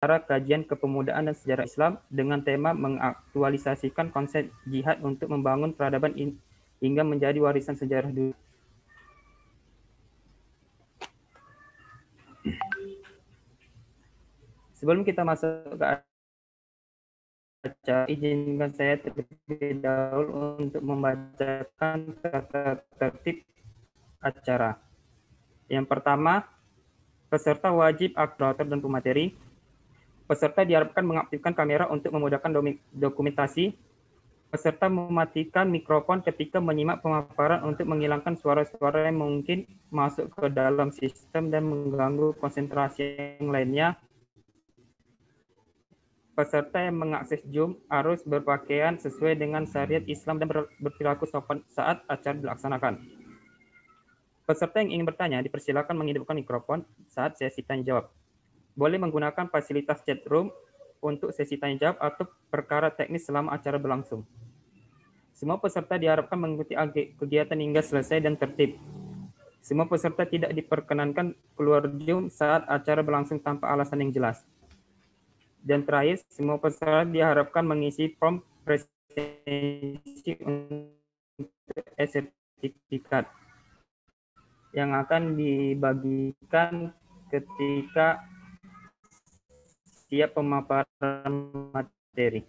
kajian kepemudaan dan sejarah Islam dengan tema mengaktualisasikan konsep jihad untuk membangun peradaban hingga menjadi warisan sejarah dunia. Sebelum kita masuk ke acara, izinkan saya terlebih dahulu untuk membacakan tata tertib acara. Yang pertama, peserta wajib aktivator dan pemateri. Peserta diharapkan mengaktifkan kamera untuk memudahkan dokumentasi. Peserta mematikan mikrofon ketika menyimak pemaparan untuk menghilangkan suara-suara yang mungkin masuk ke dalam sistem dan mengganggu konsentrasi yang lainnya. Peserta yang mengakses Zoom harus berpakaian sesuai dengan syariat Islam dan berperilaku sopan saat acara dilaksanakan. Peserta yang ingin bertanya dipersilakan menghidupkan mikrofon saat sesi tanya jawab. Boleh menggunakan fasilitas chat room untuk sesi tanya jawab atau perkara teknis selama acara berlangsung. Semua peserta diharapkan mengikuti kegiatan hingga selesai dan tertib. Semua peserta tidak diperkenankan keluar Zoom saat acara berlangsung tanpa alasan yang jelas. Dan terakhir, semua peserta diharapkan mengisi form presensi untuk sertifikat yang akan dibagikan ketika siap pemaparan materi.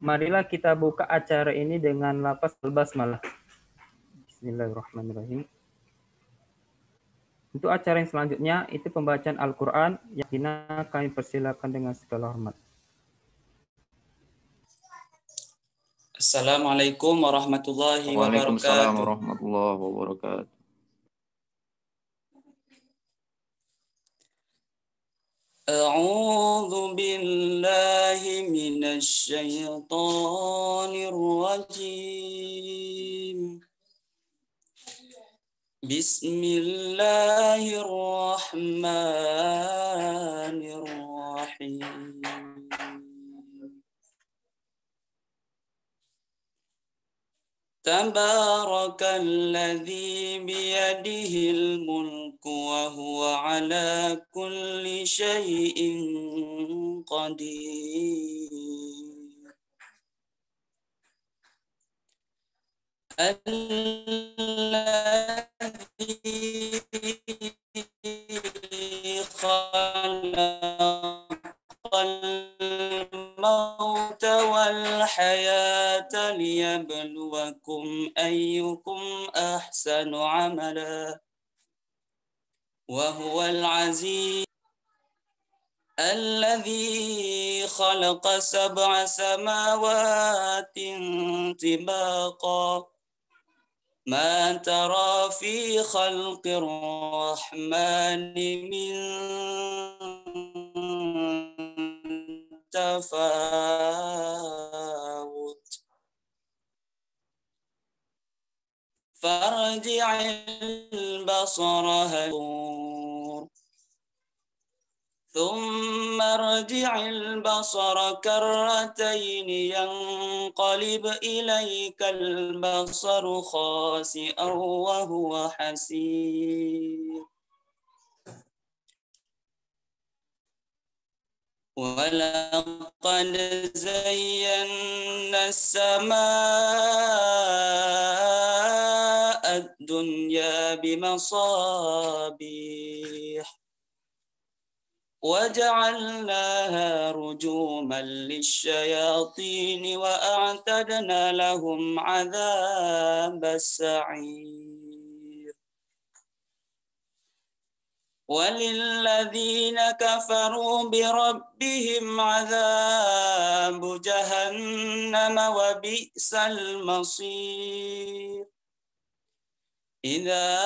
Marilah kita buka acara ini dengan lafaz al-basmalah. Bismillahirrahmanirrahim. Untuk acara yang selanjutnya itu pembacaan Al-Quran yang kami persilakan dengan segala hormat. Assalamualaikum warahmatullahi wabarakatuh. Waalaikumsalam warahmatullahi wabarakatuh. A'udzu billahi minasy syaithanir rajim. Bismillahirrahmanirrahim. Tabarakalladzi biyadihil mulku wa huwa ala kulli syai'in qadir. Alladzi khalaqal mauta wal hayata liyabluwakum ayyukum ahsanu amala wa huwal aziz alladzi khalaqa sab'a samawatin tibaqa ma tara fi khalqir rahmani min tafawut farji'il basara hal ثم ارجع البصر كرتين ينقلب إليك البصر خاسئا وهو حسير ولقد زينا السماء الدنيا بمصابيح وجعلناها رجوما للشياطين وأعتدنا لهم عذاب السعير وللذين كفروا بربهم عذاب جهنم وبئس المصير إذا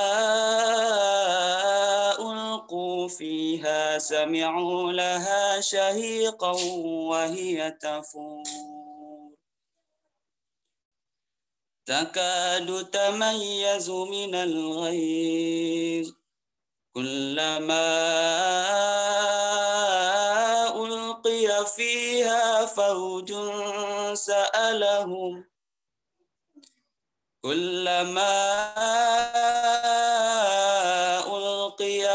ألقوا فيها سمعوا لها شهيقا وهي تفور تكاد تميز من الغيظ كلما ألقي فيها فوج سألهم كلما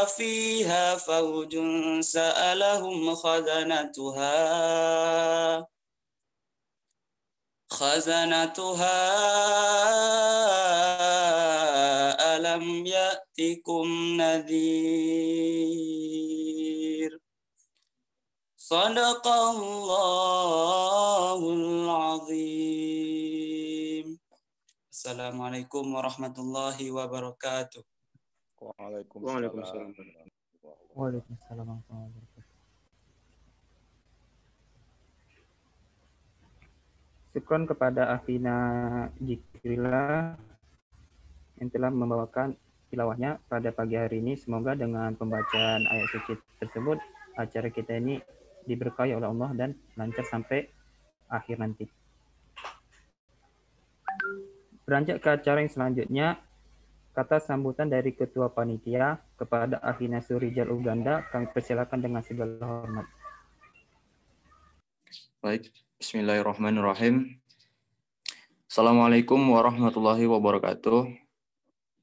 فيها فوج سألهم خزنتها ألم يأتكم نذير صدق الله العظيم. Assalamualaikum warahmatullahi wabarakatuh. Waalaikumsalam. Waalaikumsalam warahmatullahi wabarakatuh. Syukron kepada Afina Jikrila yang telah membawakan tilawahnya pada pagi hari ini. Semoga dengan pembacaan ayat suci tersebut acara kita ini diberkahi oleh Allah dan lancar sampai akhir nanti. Beranjak ke acara yang selanjutnya, kata sambutan dari Ketua Panitia kepada Afina Surijal Uganda kami persilakan dengan segala hormat. Baik, bismillahirrahmanirrahim. Assalamualaikum warahmatullahi wabarakatuh.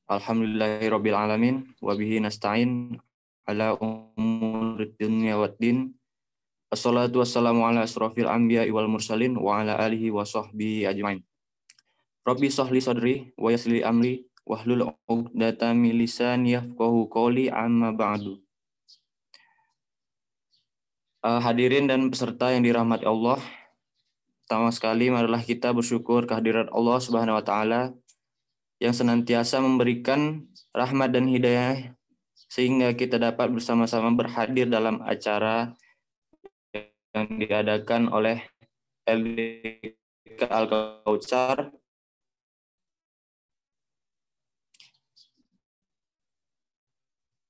Alhamdulillahirabbil alamin wa bihi nasta'in ala umurid dunya waddin. Assalatu wassalamu ala asrofil anbiya'i wal mursalin wa ala alihi wa sahbihi ajmain. Rabbi sahli sadri wa yassir amri wahlul 'uqdatam min lisani yafqahu qawli amma ba'du. Hadirin dan peserta yang dirahmati Allah, pertama sekali marilah kita bersyukur kehadirat Allah Subhanahu wa taala yang senantiasa memberikan rahmat dan hidayah sehingga kita dapat bersama-sama berhadir dalam acara yang diadakan oleh LDK Al-Kautsar.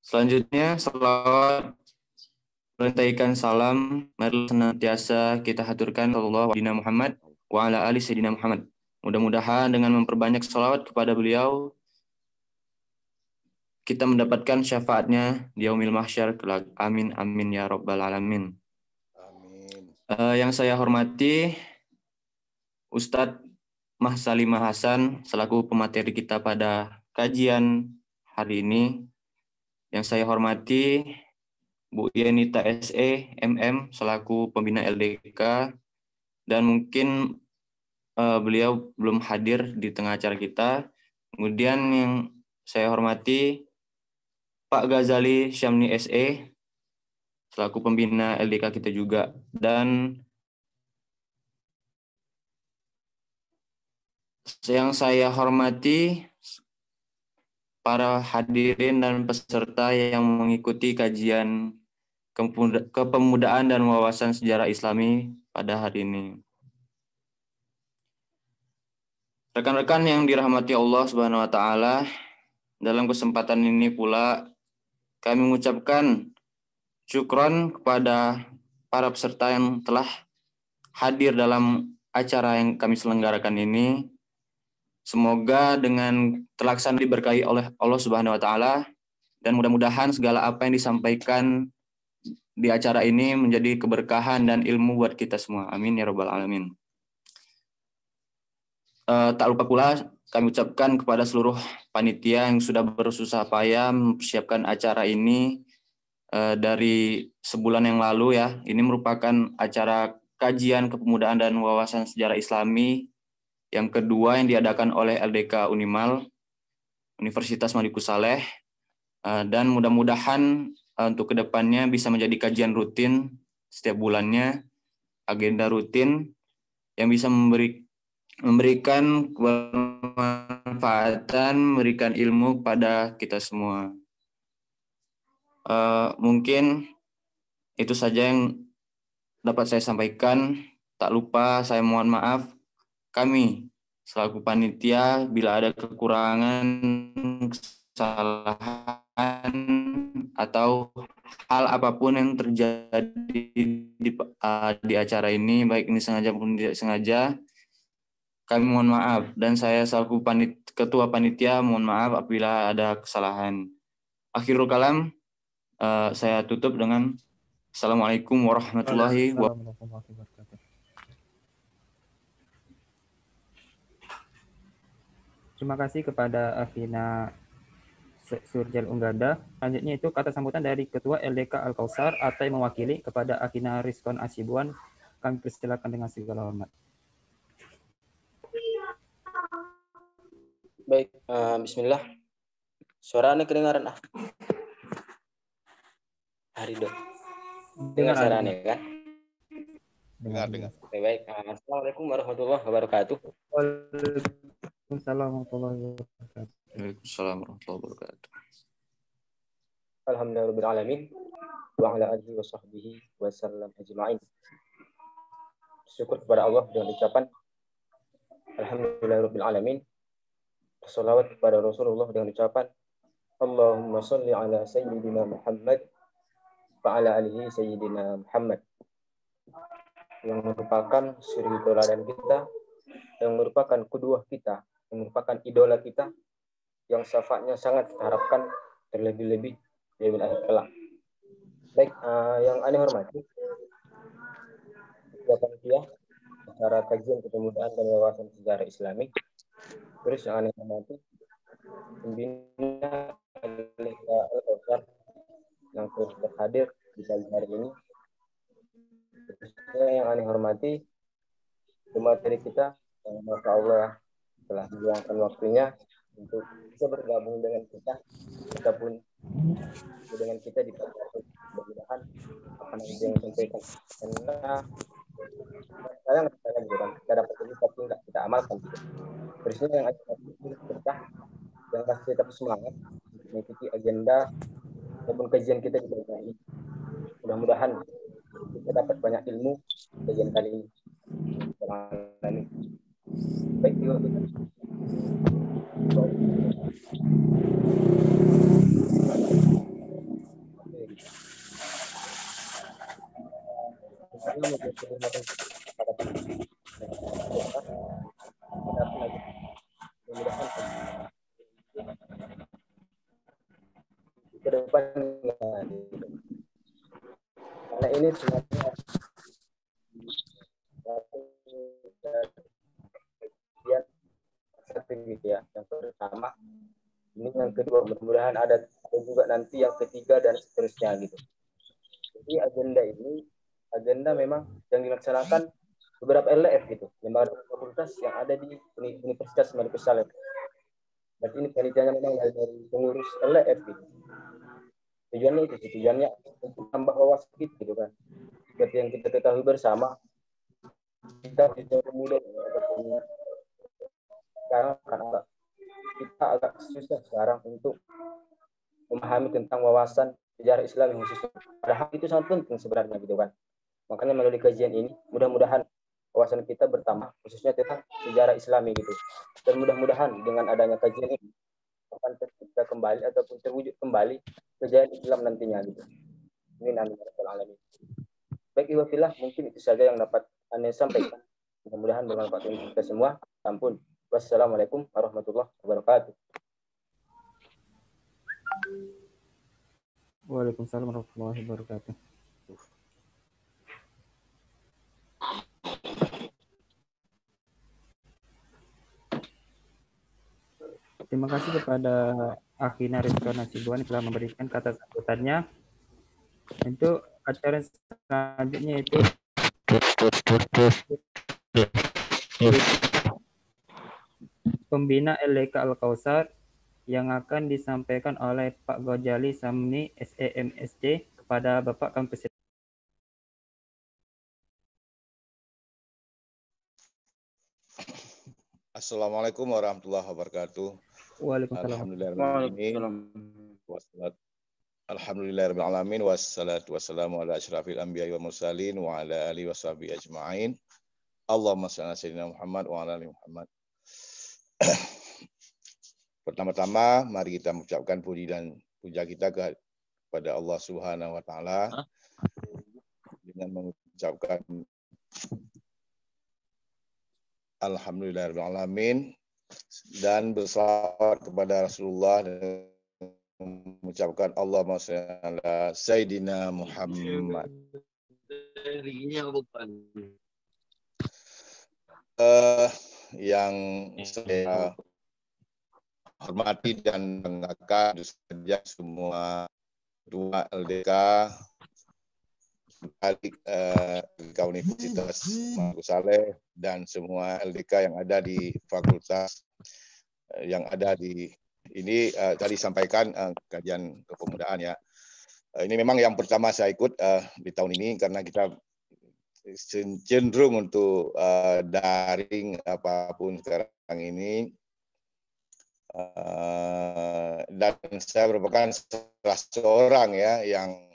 Selanjutnya, selawat melantaikan salam mari senantiasa kita haturkan sallallahu alaihi Muhammad wa ala ali sayyidina Muhammad. Mudah-mudahan dengan memperbanyak salawat kepada beliau kita mendapatkan syafaatnya di yaumil mahsyar kelak. Amin amin ya rabbal alamin. Amin. Yang saya hormati Ustadz Mahsalimah Hasan selaku pemateri kita pada kajian hari ini. Yang saya hormati Bu Yenita SE MM selaku pembina LDK, dan mungkin beliau belum hadir di tengah acara kita. Kemudian yang saya hormati Pak Ghazali Syamni SE selaku pembina LDK kita juga, dan yang saya hormati para hadirin dan peserta yang mengikuti kajian kepemudaan dan wawasan sejarah Islami pada hari ini. Rekan-rekan yang dirahmati Allah Subhanahu wa taala, dalam kesempatan ini pula kami mengucapkan syukron kepada para peserta yang telah hadir dalam acara yang kami selenggarakan ini. Semoga dengan terlaksana diberkahi oleh Allah Subhanahu wa taala, dan mudah-mudahan segala apa yang disampaikan di acara ini menjadi keberkahan dan ilmu buat kita semua. Amin ya rabbal alamin. Tak lupa pula kami ucapkan kepada seluruh panitia yang sudah bersusah payah mempersiapkan acara ini dari sebulan yang lalu ya. Ini merupakan acara kajian kepemudaan dan wawasan sejarah Islami yang kedua yang diadakan oleh LDK Unimal, Universitas Maliku Saleh, dan mudah-mudahan untuk kedepannya bisa menjadi kajian rutin setiap bulannya, agenda rutin yang bisa memberikan kebermanfaatan, memberikan ilmu kepada kita semua. Mungkin itu saja yang dapat saya sampaikan. Tak lupa saya mohon maaf kami selaku panitia bila ada kekurangan, kesalahan atau hal apapun yang terjadi di acara ini, baik ini sengaja maupun tidak sengaja, kami mohon maaf, dan saya selaku ketua panitia mohon maaf apabila ada kesalahan. Akhirul kalam, saya tutup dengan Assalamualaikum warahmatullahi wabarakatuh. Terima kasih kepada Afina Surjal Unggada. Selanjutnya itu kata sambutan dari Ketua LDK Al-Kausar atau yang mewakili kepada Akina Rizkon Asibuan. Kami persilakan dengan segala hormat. Baik, bismillah. Suaranya kedengaran Harido. Dengar suaranya kan? Dengar. Baik. Assalamualaikum warahmatullahi wabarakatuh. Waalaikumsalam warahmatullahi wabarakatuh. Waalaikumsalam warahmatullahi wabarakatuh. Alhamdulillahirabbil alamin wa ala alihi wa sahbihi wa sallam ajma'in. Syukur kepada Allah dengan ucapan Alhamdulillahirabbil alamin. Shalawat kepada Rasulullah dengan ucapan Allahumma sholli ala sayyidina Muhammad wa ala alihi sayyidina Muhammad, yang merupakan suri tauladan kita, yang merupakan kedua kita, yang merupakan idola kita, yang syafaatnya sangat kita harapkan terlebih-lebih di akhir kelak. Baik, yang aneh hormati Ketua Panitia acara kajian kepemudaan dan wawasan sejarah Islami. Terus yang aneh hormati pembina LDK Al-Kausar yang terus berhadir di pagi hari ini. Yang aneh hormati materi kita yang Masya Allah telah meluangkan waktunya untuk bisa bergabung dengan kita ataupun dengan kita di podcast. Mudah-mudahan apa yang disampaikan karena sayang kita dapat ini tapi tidak kita amalkan. Terusnya yang ada kita yang pasti tetap semangat mengikuti agenda ataupun kajian kita di bawah ini. Mudah-mudahan kita dapat banyak ilmu kajian kali ini. Baik, ke depan karena ini sebenarnya ya, yang pertama ini, yang kedua mudah-mudahan ada juga nanti yang ketiga dan seterusnya gitu. Jadi agenda memang yang dilaksanakan beberapa LF gitu, lembaga fakultas yang ada di Universitas Madikus Saleh. Dan ini panitianya memang dari pengurus LF gitu. Tujuannya untuk tambah wawasan kita gitu kan. Seperti yang kita ketahui bersama, kita pemuda sekarang karena kita agak susah sekarang untuk memahami tentang wawasan sejarah Islam yang khusus. Padahal itu sangat penting sebenarnya gitu kan. Makanya melalui kajian ini mudah-mudahan wawasan kita bertambah khususnya tentang sejarah Islami gitu. Dan mudah-mudahan dengan adanya kajian ini akan tercipta kembali ataupun terwujud kembali kejayaan Islam nantinya gitu. Amin amin ya rabbal alamin. Baik, ikhwafillah, mungkin itu saja yang dapat Anda sampaikan. Mudah-mudahan bermanfaat untuk kita semua. Ampun. Wassalamualaikum warahmatullahi wabarakatuh. Waalaikumsalam warahmatullahi wabarakatuh. Terima kasih kepada Akina Rizkon Asibuan yang telah memberikan kata sambutannya. Untuk acara selanjutnya itu pembina LDK Al-Kausar yang akan disampaikan oleh Pak Gojali Samni SEMSD kepada Bapak Kampus. Assalamualaikum warahmatullahi wabarakatuh. Waalaikumsalam. Alhamdulillahirabbil alamin wassalatu wassalamu ala asyrafil anbiya'i wal mursalin wa ala alihi washabihi ajma'in. Allahumma shalli ala sayyidina Muhammad wa ala ali Muhammad. Pertama-tama mari kita mengucapkan puji dan puja kita kepada Allah Subhanahu wa taala dengan mengucapkan alhamdulillahirabbil alamin dan bersalawat kepada Rasulullah dan mengucapkan Allahumma shalli ala sayyidina Muhammad. Yang saya hormati dan banggakan saja semua ketua LDK LDK Universitas Muhammad Saleh dan semua LDK yang ada di fakultas yang ada di ini tadi sampaikan kajian kepemudaan ya. Ini memang yang pertama saya ikut di tahun ini karena kita cenderung untuk daring apapun sekarang ini. Dan saya merupakan salah seorang ya yang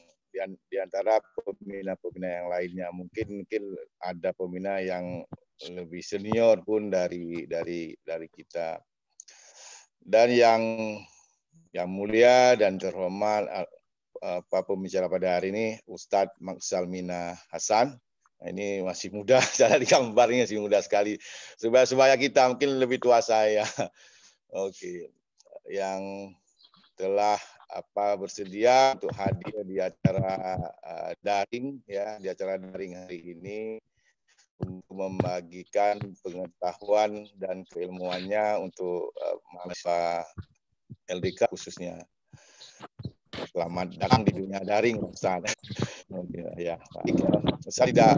di antara pembina-pembina yang lainnya mungkin ada pembina yang lebih senior pun dari kita. Dan yang mulia dan terhormat pembicara pada hari ini Ustadz Maksal Mina Hasan. Nah, ini masih muda, cara di gambarnya masih muda sekali. Supaya kita mungkin lebih tua saya. Oke, yang telah bersedia untuk hadir di acara daring ya, di acara daring hari ini untuk membagikan pengetahuan dan keilmuannya untuk mahasiswa LDK khususnya. Selamat datang di dunia daring, Ustaz. Ya, baik. Saya tidak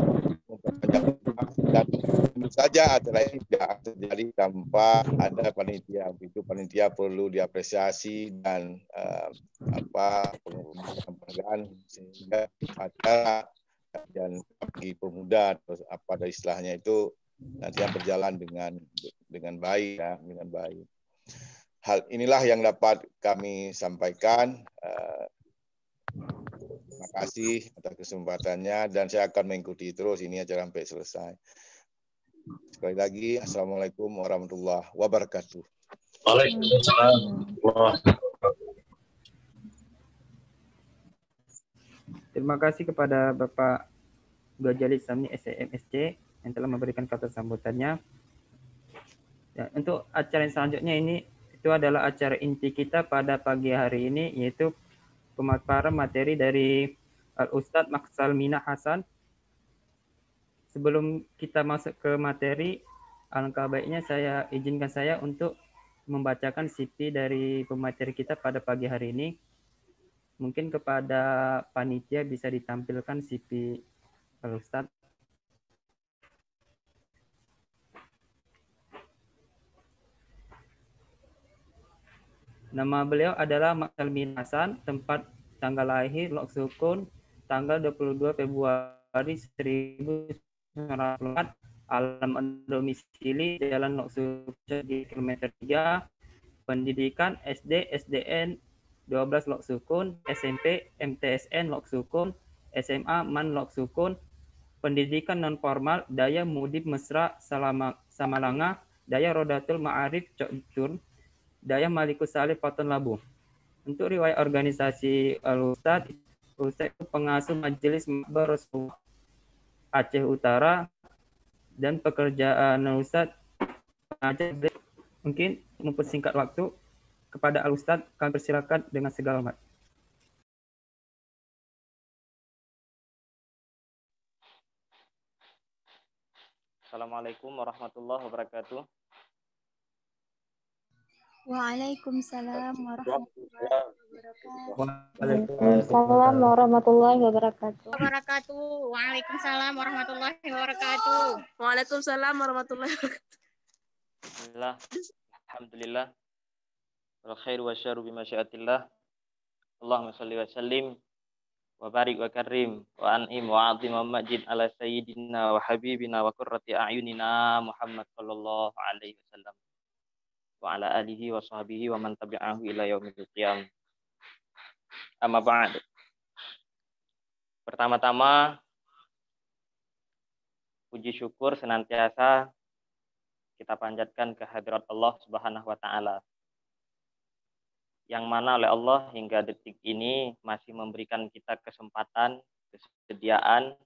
dan tentu saja acara ini tidak terjadi tanpa ada panitia. Itu panitia perlu diapresiasi dan penghargaan sehingga acara dan bagi pemuda atau apa ada istilahnya itu nanti yang berjalan dengan baik ya, dengan baik. Hal inilah yang dapat kami sampaikan. Terima kasih atas kesempatannya dan saya akan mengikuti terus ini acara sampai selesai. Sekali lagi, Assalamualaikum warahmatullahi wabarakatuh. Waalaikumsalam. Terima kasih kepada Bapak Ghazali Samni SMSC yang telah memberikan kata sambutannya. Ya, untuk acara yang selanjutnya ini itu adalah acara inti kita pada pagi hari ini, yaitu pemaparan materi dari Ustadz Maksal Mina Hasan. Sebelum kita masuk ke materi, alangkah baiknya izinkan saya untuk membacakan CV dari pemateri kita pada pagi hari ini. Mungkin kepada panitia bisa ditampilkan CV Ustadz. Nama beliau adalah Maksal Mina Hasan, tempat tanggal lahir Lok Sukun tanggal 22 Februari 1994, alamat domisili Jalan Lok Sukun di kilometer 3, pendidikan SD, SDN 12 Lok Sukun, SMP, MTSN Lok Sukun, SMA Man Lok Sukun, pendidikan non formal Daya Mudib Mesra Samalanga, Daya Rodatul Ma'arif Coktur, Daya Malikus Salih Paton Labu. Untuk riwayat organisasi Ustadz pengasuh Majelis Makbar Rasulullah Aceh Utara dan pekerjaan Ustadz pengajar. Mungkin mempersingkat waktu kepada Ustadz kami persilakan dengan segala hormat. Assalamualaikum warahmatullahi wabarakatuh. Waalaikumsalam warahmatullahi wabarakatuh. Waalaikumsalam warahmatullahi wabarakatuh. Waalaikumsalam warahmatullahi wabarakatuh. Waalaikumsalam warahmatullahi wabarakatuh. Bismillah. Alhamdulillah. Wal khairu wasyarru bimasyiatillah. Allahumma shalli wa sallim wa barik wa karim wa an'im wa 'azim wa majid ala sayyidina wa habibina wa qurrati a'yunina Muhammad sallallahu alaihi wasallam wa ala alihi wa sahbihi wa man tabi'ahu ila yaumil qiyam. Amma ba'd. Pertama-tama puji syukur senantiasa kita panjatkan kehadirat Allah Subhanahu wa taala, yang mana oleh Allah hingga detik ini masih memberikan kita kesempatan, kesediaan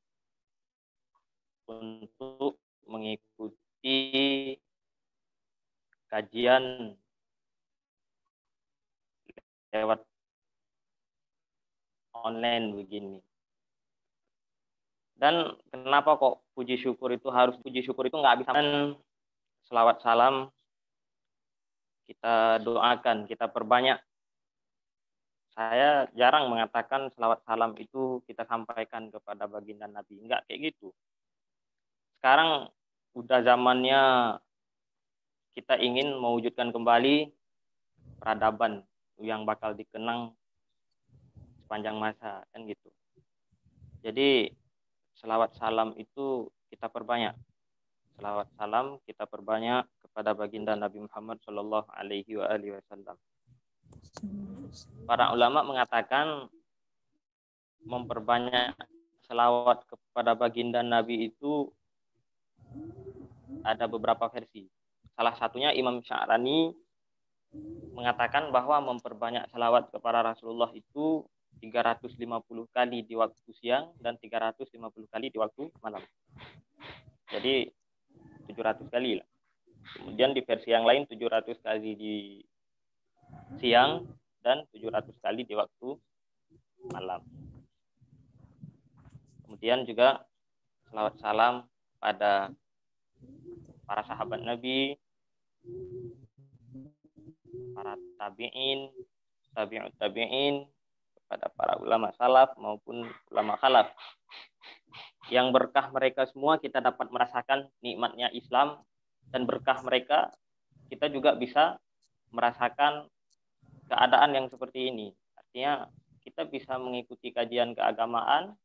untuk mengikuti kajian lewat online begini. Dan kenapa kok puji syukur itu nggak bisa selawat salam kita doakan, kita perbanyak. Saya jarang mengatakan selawat salam itu kita sampaikan kepada baginda Nabi. Enggak kayak gitu. Sekarang udah zamannya kita ingin mewujudkan kembali peradaban yang bakal dikenang sepanjang masa, kan gitu. Jadi selawat salam itu kita perbanyak. Selawat salam kita perbanyak kepada baginda Nabi Muhammad Shallallahu Alaihi Wasallam. Para ulama mengatakan memperbanyak selawat kepada baginda Nabi itu ada beberapa versi. Salah satunya Imam Sya'rani mengatakan bahwa memperbanyak selawat kepada Rasulullah itu 350 kali di waktu siang dan 350 kali di waktu malam. Jadi 700 kali lah. Kemudian di versi yang lain 700 kali di siang dan 700 kali di waktu malam. Kemudian juga selawat salam pada para sahabat Nabi, para tabi'in, tabi'ut tabi'in, kepada para ulama salaf maupun ulama khalaf. Yang berkah mereka semua kita dapat merasakan nikmatnya Islam, dan berkah mereka kita juga bisa merasakan keadaan yang seperti ini. Artinya kita bisa mengikuti kajian keagamaan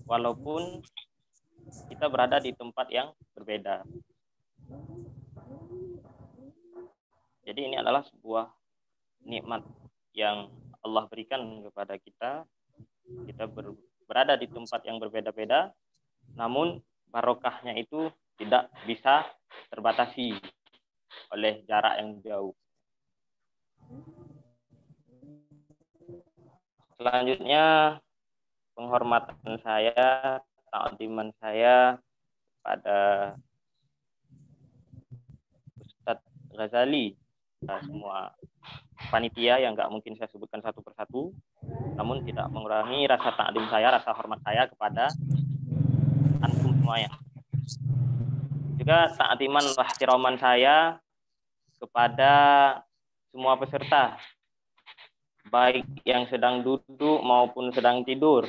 walaupun kita berada di tempat yang berbeda. Jadi ini adalah sebuah nikmat yang Allah berikan kepada kita. Kita berada di tempat yang berbeda-beda, namun barokahnya itu tidak bisa terbatasi oleh jarak yang jauh. Selanjutnya, penghormatan saya, ta'ziman saya pada Ustadz Ghazali, semua panitia yang nggak mungkin saya sebutkan satu persatu, namun tidak mengurangi rasa ta'zim saya, rasa hormat saya kepada antum semuanya. Juga ta'ziman wa ihtiraman saya kepada semua peserta, baik yang sedang duduk maupun sedang tidur,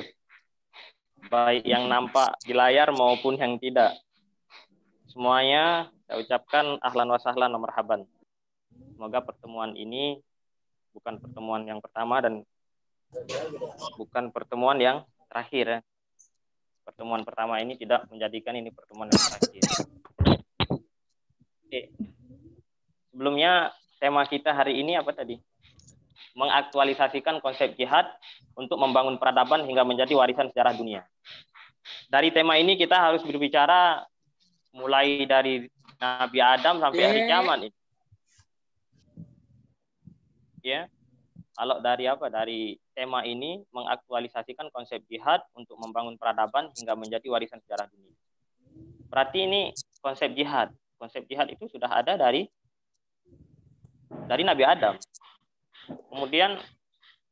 baik yang nampak di layar maupun yang tidak. Semuanya saya ucapkan ahlan wa sahlan wa marhaban. Semoga pertemuan ini bukan pertemuan yang pertama dan bukan pertemuan yang terakhir. Pertemuan pertama ini tidak menjadikan ini pertemuan yang terakhir. Oke. Sebelumnya tema kita hari ini apa tadi? Mengaktualisasikan konsep jihad untuk membangun peradaban hingga menjadi warisan sejarah dunia. Dari tema ini kita harus berbicara mulai dari Nabi Adam sampai hari kiamat ini. Ya. Kalau dari apa? Dari tema ini mengaktualisasikan konsep jihad untuk membangun peradaban hingga menjadi warisan sejarah dunia. Berarti ini konsep jihad. Konsep jihad itu sudah ada dari Nabi Adam. Kemudian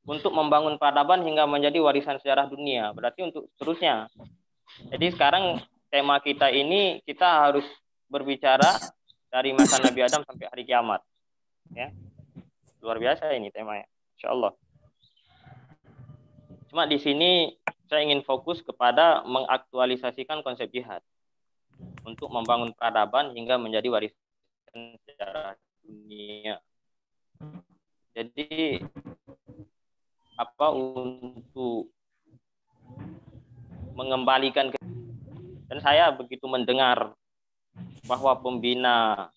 untuk membangun peradaban hingga menjadi warisan sejarah dunia, berarti untuk seterusnya. Jadi sekarang tema kita ini kita harus berbicara dari masa Nabi Adam sampai hari kiamat. Ya. Luar biasa ini temanya, insyaallah. Cuma di sini saya ingin fokus kepada mengaktualisasikan konsep jihad untuk membangun peradaban hingga menjadi warisan sejarah dunia. Jadi apa untuk mengembalikan dan saya begitu mendengar bahwa pembina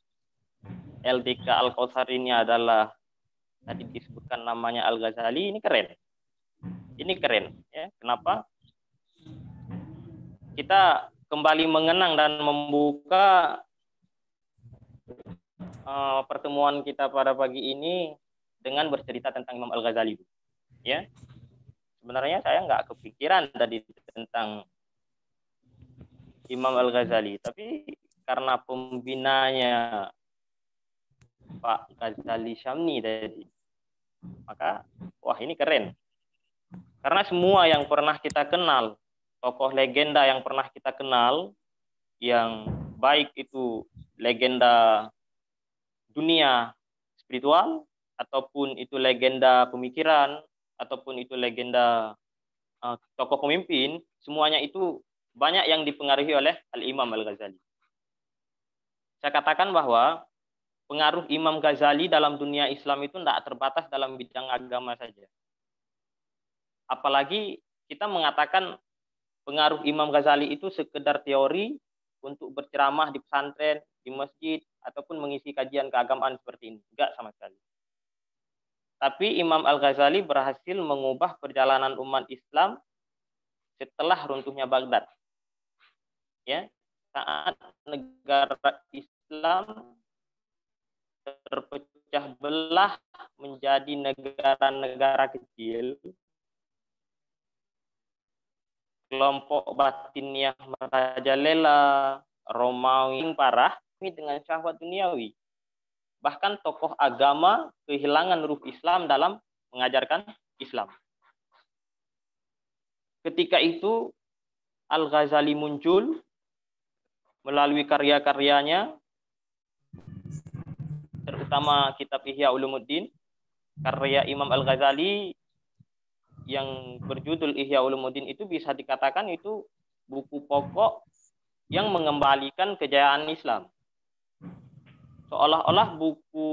LDK Al-Kautsar ini adalah tadi disebutkan namanya Al-Ghazali, ini keren. Ini keren ya. Kenapa? Kita kembali mengenang dan membuka pertemuan kita pada pagi ini dengan bercerita tentang Imam Al-Ghazali. Ya. Sebenarnya saya nggak kepikiran tadi tentang Imam Al-Ghazali, tapi karena pembinanya Pak Ghazali Syamni tadi, maka wah ini keren. Karena semua yang pernah kita kenal, tokoh legenda yang pernah kita kenal, yang baik itu legenda dunia spiritual, ataupun itu legenda pemikiran, ataupun itu legenda tokoh pemimpin, semuanya itu banyak yang dipengaruhi oleh Al-Imam Al-Ghazali. Saya katakan bahwa pengaruh Imam Ghazali dalam dunia Islam itu tidak terbatas dalam bidang agama saja. Apalagi kita mengatakan pengaruh Imam Ghazali itu sekedar teori untuk berceramah di pesantren, di masjid, ataupun mengisi kajian keagamaan seperti ini. Enggak sama sekali. Tapi Imam Al-Ghazali berhasil mengubah perjalanan umat Islam setelah runtuhnya Baghdad. Ya, saat negara Islam terpecah belah menjadi negara-negara kecil, kelompok batiniah merajalela, Romawi parah dengan syahwat duniawi. Bahkan tokoh agama kehilangan ruh Islam dalam mengajarkan Islam. Ketika itu Al-Ghazali muncul melalui karya-karyanya, terutama kitab Ihya Ulumuddin, karya Imam Al-Ghazali yang berjudul Ihya Ulumuddin itu bisa dikatakan itu buku pokok yang mengembalikan kejayaan Islam. Seolah-olah buku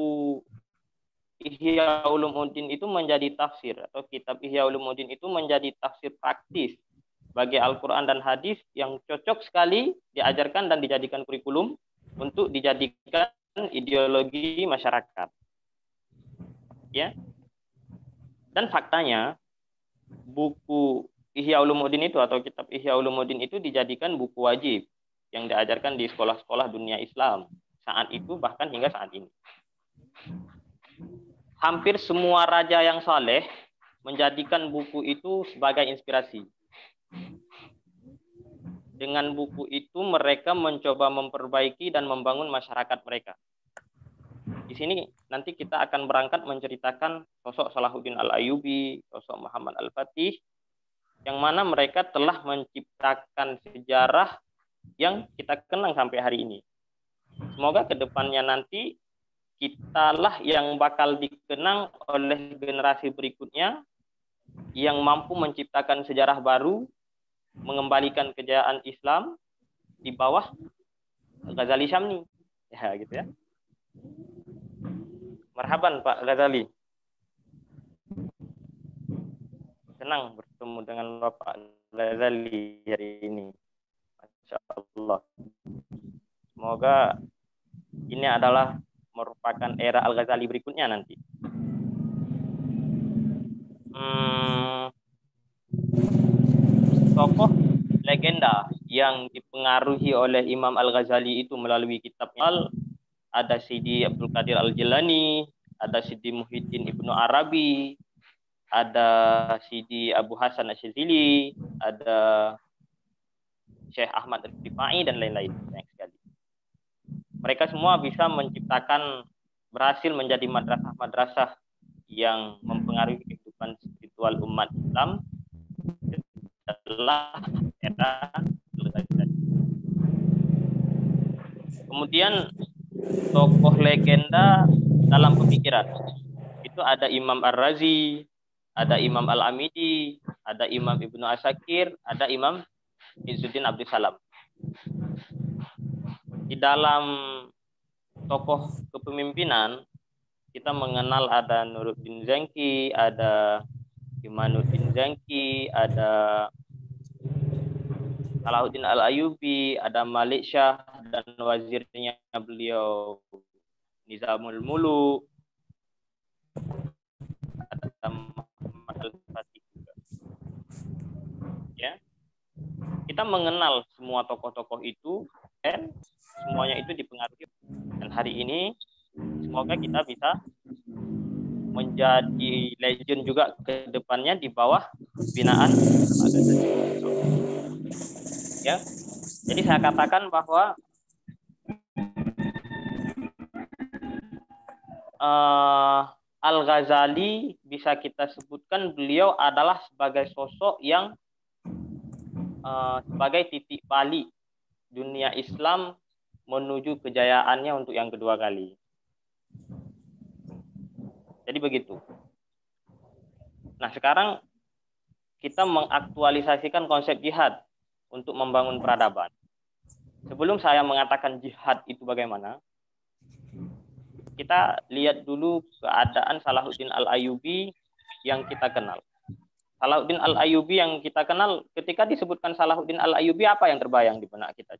Ihya Ulumuddin itu menjadi tafsir, atau kitab Ihya Ulumuddin itu menjadi tafsir praktis bagi Al-Quran dan hadis yang cocok sekali diajarkan dan dijadikan kurikulum untuk dijadikan ideologi masyarakat. Ya. Dan faktanya buku Ihya Ulumuddin itu atau kitab Ihya Ulumuddin itu dijadikan buku wajib yang diajarkan di sekolah-sekolah dunia Islam saat itu bahkan hingga saat ini. Hampir semua raja yang saleh menjadikan buku itu sebagai inspirasi. Dengan buku itu mereka mencoba memperbaiki dan membangun masyarakat mereka. Di sini nanti kita akan berangkat menceritakan sosok Salahuddin Al-Ayyubi, sosok Muhammad Al-Fatih, yang mana mereka telah menciptakan sejarah yang kita kenang sampai hari ini. Semoga kedepannya nanti kitalah yang bakal dikenang oleh generasi berikutnya yang mampu menciptakan sejarah baru, mengembalikan kejayaan Islam di bawah Ghazali Syamni. Ya, gitu ya. Marhaban Pak Ghazali. Senang bertemu dengan Bapak Ghazali hari ini. Masya Allah. Semoga ini adalah merupakan era Al-Ghazali berikutnya nanti. Tokoh legenda yang dipengaruhi oleh Imam Al-Ghazali itu melalui kitabnya ada Sidi Abdul Qadir Al-Jilani, ada Sidi Muhyiddin Ibnu Arabi, ada Sidi Abu Hasan Asyazili, ada Syekh Ahmad Rifai dan lain-lain. Banyak sekali. Mereka semua bisa menciptakan, berhasil menjadi madrasah-madrasah yang mempengaruhi kehidupan spiritual umat Islam setelah era Al-Ghazali. Kemudian tokoh legenda dalam pemikiran itu ada Imam Ar-Razi, ada Imam Al-Amidi, ada Imam Ibnu Asakir, ada Imam Izzuddin Abdul Salam. Di dalam tokoh kepemimpinan kita mengenal ada Nuruddin Zanki, ada Imanuddin Zanki, ada Salahuddin Al-Ayyubi, ada Malik Shah dan wazirnya beliau Nizamul Muluk, ada Muhammad Al-Fatih juga. Ya. Kita mengenal semua tokoh-tokoh itu dan semuanya itu dipengaruhi. Dan hari ini semoga kita bisa menjadi legend juga ke depannya di bawah binaan ya. Jadi saya katakan bahwa Al-Ghazali bisa kita sebutkan beliau adalah sebagai sosok yang sebagai titik balik dunia Islam menuju kejayaannya untuk yang kedua kali. Jadi begitu. Nah, sekarang kita mengaktualisasikan konsep jihad untuk membangun peradaban. Sebelum saya mengatakan jihad itu bagaimana, kita lihat dulu keadaan Salahuddin Al-Ayyubi yang kita kenal. Salahuddin Al-Ayyubi yang kita kenal, ketika disebutkan Salahuddin Al-Ayyubi, apa yang terbayang di benak kita?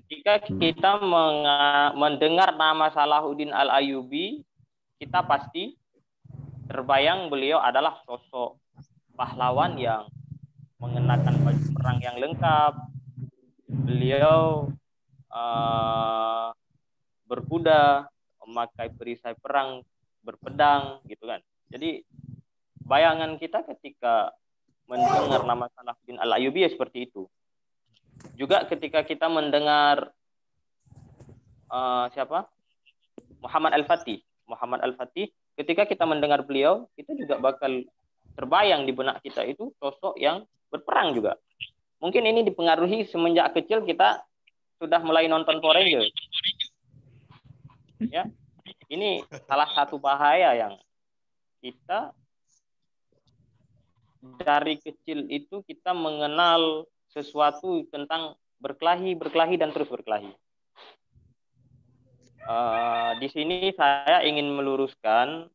Ketika kita mendengar nama Salahuddin Al-Ayyubi, kita pasti terbayang beliau adalah sosok pahlawan yang mengenakan baju perang yang lengkap. Beliau berkuda, memakai perisai perang, berpedang, gitu kan. Jadi bayangan kita ketika mendengar nama Salahuddin Al-Ayyubi ya seperti itu. Juga ketika kita mendengar Muhammad Al-Fatih. Muhammad Al-Fatih, ketika kita mendengar beliau, kita juga bakal terbayang di benak kita itu sosok yang berperang juga. Mungkin ini dipengaruhi semenjak kecil kita sudah mulai nonton Power Rangers. Ya, ini salah satu bahaya yang kita dari kecil itu kita mengenal sesuatu tentang berkelahi dan terus berkelahi. Di sini saya ingin meluruskan,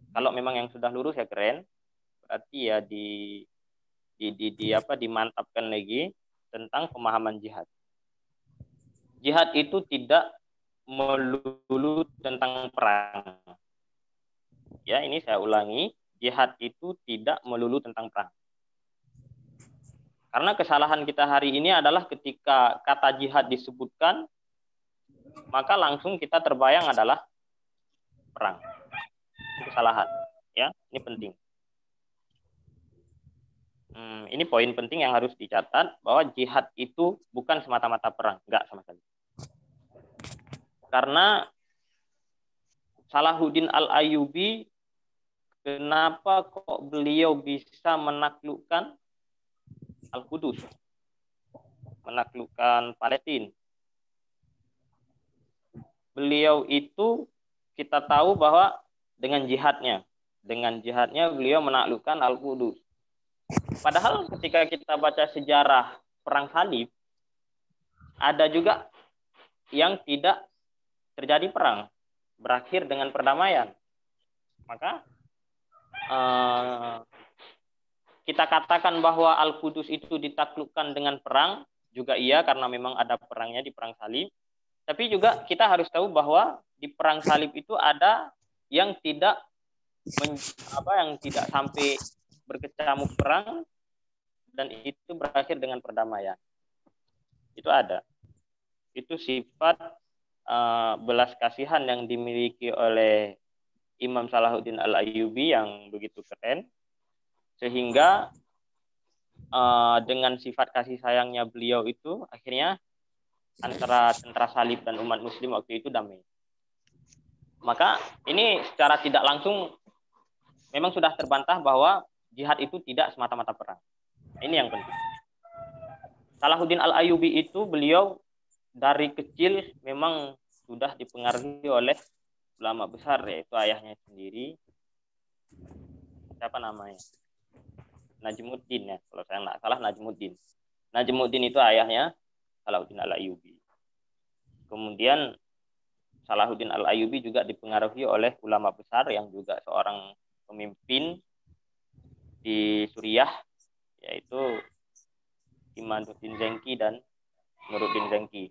kalau memang yang sudah lurus ya keren, berarti ya dimantapkan lagi tentang pemahaman jihad. Jihad itu tidak melulu tentang perang. Ya, ini saya ulangi, jihad itu tidak melulu tentang perang. Karena kesalahan kita hari ini adalah ketika kata jihad disebutkan, maka langsung kita terbayang adalah perang. Itu kesalahan. Ya, ini penting. Ini poin penting yang harus dicatat, bahwa jihad itu bukan semata-mata perang, enggak sama sekali. Karena Salahuddin Al-Ayyubi, kenapa kok beliau bisa menaklukkan Al-Qudus, menaklukkan Palestina? Beliau itu kita tahu bahwa dengan jihadnya beliau menaklukkan Al-Qudus. Padahal ketika kita baca sejarah perang salib, ada juga yang tidak terjadi perang, berakhir dengan perdamaian. Maka kita katakan bahwa Al-Qudus itu ditaklukkan dengan perang, juga iya karena memang ada perangnya di perang salib. Tapi juga kita harus tahu bahwa di perang salib itu ada yang tidak sampai berkecamuk perang dan itu berakhir dengan perdamaian. Itu ada. Itu sifat belas kasihan yang dimiliki oleh Imam Salahuddin Al-Ayyubi yang begitu keren, sehingga dengan sifat kasih sayangnya beliau itu akhirnya antara tentara salib dan umat muslim waktu itu damai. Maka ini secara tidak langsung memang sudah terbantah bahwa jihad itu tidak semata-mata perang. Ini yang penting. Salahuddin Al-Ayyubi itu beliau dari kecil memang sudah dipengaruhi oleh ulama besar, yaitu ayahnya sendiri. Siapa namanya? Najmuddin ya, kalau saya nggak salah Najmuddin. Najmuddin itu ayahnya Salahuddin Al-Ayyubi. Kemudian Salahuddin Al-Ayyubi juga dipengaruhi oleh ulama besar yang juga seorang pemimpin di Suriah, yaitu Imaduddin Zenki dan Nuruddin Zenki.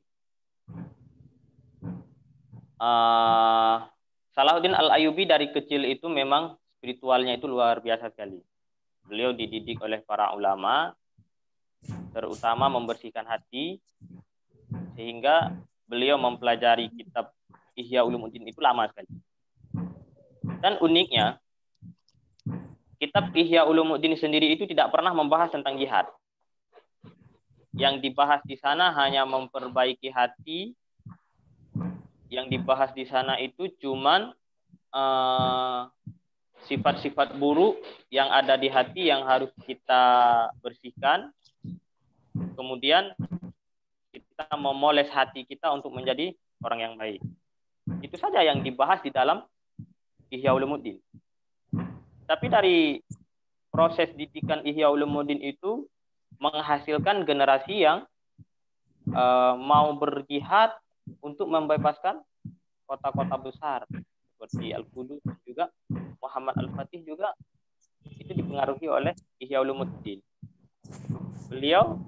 Salahuddin Al-Ayyubi dari kecil itu memang spiritualnya itu luar biasa sekali. Beliau dididik oleh para ulama, terutama membersihkan hati, sehingga beliau mempelajari kitab Ihya Ulumuddin itu lama sekali. Dan uniknya, kitab Ihya Ulumuddin sendiri itu tidak pernah membahas tentang jihad. Yang dibahas di sana hanya memperbaiki hati. Yang dibahas di sana itu cuman sifat-sifat buruk yang ada di hati yang harus kita bersihkan. Kemudian kita memoles hati kita untuk menjadi orang yang baik. Itu saja yang dibahas di dalam Ihya Ulumuddin. Tapi dari proses didikan Ihya Ulumuddin itu menghasilkan generasi yang mau berjihad untuk membebaskan kota-kota besar seperti Al-Qudus, juga Muhammad Al-Fatih juga itu dipengaruhi oleh Ihya Ulumuddin. Beliau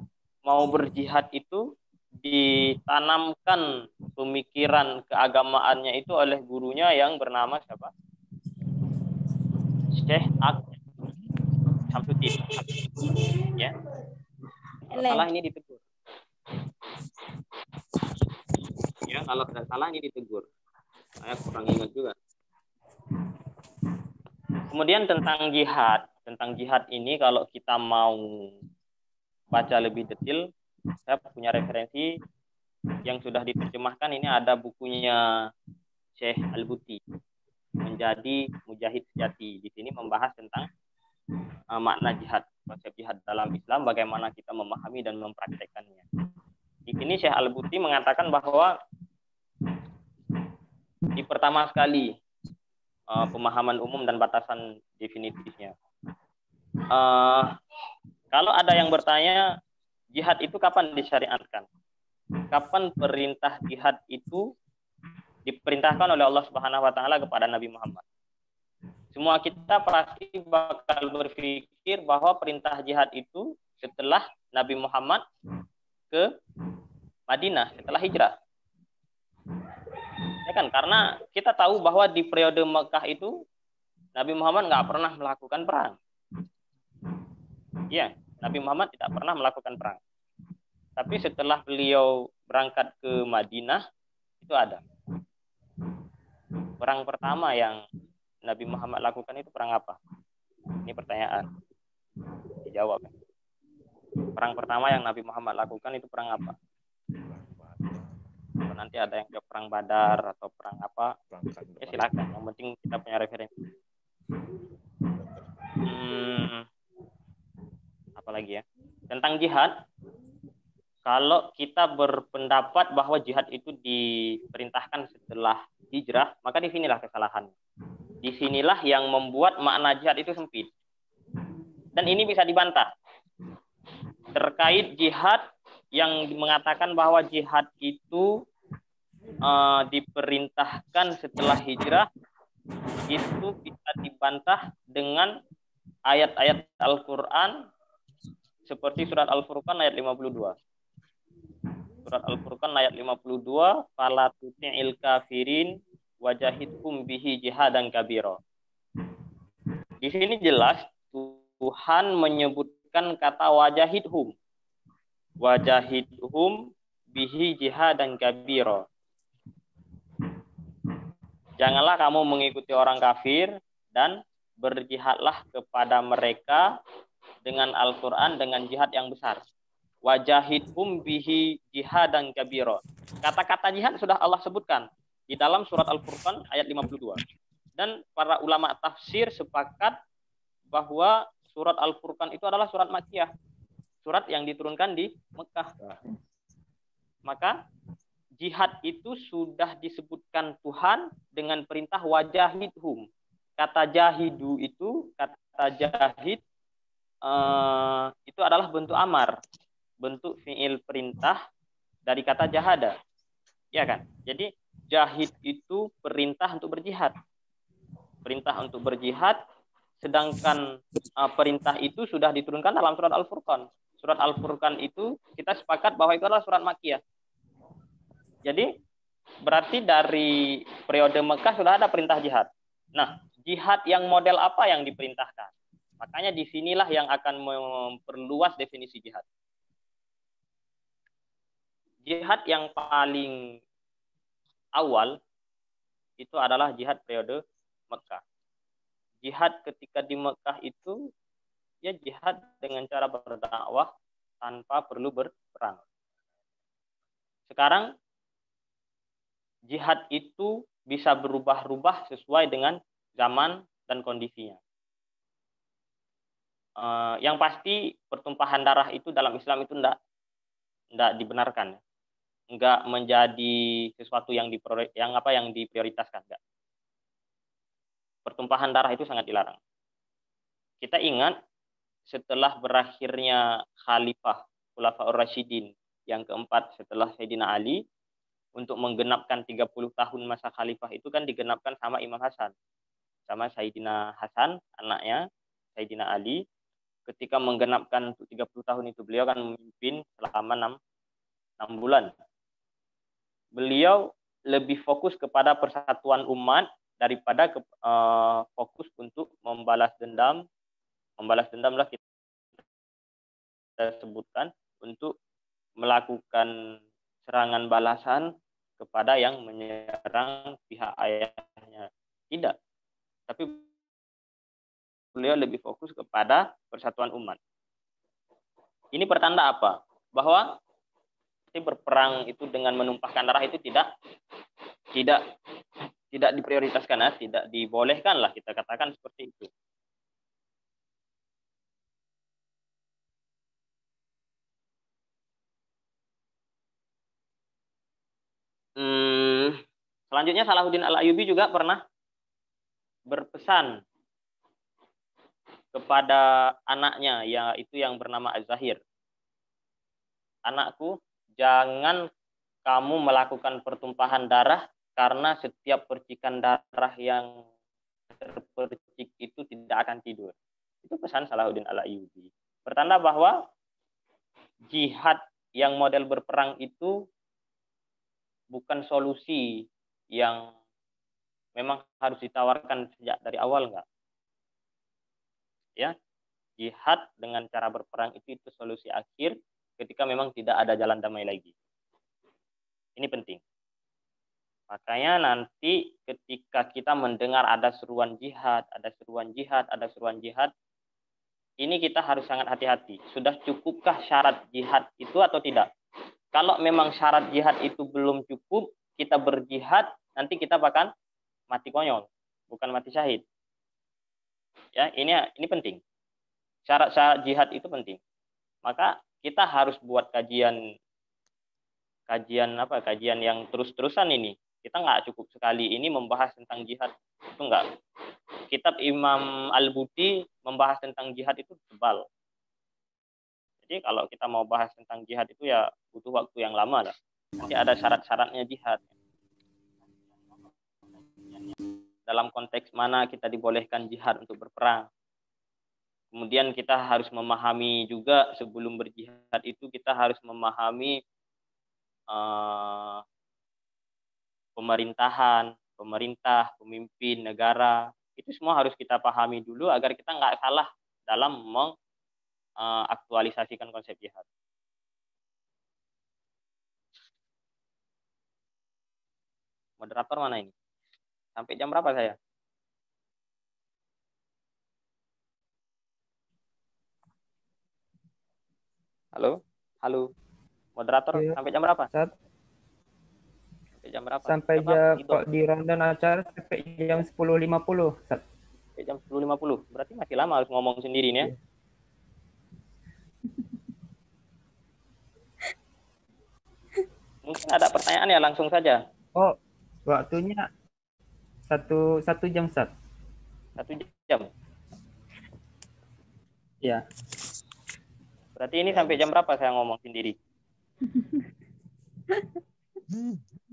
mau berjihad itu ditanamkan pemikiran keagamaannya itu oleh gurunya yang bernama siapa? Syekh Syamsuddin. Ya. Kalau salah ini ditegur. Ya, kalau tidak salah ini ditegur. Saya kurang ingat juga. Kemudian tentang jihad ini kalau kita mau baca lebih detail, saya punya referensi yang sudah diterjemahkan. Ini ada bukunya Syekh Al-Buti, Menjadi Mujahid Sejati. Di sini membahas tentang makna jihad, konsep jihad dalam Islam, bagaimana kita memahami dan mempraktekkannya. Di sini Syekh Al-Buti mengatakan bahwa di pertama sekali pemahaman umum dan batasan definitifnya. Kalau ada yang bertanya, jihad itu kapan disyariatkan? Kapan perintah jihad itu diperintahkan oleh Allah Subhanahu wa taala kepada Nabi Muhammad? Semua kita pasti bakal berpikir bahwa perintah jihad itu setelah Nabi Muhammad ke Madinah, setelah hijrah. Ya kan, karena kita tahu bahwa di periode Mekah itu Nabi Muhammad nggak pernah melakukan perang. Ya, Nabi Muhammad tidak pernah melakukan perang. Tapi setelah beliau berangkat ke Madinah, itu ada. Perang pertama yang Nabi Muhammad lakukan itu perang apa? Ini pertanyaan. Dijawab. Perang pertama yang Nabi Muhammad lakukan itu perang apa? Kalau nanti ada yang jawab perang Badar atau perang apa, ya silakan. Yang penting kita punya referensi. Apalagi ya? Tentang jihad, kalau kita berpendapat bahwa jihad itu diperintahkan setelah hijrah, maka disinilah kesalahan. Disinilah yang membuat makna jihad itu sempit. Dan ini bisa dibantah. Terkait jihad yang mengatakan bahwa jihad itu diperintahkan setelah hijrah, itu bisa dibantah dengan ayat-ayat Al-Quran seperti surat Al-Furqan ayat 52. Surat Al-Furqan ayat 52, fala tuti'il kafirin wajahidhum bihi jihadan kabira. Di sini jelas Tuhan menyebutkan kata wajahidhum. Wajahidhum bihi jihadan kabira. Janganlah kamu mengikuti orang kafir dan berjihadlah kepada mereka dengan Al-Quran dengan jihad yang besar. Wajahidhum bihi jihadan kabira. Kata-kata jihad sudah Allah sebutkan di dalam surat Al-Furqan ayat 52. Dan para ulama tafsir sepakat bahwa surat Al-Furqan itu adalah surat Makkiyah. Surat yang diturunkan di Mekah. Maka jihad itu sudah disebutkan Tuhan dengan perintah wajahidhum. Kata jahidu itu, kata jahid itu adalah bentuk amar, bentuk fi'il perintah dari kata jahada. Ya kan? Jadi jahid itu perintah untuk berjihad. Perintah untuk berjihad, sedangkan perintah itu sudah diturunkan dalam surat Al-Furqan. Surat Al-Furqan itu kita sepakat bahwa itu adalah surat Makkiyah. Jadi berarti dari periode Mekah sudah ada perintah jihad. Nah, jihad yang model apa yang diperintahkan? Makanya disinilah yang akan memperluas definisi jihad. Jihad yang paling awal itu adalah jihad periode Mekah. Jihad ketika di Mekah itu ya jihad dengan cara berdakwah tanpa perlu berperang. Sekarang jihad itu bisa berubah-ubah sesuai dengan zaman dan kondisinya. Yang pasti pertumpahan darah itu dalam Islam itu tidak dibenarkan. enggak menjadi sesuatu yang diprioritaskan, enggak. Pertumpahan darah itu sangat dilarang. Kita ingat setelah berakhirnya Khalifah Khulafaur Rasyidin yang keempat setelah Sayyidina Ali, untuk menggenapkan 30 tahun masa Khalifah itu kan digenapkan sama Imam Hasan. Sama Sayyidina Hasan, anaknya Sayyidina Ali. Ketika menggenapkan 30 tahun itu, beliau kan memimpin selama 6 bulan. Beliau lebih fokus kepada persatuan umat daripada fokus untuk membalas dendam. Membalas dendam lah kita sebutkan, untuk melakukan serangan balasan kepada yang menyerang pihak ayahnya. Tidak. Tapi beliau lebih fokus kepada persatuan umat. Ini pertanda apa? Bahwa berperang itu dengan menumpahkan darah itu tidak diprioritaskan, ya, tidak dibolehkan lah, kita katakan seperti itu. Selanjutnya Salahuddin Al-Ayyubi juga pernah berpesan kepada anaknya, yaitu yang bernama Az-Zahir. Anakku, jangan kamu melakukan pertumpahan darah, karena setiap percikan darah yang terpercik itu tidak akan tidur. Itu pesan Salahuddin Al-Ayyubi. Pertanda bahwa jihad yang model berperang itu bukan solusi yang memang harus ditawarkan sejak dari awal, enggak. Ya, jihad dengan cara berperang itu solusi akhir ketika memang tidak ada jalan damai lagi. Ini penting. Makanya nanti ketika kita mendengar ada seruan jihad, ini kita harus sangat hati-hati. Sudah cukupkah syarat jihad itu atau tidak? Kalau memang syarat jihad itu belum cukup, kita berjihad, nanti kita bahkan mati konyol, bukan mati syahid. Ya, ini penting. Syarat-syarat jihad itu penting. Maka kita harus buat kajian yang terus-terusan ini. Kita nggak cukup sekali ini membahas tentang jihad, itu enggak. Kitab Imam Al-Buti membahas tentang jihad itu tebal. Jadi kalau kita mau bahas tentang jihad itu ya butuh waktu yang lama lah. Nanti ada syarat-syaratnya jihad. Dalam konteks mana kita dibolehkan jihad untuk berperang. Kemudian kita harus memahami juga sebelum berjihad itu kita harus memahami pemerintah, pemimpin negara. Itu semua harus kita pahami dulu agar kita nggak salah dalam mengaktualisasikan konsep jihad. Moderator mana ini? Sampai jam berapa saya? Halo. Moderator, ya. Sampai jam berapa? Sampai jam berapa? Sampai jam di rundown acara sampai jam 10.50. Sampai jam 10.50. Berarti masih lama harus ngomong sendiri nih ya. Mungkin ada pertanyaan ya, langsung saja. Oh, waktunya satu jam, Ustaz. 1 jam. Ya. Berarti ini sampai jam berapa saya ngomong sendiri?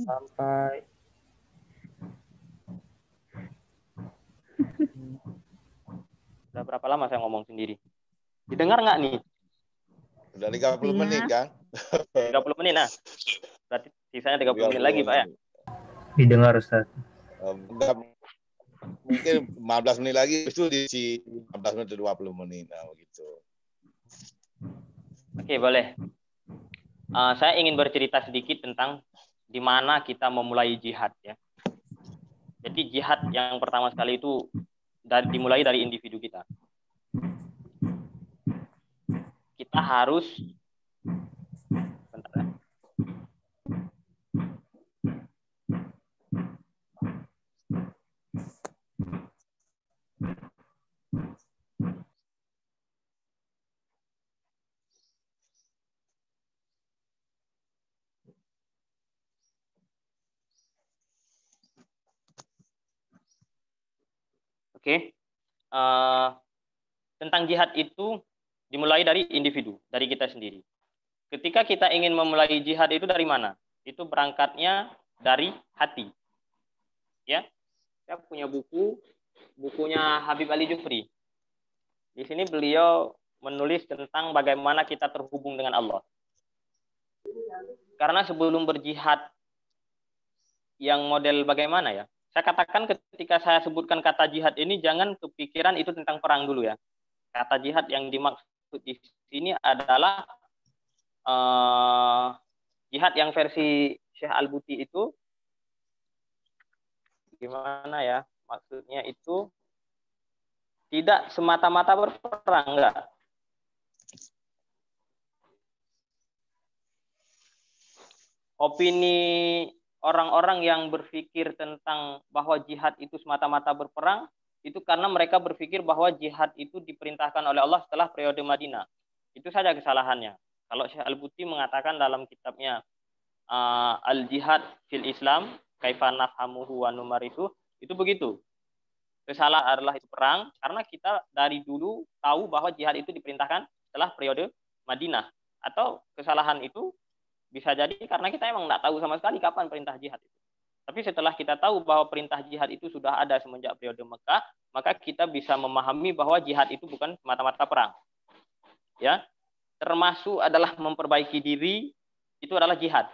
Sampai udah berapa lama saya ngomong sendiri? Didengar nggak nih? Udah 30 menit kan? 30 menit nah. Berarti sisanya 30 menit lagi, Pak ya? Didengar, Ustaz. Mungkin 15 menit lagi itu diisi 15 menit 20 menit nah begitu. Oke, boleh. Saya ingin bercerita sedikit tentang di mana kita memulai jihad ya. Jadi jihad yang pertama sekali itu dimulai dari individu kita. Kita harus bentar, ya. Oke. Tentang jihad itu dimulai dari individu, dari kita sendiri. Ketika kita ingin memulai jihad itu dari mana? Itu berangkatnya dari hati. Ya. Saya punya bukunya Habib Ali Jufri. Di sini beliau menulis tentang bagaimana kita terhubung dengan Allah. Karena sebelum berjihad yang model bagaimana ya? Saya katakan ketika saya sebutkan kata jihad ini jangan kepikiran itu tentang perang dulu ya. Kata jihad yang dimaksud di sini adalah jihad yang versi Syekh Al-Buti itu gimana ya? Maksudnya itu tidak semata-mata berperang, enggak. Opini orang-orang yang berpikir tentang bahwa jihad itu semata-mata berperang, itu karena mereka berpikir bahwa jihad itu diperintahkan oleh Allah setelah periode Madinah. Itu saja kesalahannya. Kalau Syekh Al-Buti mengatakan dalam kitabnya Al-Jihad fil Islam, Kaifa nafhamuhu wa numarisu, itu begitu. Kesalahan adalah itu perang, karena kita dari dulu tahu bahwa jihad itu diperintahkan setelah periode Madinah. Atau kesalahan itu bisa jadi karena kita emang nggak tahu sama sekali kapan perintah jihad itu. Tapi setelah kita tahu bahwa perintah jihad itu sudah ada semenjak periode Mekah, maka kita bisa memahami bahwa jihad itu bukan semata-mata perang. Ya, termasuk adalah memperbaiki diri, itu adalah jihad.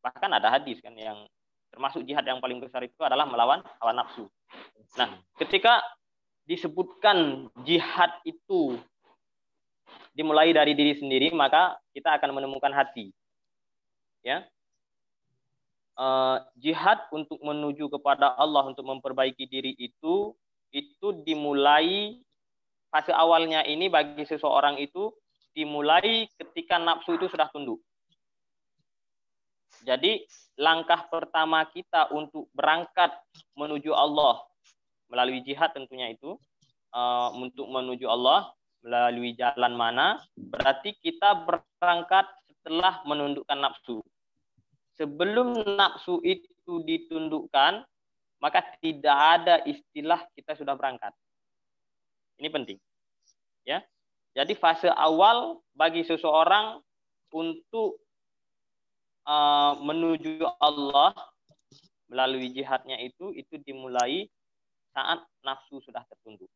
Bahkan ada hadis kan yang termasuk jihad yang paling besar itu adalah melawan hawa nafsu. Nah, ketika disebutkan jihad itu dimulai dari diri sendiri, maka kita akan menemukan hati. Ya, jihad untuk menuju kepada Allah, untuk memperbaiki diri itu dimulai fase awalnya ini bagi seseorang itu dimulai ketika nafsu itu sudah tunduk. Jadi langkah pertama kita untuk berangkat menuju Allah melalui jihad tentunya itu untuk menuju Allah melalui jalan mana? Berarti kita berangkat setelah menundukkan nafsu. Sebelum nafsu itu ditundukkan, maka tidak ada istilah kita sudah berangkat. Ini penting. Ya. Jadi fase awal bagi seseorang untuk menuju Allah melalui jihadnya itu dimulai saat nafsu sudah tertunduk.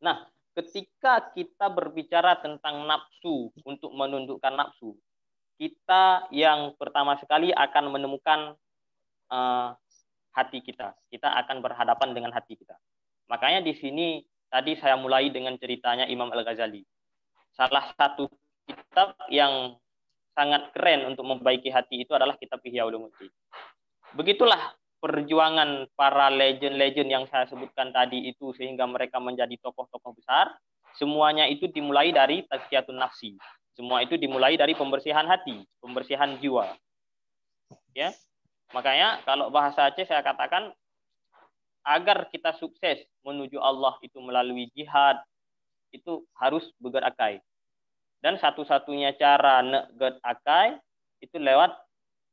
Nah, ketika kita berbicara tentang nafsu, untuk menundukkan nafsu, kita yang pertama sekali akan menemukan hati kita. Kita akan berhadapan dengan hati kita. Makanya di sini tadi saya mulai dengan ceritanya Imam Al-Ghazali. Salah satu kitab yang sangat keren untuk memperbaiki hati itu adalah kitab Ihya Ulumuddin. Begitulah perjuangan para legend-legend yang saya sebutkan tadi itu sehingga mereka menjadi tokoh-tokoh besar. Semuanya itu dimulai dari tazkiyatun nafsi. Semua itu dimulai dari pembersihan hati, pembersihan jiwa. Ya. Makanya kalau bahasa Aceh saya katakan agar kita sukses menuju Allah itu melalui jihad itu harus begerak akai. Dan satu-satunya cara neget akai itu lewat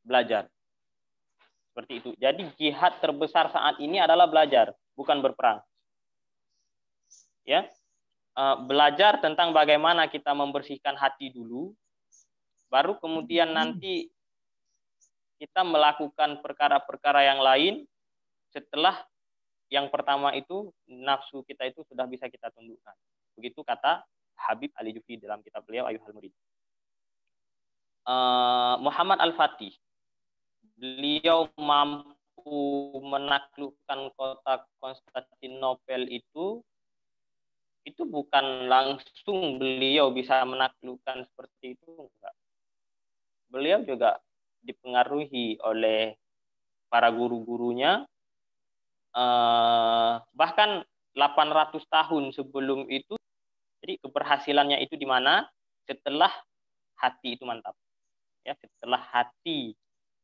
belajar. Seperti itu. Jadi jihad terbesar saat ini adalah belajar, bukan berperang. Ya. Belajar tentang bagaimana kita membersihkan hati dulu, baru kemudian nanti kita melakukan perkara-perkara yang lain setelah yang pertama itu nafsu kita itu sudah bisa kita tundukkan. Begitu kata Habib Ali Jufri dalam kitab beliau Ayyuhal Murid. Muhammad Al-Fatih, beliau mampu menaklukkan kota Konstantinopel itu bukan langsung beliau bisa menaklukkan seperti itu, enggak. Beliau juga dipengaruhi oleh para guru-gurunya, bahkan 800 tahun sebelum itu. Jadi keberhasilannya itu di mana? Setelah hati itu mantap. Ya, setelah hati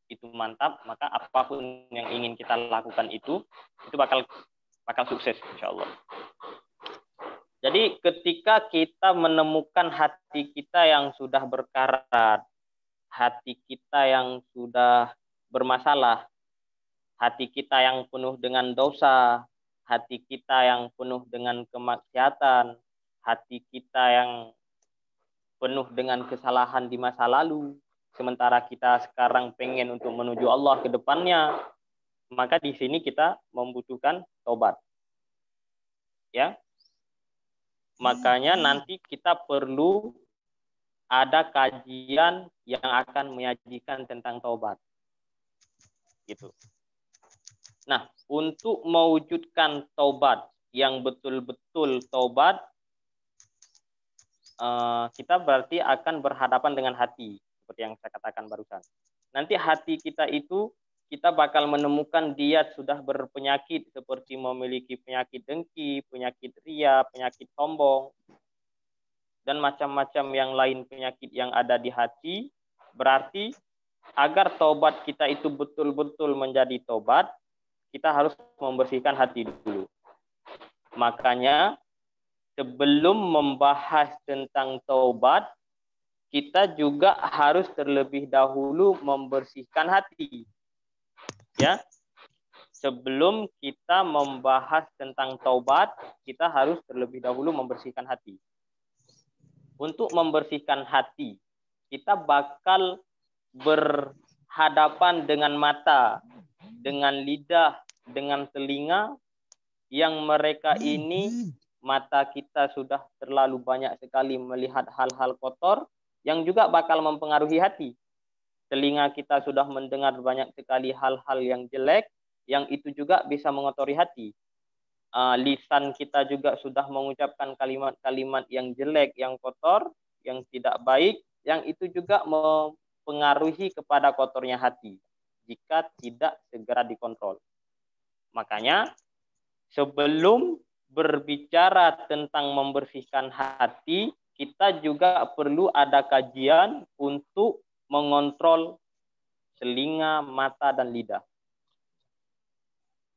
itu mantap, maka apapun yang ingin kita lakukan itu bakal sukses insyaallah. Jadi ketika kita menemukan hati kita yang sudah berkarat, hati kita yang sudah bermasalah, hati kita yang penuh dengan dosa, hati kita yang penuh dengan kemaksiatan, hati kita yang penuh dengan kesalahan di masa lalu, sementara kita sekarang pengen untuk menuju Allah ke depannya, maka di sini kita membutuhkan taubat. Ya. Makanya nanti kita perlu ada kajian yang akan menyajikan tentang taubat. Gitu. Nah, untuk mewujudkan taubat yang betul-betul taubat, kita berarti akan berhadapan dengan hati, seperti yang saya katakan barusan. Nanti hati kita itu, kita bakal menemukan dia sudah berpenyakit, seperti memiliki penyakit dengki, penyakit ria, penyakit sombong, dan macam-macam yang lain penyakit yang ada di hati. Berarti agar taubat kita itu betul-betul menjadi taubat, kita harus membersihkan hati dulu. Makanya sebelum membahas tentang taubat, kita juga harus terlebih dahulu membersihkan hati. Ya. Sebelum kita membahas tentang taubat, kita harus terlebih dahulu membersihkan hati. Untuk membersihkan hati, kita bakal berhadapan dengan mata, dengan lidah, dengan telinga, yang mereka ini mata kita sudah terlalu banyak sekali melihat hal-hal kotor yang juga bakal mempengaruhi hati. Telinga kita sudah mendengar banyak sekali hal-hal yang jelek, yang itu juga bisa mengotori hati. Lisan kita juga sudah mengucapkan kalimat-kalimat yang jelek, yang kotor, yang tidak baik, yang itu juga mempengaruhi kepada kotornya hati jika tidak segera dikontrol. Makanya sebelum berbicara tentang membersihkan hati, kita juga perlu ada kajian untuk mengontrol telinga, mata, dan lidah.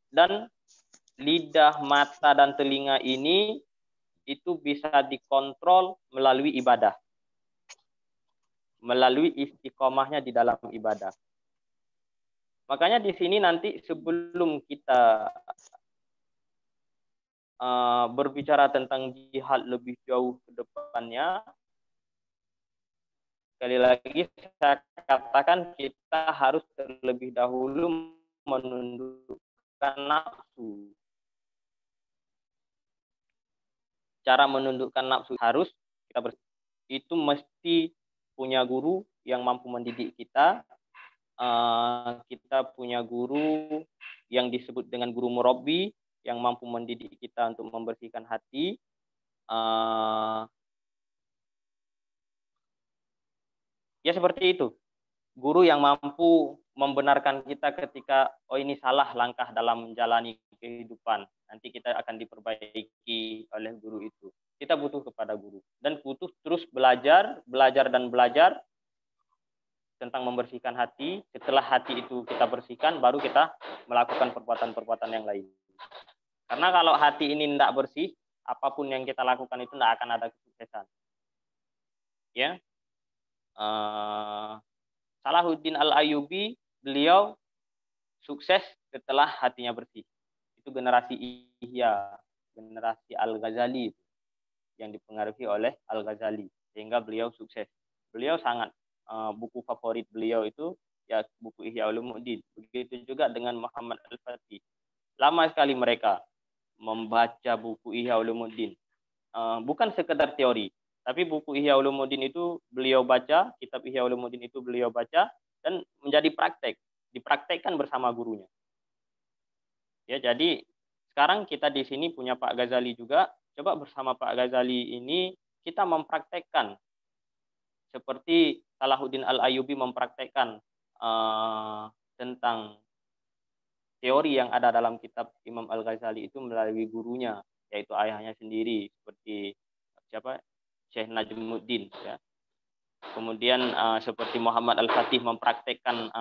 Dan lidah, mata, dan telinga ini itu bisa dikontrol melalui ibadah. Melalui istiqomahnya di dalam ibadah. Makanya di sini nanti sebelum kita berbicara tentang jihad lebih jauh ke depannya, sekali lagi saya katakan kita harus terlebih dahulu menundukkan nafsu. Cara menundukkan nafsu harus kita itu mesti punya guru yang mampu mendidik kita. Kita punya guru yang disebut dengan guru murabbi yang mampu mendidik kita untuk membersihkan hati. Ya seperti itu. Guru yang mampu membenarkan kita ketika, oh ini salah langkah dalam menjalani kehidupan. Nanti kita akan diperbaiki oleh guru itu. Kita butuh kepada guru. Dan butuh terus belajar tentang membersihkan hati. Setelah hati itu kita bersihkan, baru kita melakukan perbuatan-perbuatan yang lain. Karena kalau hati ini tidak bersih, apapun yang kita lakukan itu tidak akan ada kesuksesan. Ya. Salahuddin Al-Ayyubi, beliau sukses setelah hatinya bersih. Itu generasi Ihya, generasi Al-Ghazali yang dipengaruhi oleh Al-Ghazali, sehingga beliau sukses. Beliau sangat buku favorit beliau itu ya buku Ihya Ulumuddin. Begitu juga dengan Muhammad Al-Fatih. Lama sekali mereka membaca buku Ihya Ulumuddin. Bukan sekedar teori, tapi buku Ihya Ulumuddin itu beliau baca, kitab Ihya Ulumuddin itu beliau baca dan menjadi praktek, dipraktekkan bersama gurunya. Ya, jadi sekarang kita di sini punya Pak Ghazali juga. Coba bersama Pak Ghazali ini kita mempraktekkan seperti Salahuddin Al-Ayyubi mempraktekkan tentang teori yang ada dalam kitab Imam Al-Ghazali itu melalui gurunya, yaitu ayahnya sendiri, seperti siapa? Syekh Najmuddin. Ya. Kemudian seperti Muhammad Al-Fatih mempraktekkan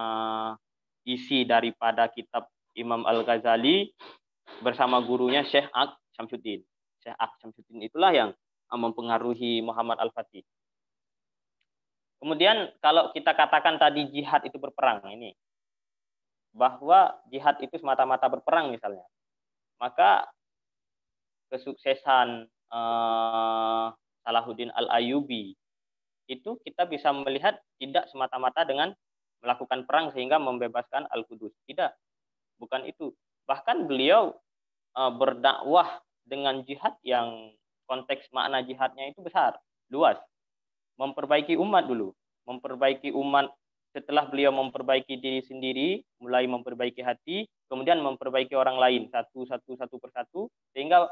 isi daripada kitab Imam Al-Ghazali bersama gurunya Syekh Ak Syamsuddin. Syekh Ak Syamsuddin itulah yang mempengaruhi Muhammad Al-Fatih. Kemudian kalau kita katakan tadi jihad itu berperang ini, bahwa jihad itu semata-mata berperang misalnya, maka kesuksesan Salahuddin Al-Ayyubi, itu kita bisa melihat tidak semata-mata dengan melakukan perang sehingga membebaskan Al-Qudus. Tidak, bukan itu. Bahkan beliau berdakwah dengan jihad yang konteks makna jihadnya itu besar, luas. Memperbaiki umat dulu. Memperbaiki umat, setelah beliau memperbaiki diri sendiri, mulai memperbaiki hati, kemudian memperbaiki orang lain satu persatu, sehingga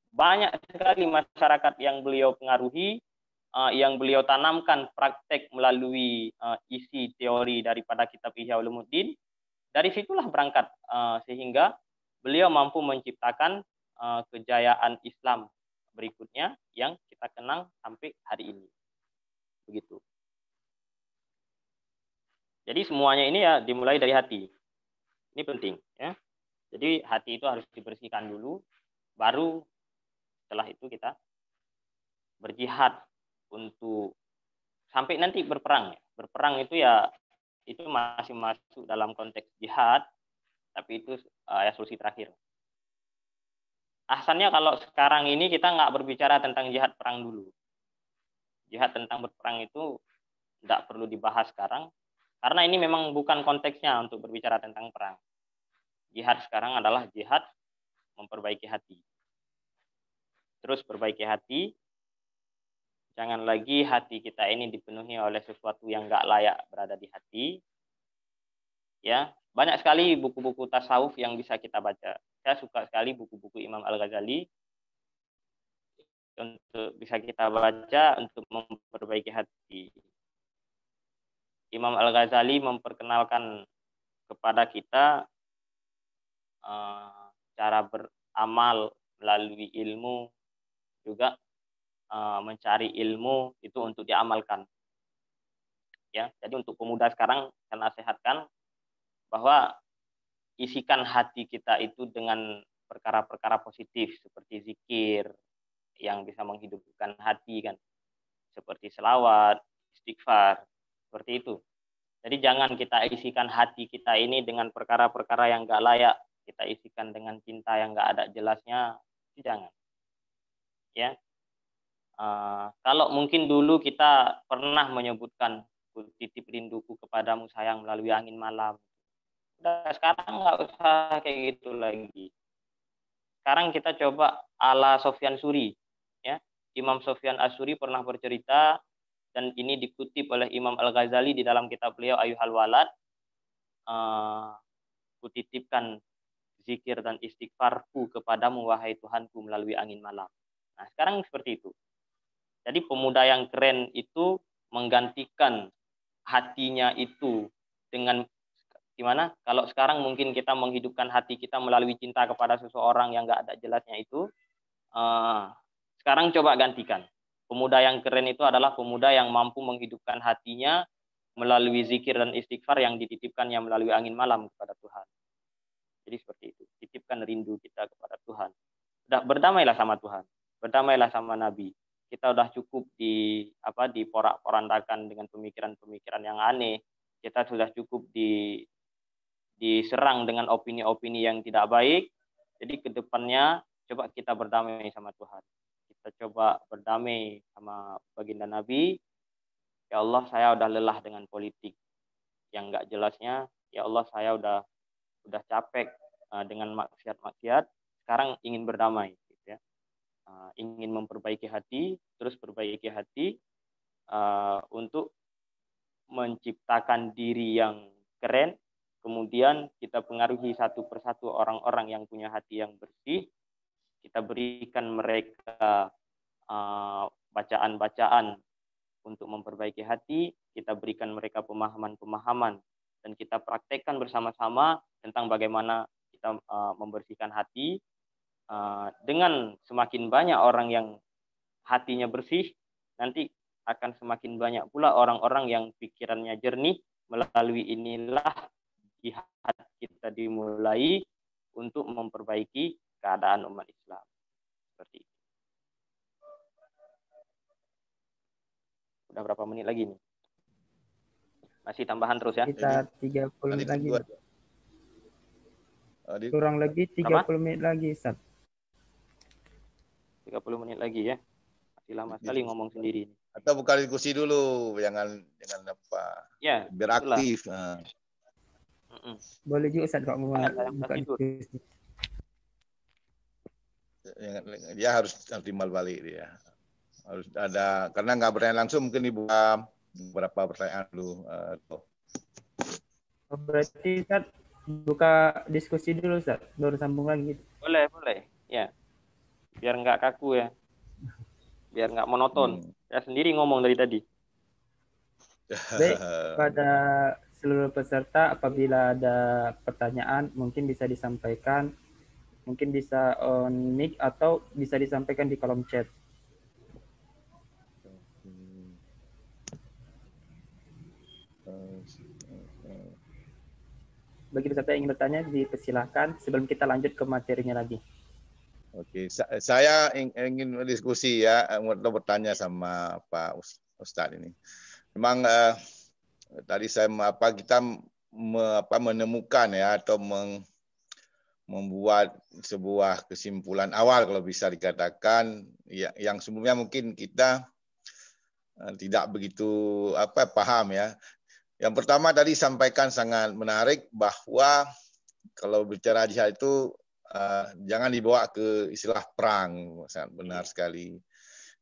banyak sekali masyarakat yang beliau pengaruhi, yang beliau tanamkan praktek melalui isi teori daripada kitab Ihya Ulumuddin. Dari situlah berangkat sehingga beliau mampu menciptakan kejayaan Islam berikutnya yang kita kenang sampai hari ini. Begitu. Jadi semuanya ini ya dimulai dari hati. Ini penting ya. Jadi hati itu harus dibersihkan dulu, baru setelah itu kita berjihad untuk sampai nanti berperang. Berperang itu ya itu masih masuk dalam konteks jihad, tapi itu ya solusi terakhir. Asalnya kalau sekarang ini kita nggak berbicara tentang jihad perang dulu. Jihad tentang berperang itu tidak perlu dibahas sekarang, karena ini memang bukan konteksnya untuk berbicara tentang perang. Jihad sekarang adalah jihad memperbaiki hati. Terus perbaiki hati, jangan lagi hati kita ini dipenuhi oleh sesuatu yang nggak layak berada di hati. Ya, banyak sekali buku-buku tasawuf yang bisa kita baca. Saya suka sekali buku-buku Imam Al-Ghazali untuk bisa kita baca untuk memperbaiki hati. Imam Al-Ghazali memperkenalkan kepada kita cara beramal melalui ilmu, juga mencari ilmu itu untuk diamalkan. Ya, jadi untuk pemuda sekarang saya nasihatkan bahwa isikan hati kita itu dengan perkara-perkara positif seperti zikir yang bisa menghidupkan hati kan, seperti selawat, istighfar, seperti itu. Jadi jangan kita isikan hati kita ini dengan perkara-perkara yang nggak layak, kita isikan dengan cinta yang nggak ada jelasnya, jangan. Ya, kalau mungkin dulu kita pernah menyebutkan titip rinduku kepadamu sayang melalui angin malam. Udah sekarang nggak usah kayak gitu lagi. Sekarang kita coba ala Sofyan Suri. Ya, Imam Sofyan As-Suri pernah bercerita, dan ini dikutip oleh Imam Al-Ghazali di dalam kitab beliau Ayyuhal Walad. Kutitipkan zikir dan istighfarku kepadamu wahai Tuhanku melalui angin malam. Nah, sekarang seperti itu. Jadi pemuda yang keren itu menggantikan hatinya itu dengan gimana? Kalau sekarang mungkin kita menghidupkan hati kita melalui cinta kepada seseorang yang nggak ada jelasnya itu. Sekarang coba gantikan. Pemuda yang keren itu adalah pemuda yang mampu menghidupkan hatinya melalui zikir dan istighfar yang dititipkannya melalui angin malam kepada Tuhan. Jadi seperti itu. Titipkan rindu kita kepada Tuhan. Berdamailah sama Tuhan. Berdamailah sama Nabi. Kita udah cukup diporak-porandakan dengan pemikiran-pemikiran yang aneh. Kita sudah cukup diserang dengan opini-opini yang tidak baik. Jadi ke depannya coba kita berdamai sama Tuhan. Kita coba berdamai sama baginda Nabi. Ya Allah, saya udah lelah dengan politik yang nggak jelasnya. Ya Allah, saya udah capek dengan maksiat-maksiat. Sekarang ingin berdamai. Ingin memperbaiki hati, terus perbaiki hati untuk menciptakan diri yang keren, kemudian kita pengaruhi satu persatu orang-orang yang punya hati yang bersih, kita berikan mereka bacaan-bacaan untuk memperbaiki hati, kita berikan mereka pemahaman-pemahaman, dan kita praktekkan bersama-sama tentang bagaimana kita membersihkan hati. Dengan semakin banyak orang yang hatinya bersih, nanti akan semakin banyak pula orang-orang yang pikirannya jernih. Melalui inilah jihad kita dimulai untuk memperbaiki keadaan umat Islam. Seperti itu. Udah berapa menit lagi nih? Masih tambahan terus ya? Kita 30 menit lagi. Kurang lebih 30 menit lagi, Ustaz. 30 menit lagi ya. Masih lama sekali ngomong sendiri. Atau buka diskusi dulu, jangan apa. Ya, Biar itulah. aktif. Boleh juga Ustaz kalau mau Yang buka tidur. diskusi. Dia harus timbal balik dia. Harus ada, karena nggak bertanya langsung, mungkin dibuka beberapa pertanyaan dulu. Berarti Ustaz buka diskusi dulu Ustaz, baru sambung lagi. Boleh, boleh. Ya. Biar nggak kaku ya. Biar nggak monoton. Saya sendiri ngomong dari tadi. Baik, pada seluruh peserta apabila ada pertanyaan mungkin bisa disampaikan, mungkin bisa on mic atau bisa disampaikan di kolom chat. Bagi peserta yang ingin bertanya dipersilahkan sebelum kita lanjut ke materinya lagi. Oke, saya ingin diskusi ya, mau bertanya sama Pak Ustadz ini. Memang tadi kita menemukan ya atau membuat sebuah kesimpulan awal kalau bisa dikatakan ya, yang sebelumnya mungkin kita tidak begitu paham ya. Yang pertama tadi sampaikan sangat menarik bahwa kalau bicara jihad itu jangan dibawa ke istilah perang, sangat benar sekali.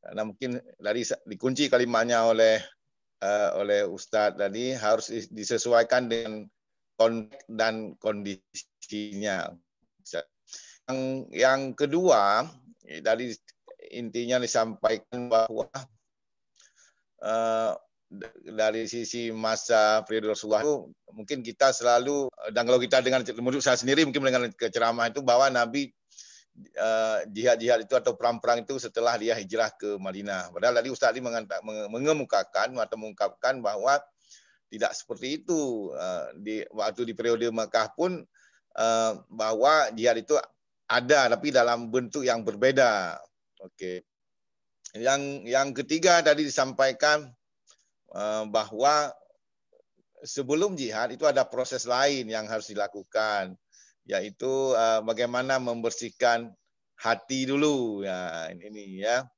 Karena mungkin tadi dikunci kalimatnya oleh Ustadz tadi harus disesuaikan dengan konteks dan kondisinya. Yang kedua, dari intinya disampaikan bahwa dari sisi masa periode Rasulullah itu mungkin kita selalu, dan kalau kita dengan menurut saya sendiri mungkin dengan ceramah itu bahwa Nabi jihad-jihad itu atau perang-perang itu setelah dia hijrah ke Madinah. Padahal tadi Ustaz mengemukakan atau mengungkapkan bahwa tidak seperti itu. Waktu di periode Makkah pun bahwa jihad itu ada tapi dalam bentuk yang berbeda. Oke. Yang ketiga tadi disampaikan bahwa sebelum jihad itu ada proses lain yang harus dilakukan, yaitu bagaimana membersihkan hati dulu ya ini ya.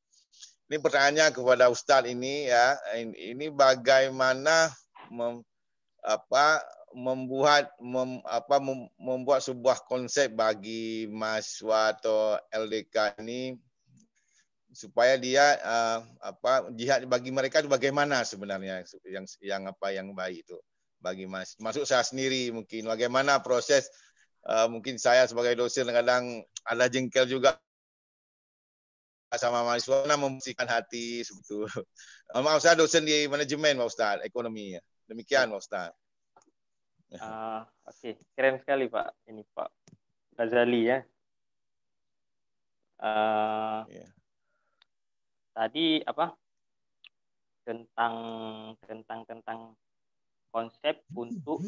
Ini pertanyaannya kepada Ustadz ini ya, ini bagaimana membuat sebuah konsep bagi mahasiswa atau LDK ini supaya dia jihad bagi mereka itu bagaimana sebenarnya yang baik itu bagi masuk saya sendiri, mungkin bagaimana proses mungkin saya sebagai dosen kadang ada jengkel juga sama mahasiswa membersihkan hati sebetulnya. Maaf, saya dosen di manajemen Pak Ustaz, ekonomi ya. Demikian Pak Ustaz. Oke, keren sekali Pak ini Pak Ghazali ya. Tadi tentang konsep untuk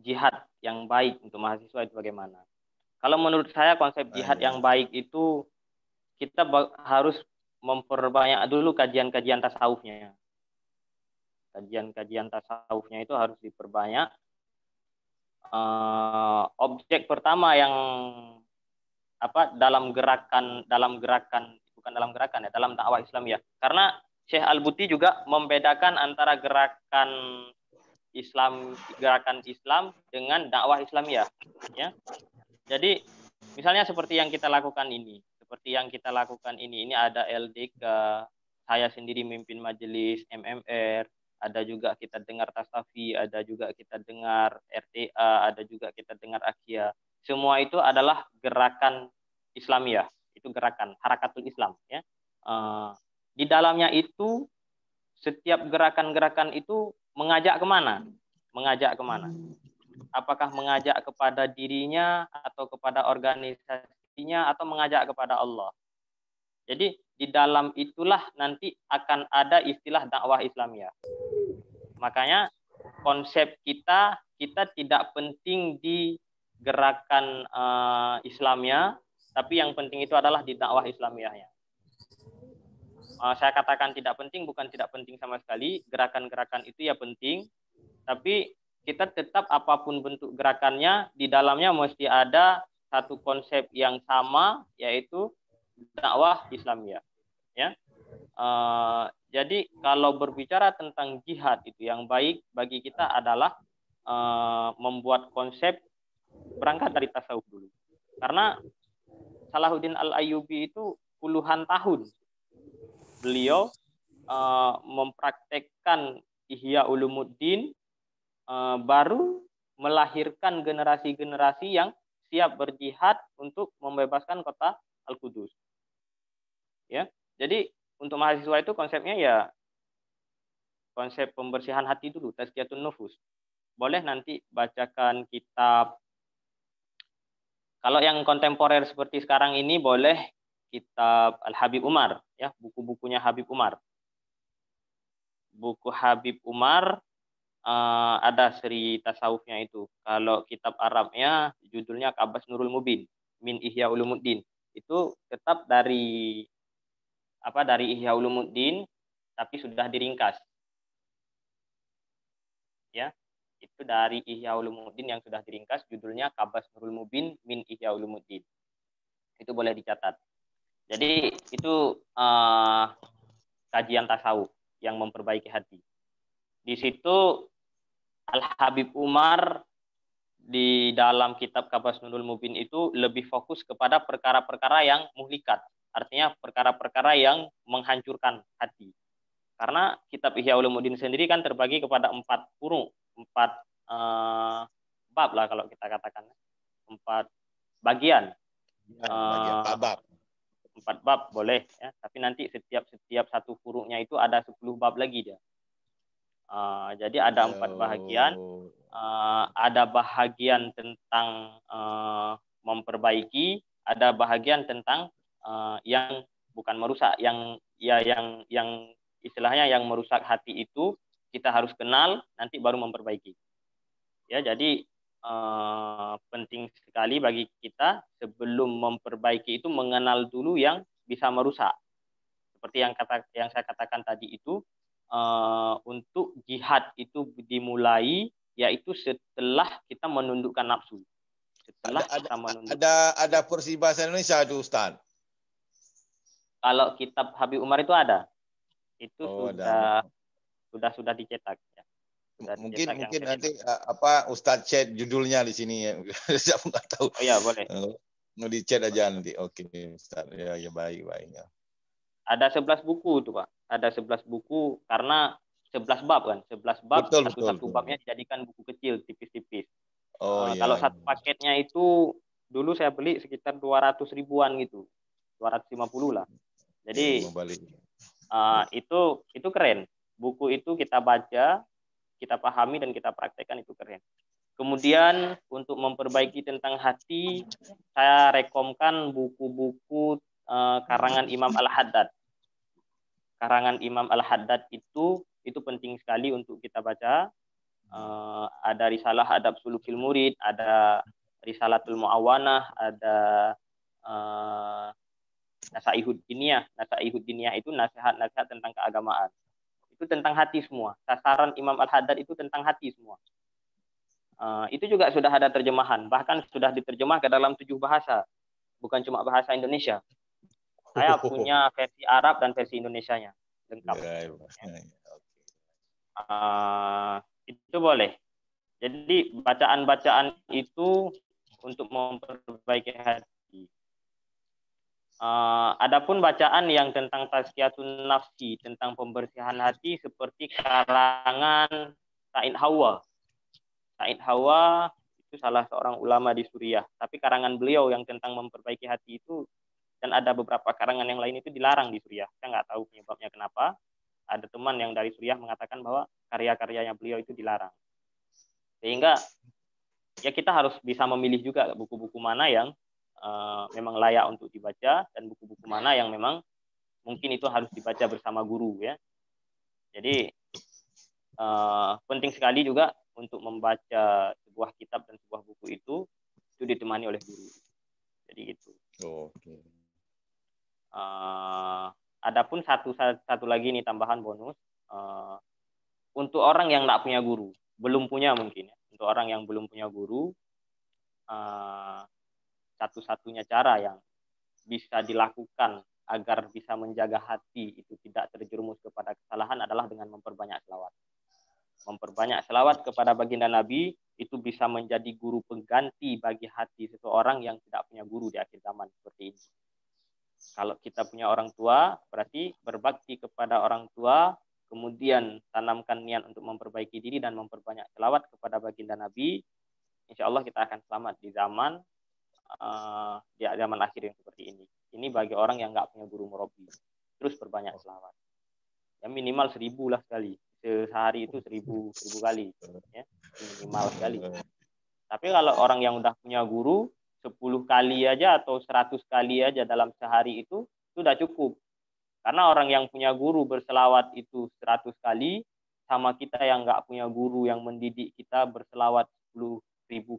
jihad yang baik untuk mahasiswa itu bagaimana? Kalau menurut saya konsep jihad yang baik itu kita harus memperbanyak dulu kajian-kajian tasawufnya. Kajian-kajian tasawufnya itu harus diperbanyak. Objek pertama yang dalam dakwah Islam ya. Karena Syekh Al-Buti juga membedakan antara gerakan Islam dengan dakwah Islamiyah ya. Jadi misalnya seperti yang kita lakukan ini. Ini ada LDK, saya sendiri mimpin majelis MMR, ada juga kita dengar Tasafi, ada juga kita dengar RTA, ada juga kita dengar Akia. Semua itu adalah gerakan Islamiyah, itu gerakan Harakatul Islam ya. Di dalamnya itu setiap gerakan-gerakan itu mengajak kemana? Apakah mengajak kepada dirinya atau kepada organisasinya atau mengajak kepada Allah? Jadi di dalam itulah nanti akan ada istilah dakwah Islamiyah. Makanya konsep kita tidak penting di gerakan Islamnya, tapi yang penting itu adalah di dakwah Islamiyahnya. Saya katakan tidak penting, bukan tidak penting sama sekali. Gerakan-gerakan itu ya penting, tapi kita tetap apapun bentuk gerakannya, di dalamnya mesti ada satu konsep yang sama, yaitu dakwah Islamiyah. Ya. Jadi kalau berbicara tentang jihad itu yang baik bagi kita adalah membuat konsep berangkat dari tasawuf dulu. Karena Salahuddin Al-Ayyubi itu puluhan tahun beliau mempraktekkan Ihya Ulumuddin, baru melahirkan generasi-generasi yang siap berjihad untuk membebaskan kota Al-Qudus. Ya, jadi untuk mahasiswa itu konsepnya ya konsep pembersihan hati dulu, tazkiyatun nufus. Boleh nanti bacakan kitab. Kalau yang kontemporer seperti sekarang ini boleh kitab Al-Habib Umar, ya, buku-bukunya Habib Umar. Buku Habib Umar ada seri tasawufnya itu. Kalau kitab Arabnya judulnya Qabas Nurul Mubin min Ihya Ulumuddin. Itu tetap dari Ihya Ulumuddin tapi sudah diringkas. Ya. Itu dari Ihya Ulumuddin yang sudah diringkas, judulnya Qabas Nurul Mubin min Ihya Ulumuddin. Itu boleh dicatat. Jadi itu kajian tasawuf yang memperbaiki hati. Di situ Al-Habib Umar di dalam kitab Qabas Nurul Mubin itu lebih fokus kepada perkara-perkara yang muhlikat. Artinya perkara-perkara yang menghancurkan hati. Karena kitab Ihya Ulumuddin sendiri kan terbagi kepada 4 bab lah kalau kita katakan. 4 bagian. 4 bab boleh ya, tapi nanti setiap satu furuknya itu ada 10 bab lagi dia. Jadi ada 4 bahagian. Ada bahagian tentang memperbaiki, ada bahagian tentang yang bukan merusak, yang istilahnya yang merusak hati itu kita harus kenal, nanti baru memperbaiki. Ya, jadi penting sekali bagi kita sebelum memperbaiki itu mengenal dulu yang bisa merusak. Seperti yang saya katakan tadi itu, untuk jihad itu dimulai yaitu setelah kita menundukkan nafsu. Ada versi bahasa Indonesia itu, Ustaz. Kalau kitab Habib Umar itu ada. Itu sudah dicetak ya. Mungkin nanti Ustaz chat judulnya di sini ya. Saya nggak tahu. Oh ya, boleh. Mau di chat aja nanti. Oke, Ustaz. Ya baik ya. Ada 11 buku itu, Pak. Ada 11 buku karena 11 bab kan. 11 bab, satu babnya dijadikan buku kecil tipis-tipis. Kalau satu paketnya itu dulu saya beli sekitar 200 ribuan gitu. 250 lah. Jadi itu keren. Buku itu kita baca, kita pahami dan kita praktekkan, itu keren. Kemudian untuk memperbaiki tentang hati, saya rekomkan buku-buku karangan Imam Al-Haddad. Karangan Imam Al-Haddad itu penting sekali untuk kita baca. Ada Risalah Adab Sulukil Murid, ada Risalatul Mu'awanah, ada Nasaihud Diniyah. Nasaihud Diniyah itu nasihat-nasihat tentang keagamaan. Itu tentang hati semua. Sasaran Imam Al-Haddad itu tentang hati semua. Itu juga sudah ada terjemahan. Bahkan sudah diterjemah ke dalam 7 bahasa. Bukan cuma bahasa Indonesia. Saya punya versi Arab dan versi Indonesianya. Lengkap. Itu boleh. Jadi bacaan-bacaan itu untuk memperbaiki hati. Adapun bacaan yang tentang tazkiyatun nafsi, tentang pembersihan hati, seperti karangan Said Hawa. Said Hawa itu salah seorang ulama di Suriah. Tapi karangan beliau yang tentang memperbaiki hati itu, dan ada beberapa karangan yang lain itu dilarang di Suriah. Saya nggak tahu penyebabnya kenapa. Ada teman yang dari Suriah mengatakan bahwa karya-karyanya beliau itu dilarang. Sehingga ya kita harus bisa memilih juga buku-buku mana yang memang layak untuk dibaca dan buku-buku mana yang memang mungkin itu harus dibaca bersama guru ya. Jadi penting sekali juga untuk membaca sebuah kitab dan sebuah buku itu ditemani oleh guru. Jadi gitu. Oke. Adapun satu lagi nih tambahan bonus, untuk orang yang nggak punya guru, belum punya mungkin ya. Untuk orang yang belum punya guru, satu-satunya cara yang bisa dilakukan agar bisa menjaga hati itu tidak terjerumus kepada kesalahan adalah dengan memperbanyak selawat. Memperbanyak selawat kepada baginda Nabi itu bisa menjadi guru pengganti bagi hati seseorang yang tidak punya guru di akhir zaman seperti ini. Kalau kita punya orang tua, berarti berbakti kepada orang tua, kemudian tanamkan niat untuk memperbaiki diri dan memperbanyak selawat kepada baginda Nabi, insya Allah kita akan selamat di zaman akhir yang seperti ini. Ini bagi orang yang nggak punya guru murabbi. Terus perbanyak selawat. Ya minimal 1000 lah sekali. Sehari itu 1000 kali. Ya, minimal sekali. Tapi kalau orang yang udah punya guru, 10 kali aja atau 100 kali aja dalam sehari itu sudah cukup. Karena orang yang punya guru berselawat itu 100 kali, sama kita yang nggak punya guru yang mendidik kita berselawat 10.000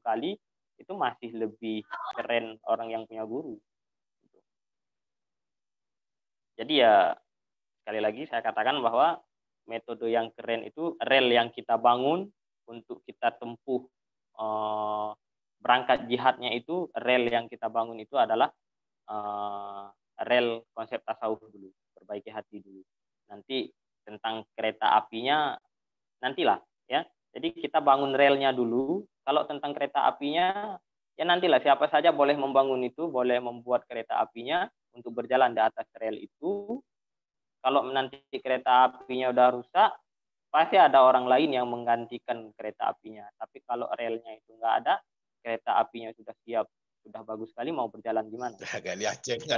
kali, itu masih lebih keren orang yang punya guru. Jadi ya, sekali lagi saya katakan bahwa metode yang keren itu rel yang kita bangun untuk kita tempuh berangkat jihadnya itu, rel yang kita bangun itu adalah rel konsep tasawuf dulu, perbaiki hati dulu. Nanti tentang kereta apinya nantilah ya. Jadi kita bangun relnya dulu. Kalau tentang kereta apinya ya nantilah, siapa saja boleh membangun itu, boleh membuat kereta apinya untuk berjalan di atas rel itu. Kalau nanti kereta apinya udah rusak, pasti ada orang lain yang menggantikan kereta apinya. Tapi kalau relnya itu nggak ada, kereta apinya sudah siap, sudah bagus sekali, mau berjalan gimana? Jadi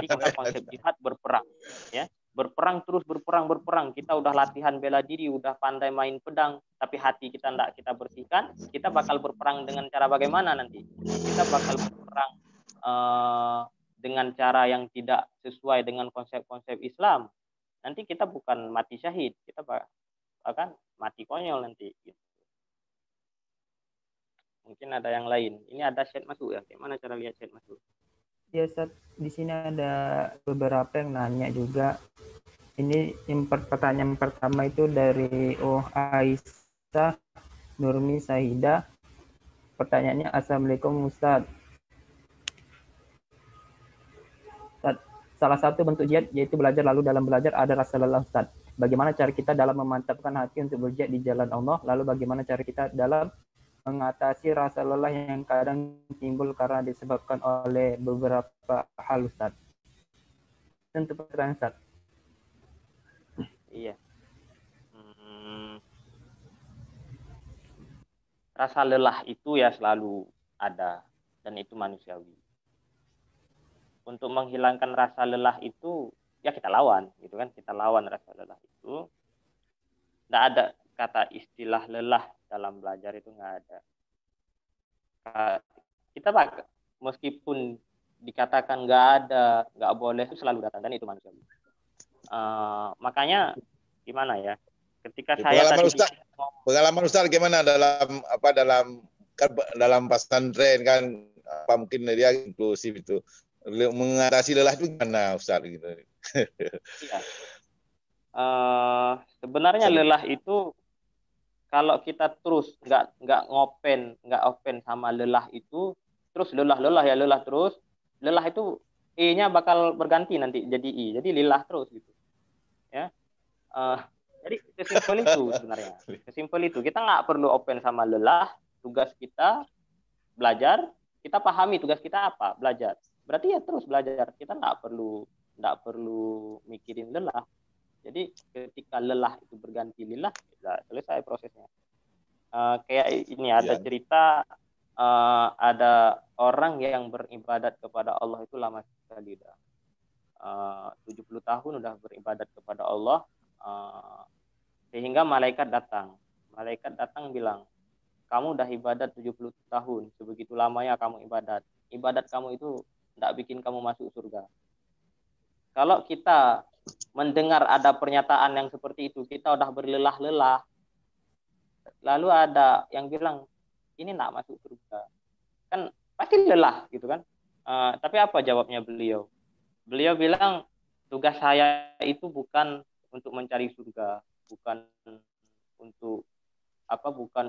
kita konsep jihad berperang, ya, berperang terus berperang. Kita udah latihan bela diri, udah pandai main pedang, tapi hati kita enggak kita bersihkan, kita bakal berperang dengan cara bagaimana nanti? Kita bakal berperang dengan cara yang tidak sesuai dengan konsep-konsep Islam. Nanti kita bukan mati syahid, kita akan mati konyol nanti. Mungkin ada yang lain. Ini ada chat masuk ya. Gimana cara lihat chat masuk? Ya, di sini ada beberapa yang nanya juga. Ini pertanyaan pertama itu dari Aisyah Nurmi Sahida. Pertanyaannya, Assalamualaikum Ustadz. Salah satu bentuk jihad yaitu belajar, lalu dalam belajar ada rasa lelah Ustadz. Bagaimana cara kita dalam memantapkan hati untuk berjihad di jalan Allah? Lalu bagaimana cara kita dalam mengatasi rasa lelah yang kadang timbul karena disebabkan oleh beberapa hal Ustaz? Tentu pertanyaan Ustaz. Iya. Rasa lelah itu ya selalu ada dan itu manusiawi. Untuk menghilangkan rasa lelah itu ya kita lawan, gitu kan? Kita lawan rasa lelah itu. Tidak ada kata istilah lelah dalam belajar, itu nggak ada. Kita meskipun dikatakan nggak ada, nggak boleh, itu selalu datang dan itu manusiawi. Makanya gimana ya? Ketika saya pengalaman Ustaz gimana dalam pesantren kan, apa mungkin dia inklusif itu mengatasi lelah itu gimana Ustaz gitu? Iya. Sebenarnya lelah itu kalau kita terus nggak open sama lelah itu, terus lelah terus, lelah itu E-nya bakal berganti nanti jadi I, jadi lelah terus gitu ya. Jadi sesimpel itu sebenarnya, sesimpel itu. Kita nggak perlu open sama lelah. Tugas kita belajar, kita pahami tugas kita apa, belajar, berarti ya terus belajar. Kita nggak perlu mikirin lelah. Jadi ketika lelah itu berganti lelah, selesai prosesnya. Kayak ini ada cerita, ada orang yang beribadat kepada Allah itu lama sekali, 70 tahun udah beribadat kepada Allah, sehingga malaikat datang bilang, kamu udah ibadat 70 tahun, sebegitu lamanya kamu ibadat kamu itu tidak bikin kamu masuk surga. Kalau kita mendengar ada pernyataan yang seperti itu, kita udah berlelah-lelah, lalu ada yang bilang ini tidak masuk surga, kan pasti lelah gitu kan. Tapi apa jawabnya beliau? Beliau bilang, tugas saya itu bukan untuk mencari surga, bukan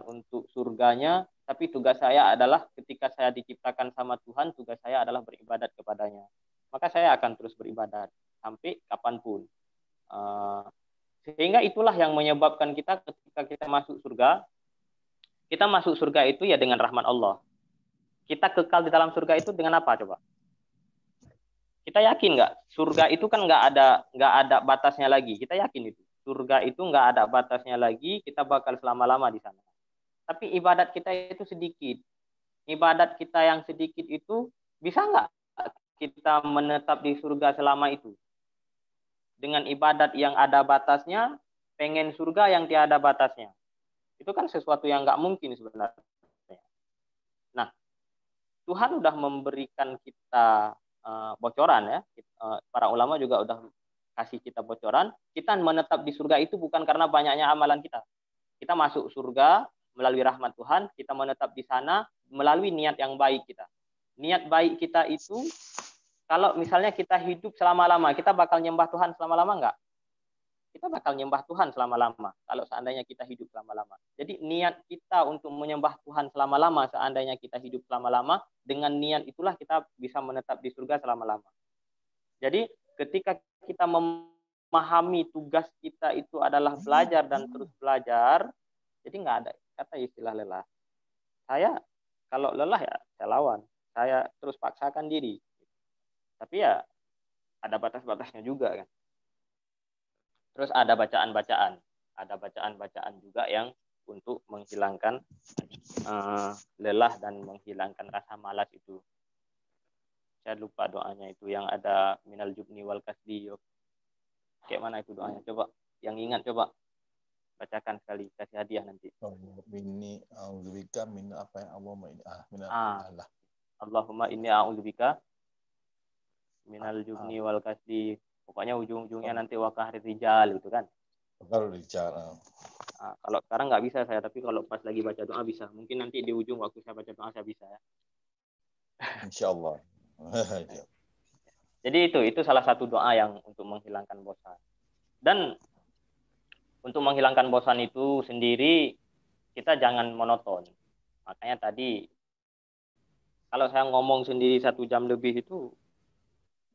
untuk surganya, tapi tugas saya adalah ketika saya diciptakan sama Tuhan, tugas saya adalah beribadat kepadanya. maka saya akan terus beribadat sampai kapanpun. Sehingga itulah yang menyebabkan kita ketika kita masuk surga itu ya dengan rahmat Allah. Kita kekal di dalam surga itu dengan apa coba? Kita yakin nggak? Surga itu kan nggak ada batasnya lagi. Kita yakin itu. Surga itu nggak ada batasnya lagi. Kita bakal selama-lama di sana. Tapi ibadat kita itu sedikit. Ibadat kita yang sedikit itu bisa nggak kita menetap di surga selama itu? Dengan ibadat yang ada batasnya, pengen surga yang tiada batasnya. Itu kan sesuatu yang nggak mungkin sebenarnya. Nah, Tuhan udah memberikan kita bocoran ya. Para ulama juga udah kasih kita bocoran. Kita menetap di surga itu bukan karena banyaknya amalan kita. Kita masuk surga melalui rahmat Tuhan. Kita menetap di sana melalui niat yang baik kita. Niat baik kita itu, kalau misalnya kita hidup selama-lama, kita bakal nyembah Tuhan selama-lama enggak? Kita bakal nyembah Tuhan selama-lama kalau seandainya kita hidup selama-lama. Jadi niat kita untuk menyembah Tuhan selama-lama, seandainya kita hidup selama-lama, dengan niat itulah kita bisa menetap di surga selama-lama. Jadi ketika kita memahami tugas kita itu adalah belajar dan terus belajar, jadi nggak ada kata istilah lelah. Saya kalau lelah ya saya lawan, saya terus paksakan diri. Tapi ya ada batas-batasnya juga kan. Terus ada bacaan-bacaan juga yang untuk menghilangkan lelah dan menghilangkan rasa malas itu. Saya lupa doanya itu yang ada minal jubni wal kasdi. Kayak mana itu doanya? Coba yang ingat coba bacakan sekali, kasih hadiah nanti. Ini a'udzubika min apa yang Allahumma ini Allah. Allahumma inni a'udzubika minal jubni wal kasdi. Pokoknya ujung-ujungnya nanti wakahri rijal gitu kan. Wakahri rijal. Nah, kalau sekarang nggak bisa saya, tapi kalau pas lagi baca doa bisa. Mungkin nanti di ujung waktu saya baca doa saya bisa ya. Insyaallah. Jadi itu salah satu doa yang untuk menghilangkan bosan. Dan untuk menghilangkan bosan itu sendiri kita jangan monoton. Makanya tadi kalau saya ngomong sendiri 1 jam lebih itu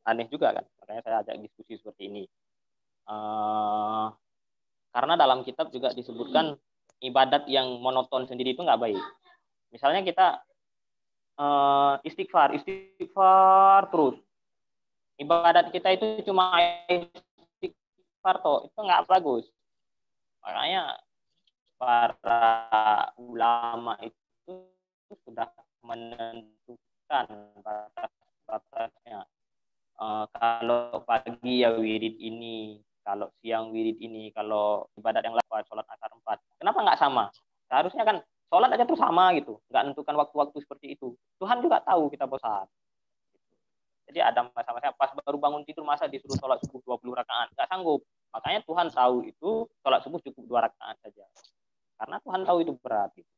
aneh juga kan, makanya saya ajak diskusi seperti ini. Karena dalam kitab juga disebutkan ibadat yang monoton sendiri itu nggak baik. Misalnya kita istighfar terus. Ibadat kita itu cuma istighfar toh, itu nggak bagus. Makanya para ulama itu sudah menentukan batas-batasnya. Kalau pagi ya wirid ini, kalau siang wirid ini, kalau ibadat yang lain sholat asar 4. Kenapa nggak sama? Seharusnya kan sholat aja terus sama gitu, nggak nentukan waktu-waktu seperti itu. Tuhan juga tahu kita bosan. Jadi ada masa-masa pas baru bangun tidur masa disuruh sholat subuh 20 rakaat, nggak sanggup. Makanya Tuhan tahu itu sholat subuh cukup 2 rakaat saja. Karena Tuhan tahu itu berat. Gitu.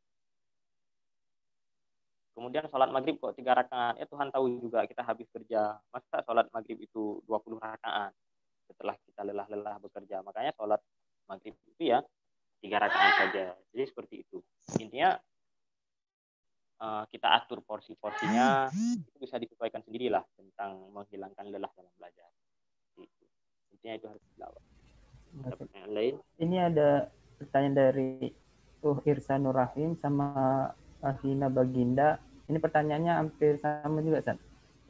Kemudian sholat maghrib kok 3 rakaat. Ya Tuhan tahu juga kita habis kerja. Masa sholat maghrib itu 20 rakaat setelah kita lelah-lelah bekerja. Makanya sholat maghrib itu ya 3 rakaat saja. Jadi seperti itu. Intinya kita atur porsi-porsinya. Itu bisa disesuaikan sendirilah tentang menghilangkan lelah dalam belajar. Gitu. Intinya itu harus dilawan. Yang lain? Ini ada pertanyaan dari Irsanur Rahim sama Ahina Baginda. Ini pertanyaannya hampir sama juga, Ustaz.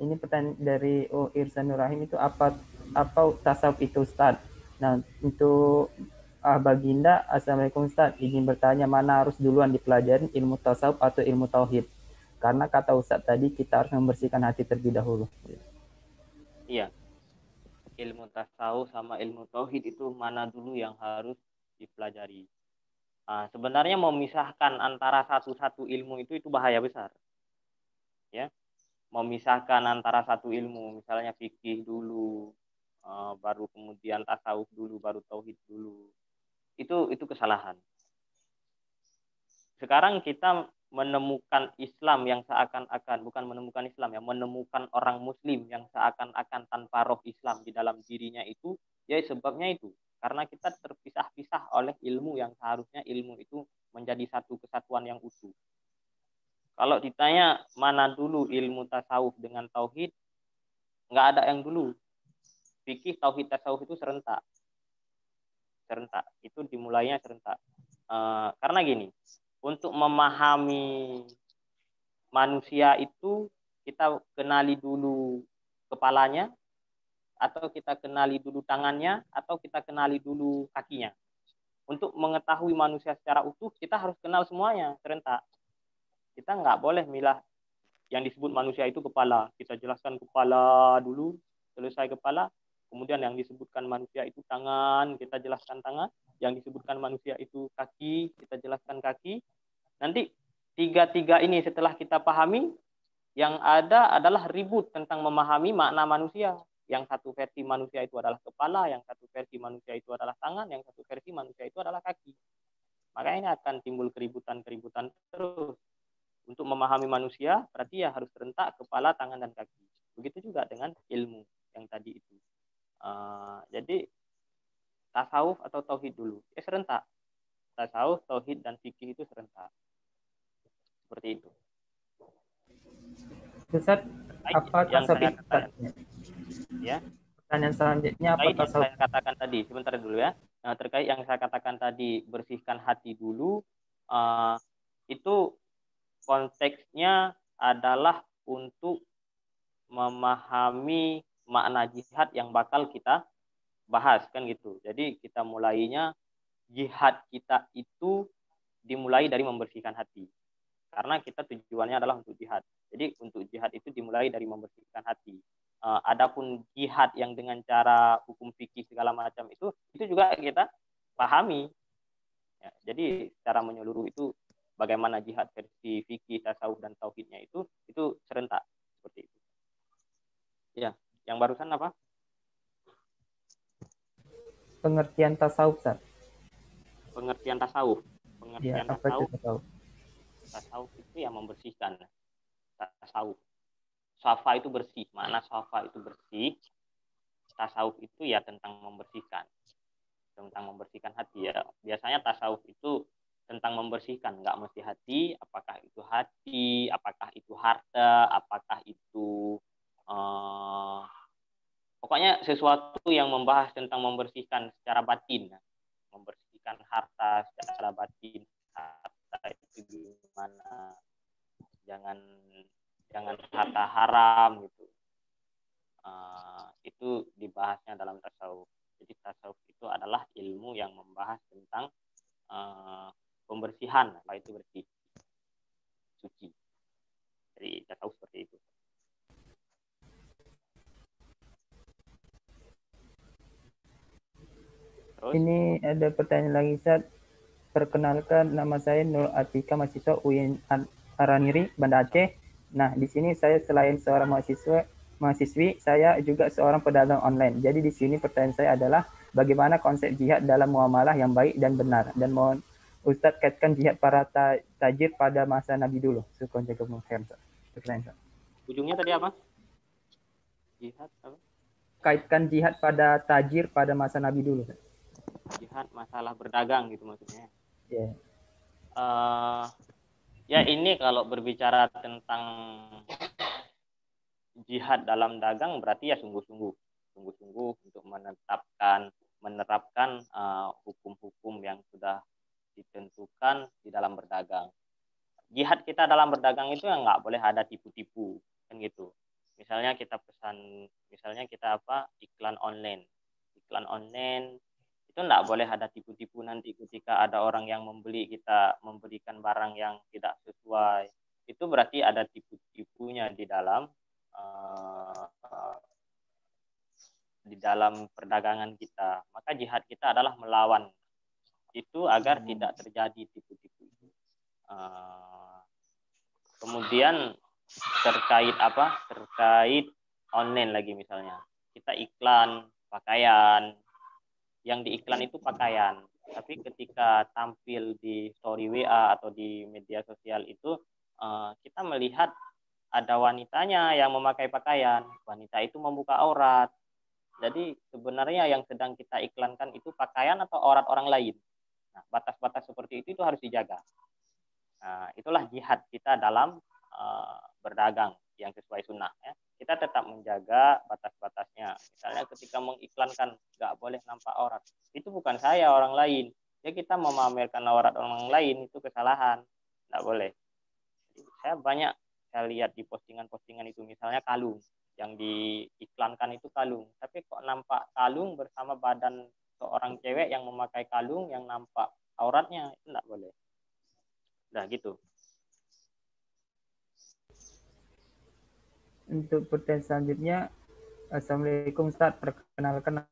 Ini pertanyaan dari Irsanur Rahim itu apa tasawuf itu, Ustaz? Nah, untuk Baginda, Assalamualaikum Ustaz. Ingin bertanya mana harus duluan dipelajari, ilmu tasawuf atau ilmu tauhid? Karena kata Ustaz tadi kita harus membersihkan hati terlebih dahulu. Iya. Ilmu tasawuf sama ilmu tauhid itu mana dulu yang harus dipelajari? Sebenarnya memisahkan antara satu ilmu itu bahaya besar. Ya. Memisahkan antara satu ilmu, misalnya fikih dulu, baru kemudian tasawuf dulu, baru tauhid dulu. Itu kesalahan. Sekarang kita menemukan Islam yang seakan-akan, bukan menemukan Islam ya, menemukan orang muslim yang seakan-akan tanpa roh Islam di dalam dirinya itu, ya sebabnya itu. Karena kita terpisah-pisah oleh ilmu yang seharusnya ilmu itu menjadi satu kesatuan yang utuh. Kalau ditanya mana dulu ilmu tasawuf dengan tauhid, nggak ada yang dulu. Fikih, tauhid, tasawuf itu serentak. Itu dimulainya serentak. Karena gini, untuk memahami manusia itu kita kenali dulu kepalanya, atau kita kenali dulu tangannya, atau kita kenali dulu kakinya. Untuk mengetahui manusia secara utuh, kita harus kenal semuanya serentak. Kita nggak boleh milah yang disebut manusia itu kepala. Kita jelaskan kepala dulu, selesai kepala. Kemudian yang disebutkan manusia itu tangan, kita jelaskan tangan. Yang disebutkan manusia itu kaki, kita jelaskan kaki. Nanti tiga-tiga ini setelah kita pahami, yang ada adalah ribut tentang memahami makna manusia. Yang satu versi manusia itu adalah kepala, yang satu versi manusia itu adalah tangan, yang satu versi manusia itu adalah kaki. Makanya ini akan timbul keributan-keributan terus. Untuk memahami manusia, berarti ya harus serentak kepala, tangan, dan kaki. Begitu juga dengan ilmu yang tadi itu. Jadi tasawuf atau tauhid dulu, serentak. Tasawuf, tauhid, dan fikih itu serentak. Seperti itu. Ustaz, apa yang tasawuf saya itu? katakan, ya. Pertanyaan selanjutnya apa Terkait yang tasawuf? saya katakan tadi, sebentar dulu ya. Nah, terkait yang saya katakan tadi, bersihkan hati dulu, itu konteksnya adalah untuk memahami makna jihad yang bakal kita bahas, kan gitu. Jadi kita mulainya jihad kita itu dimulai dari membersihkan hati. Karena kita tujuannya adalah untuk jihad. Jadi untuk jihad itu dimulai dari membersihkan hati. Adapun jihad yang dengan cara hukum fikih segala macam itu juga kita pahami. Ya, jadi secara menyeluruh itu bagaimana jihad versi fikih, tasawuf, dan tauhidnya itu serentak seperti itu. Ya, yang barusan apa? Pengertian tasawuf, Ustaz. Pengertian tasawuf. Pengertian Ya, apa itu tasawuf? Tasawuf itu yang membersihkan. Tasawuf. Safa itu bersih. Makna safa itu bersih. Tasawuf itu ya tentang membersihkan. Tentang membersihkan hati ya. Biasanya tasawuf itu tentang membersihkan, nggak mesti hati. Apakah itu hati, apakah itu harta, apakah itu pokoknya sesuatu yang membahas tentang membersihkan secara batin. Membersihkan harta secara batin. Harta itu gimana? Jangan harta haram gitu. Itu dibahasnya dalam tasawuf. Jadi tasawuf itu adalah ilmu yang membahas tentang pembersihan, apa itu bersih, suci. Jadi tasawuf seperti itu. Terus? Ini ada pertanyaan lagi, Ustaz. Perkenalkan, nama saya Nur Atika, mahasiswa UIN Araniri, Banda Aceh. Nah, di sini saya selain seorang mahasiswi, saya juga seorang pedagang online. Jadi di sini pertanyaan saya adalah bagaimana konsep jihad dalam muamalah yang baik dan benar? Dan mohon Ustadz kaitkan jihad para tajir pada masa Nabi dulu. Ujungnya tadi apa? Jihad apa? Kaitkan jihad pada tajir pada masa Nabi dulu. Jihad masalah berdagang gitu maksudnya. Yeah. Ya ini kalau berbicara tentang jihad dalam dagang berarti ya sungguh-sungguh untuk menerapkan hukum-hukum yang sudah ditentukan di dalam berdagang. Jihad kita dalam berdagang itu yang nggak boleh ada tipu-tipu kan gitu. Misalnya kita iklan online itu nggak boleh ada tipu-tipu. Nanti ketika ada orang yang membeli, kita memberikan barang yang tidak sesuai, itu berarti ada tipu-tipunya di dalam perdagangan kita. Maka jihad kita adalah melawan itu agar tidak terjadi tipu-tipu itu. Kemudian terkait online lagi, misalnya kita iklan pakaian, yang diiklan itu pakaian, tapi ketika tampil di story WA atau di media sosial itu kita melihat ada wanitanya yang memakai pakaian, wanita itu membuka aurat. Jadi sebenarnya yang sedang kita iklankan itu pakaian atau aurat orang lain. Nah, batas-batas seperti itu harus dijaga. Nah, itulah jihad kita dalam berdagang. yang sesuai sunnah ya. Kita tetap menjaga batas-batasnya. Misalnya ketika mengiklankan nggak boleh nampak aurat, itu bukan saya, orang lain. Ya kita memamerkan aurat orang lain itu kesalahan, nggak boleh. Saya lihat di postingan-postingan itu, misalnya kalung yang diiklankan itu kalung, tapi kok nampak kalung bersama badan seorang cewek yang memakai kalung yang nampak auratnya, itu nggak boleh. Nah gitu. Untuk pertanyaan selanjutnya, Assalamualaikum Ustaz, perkenalkan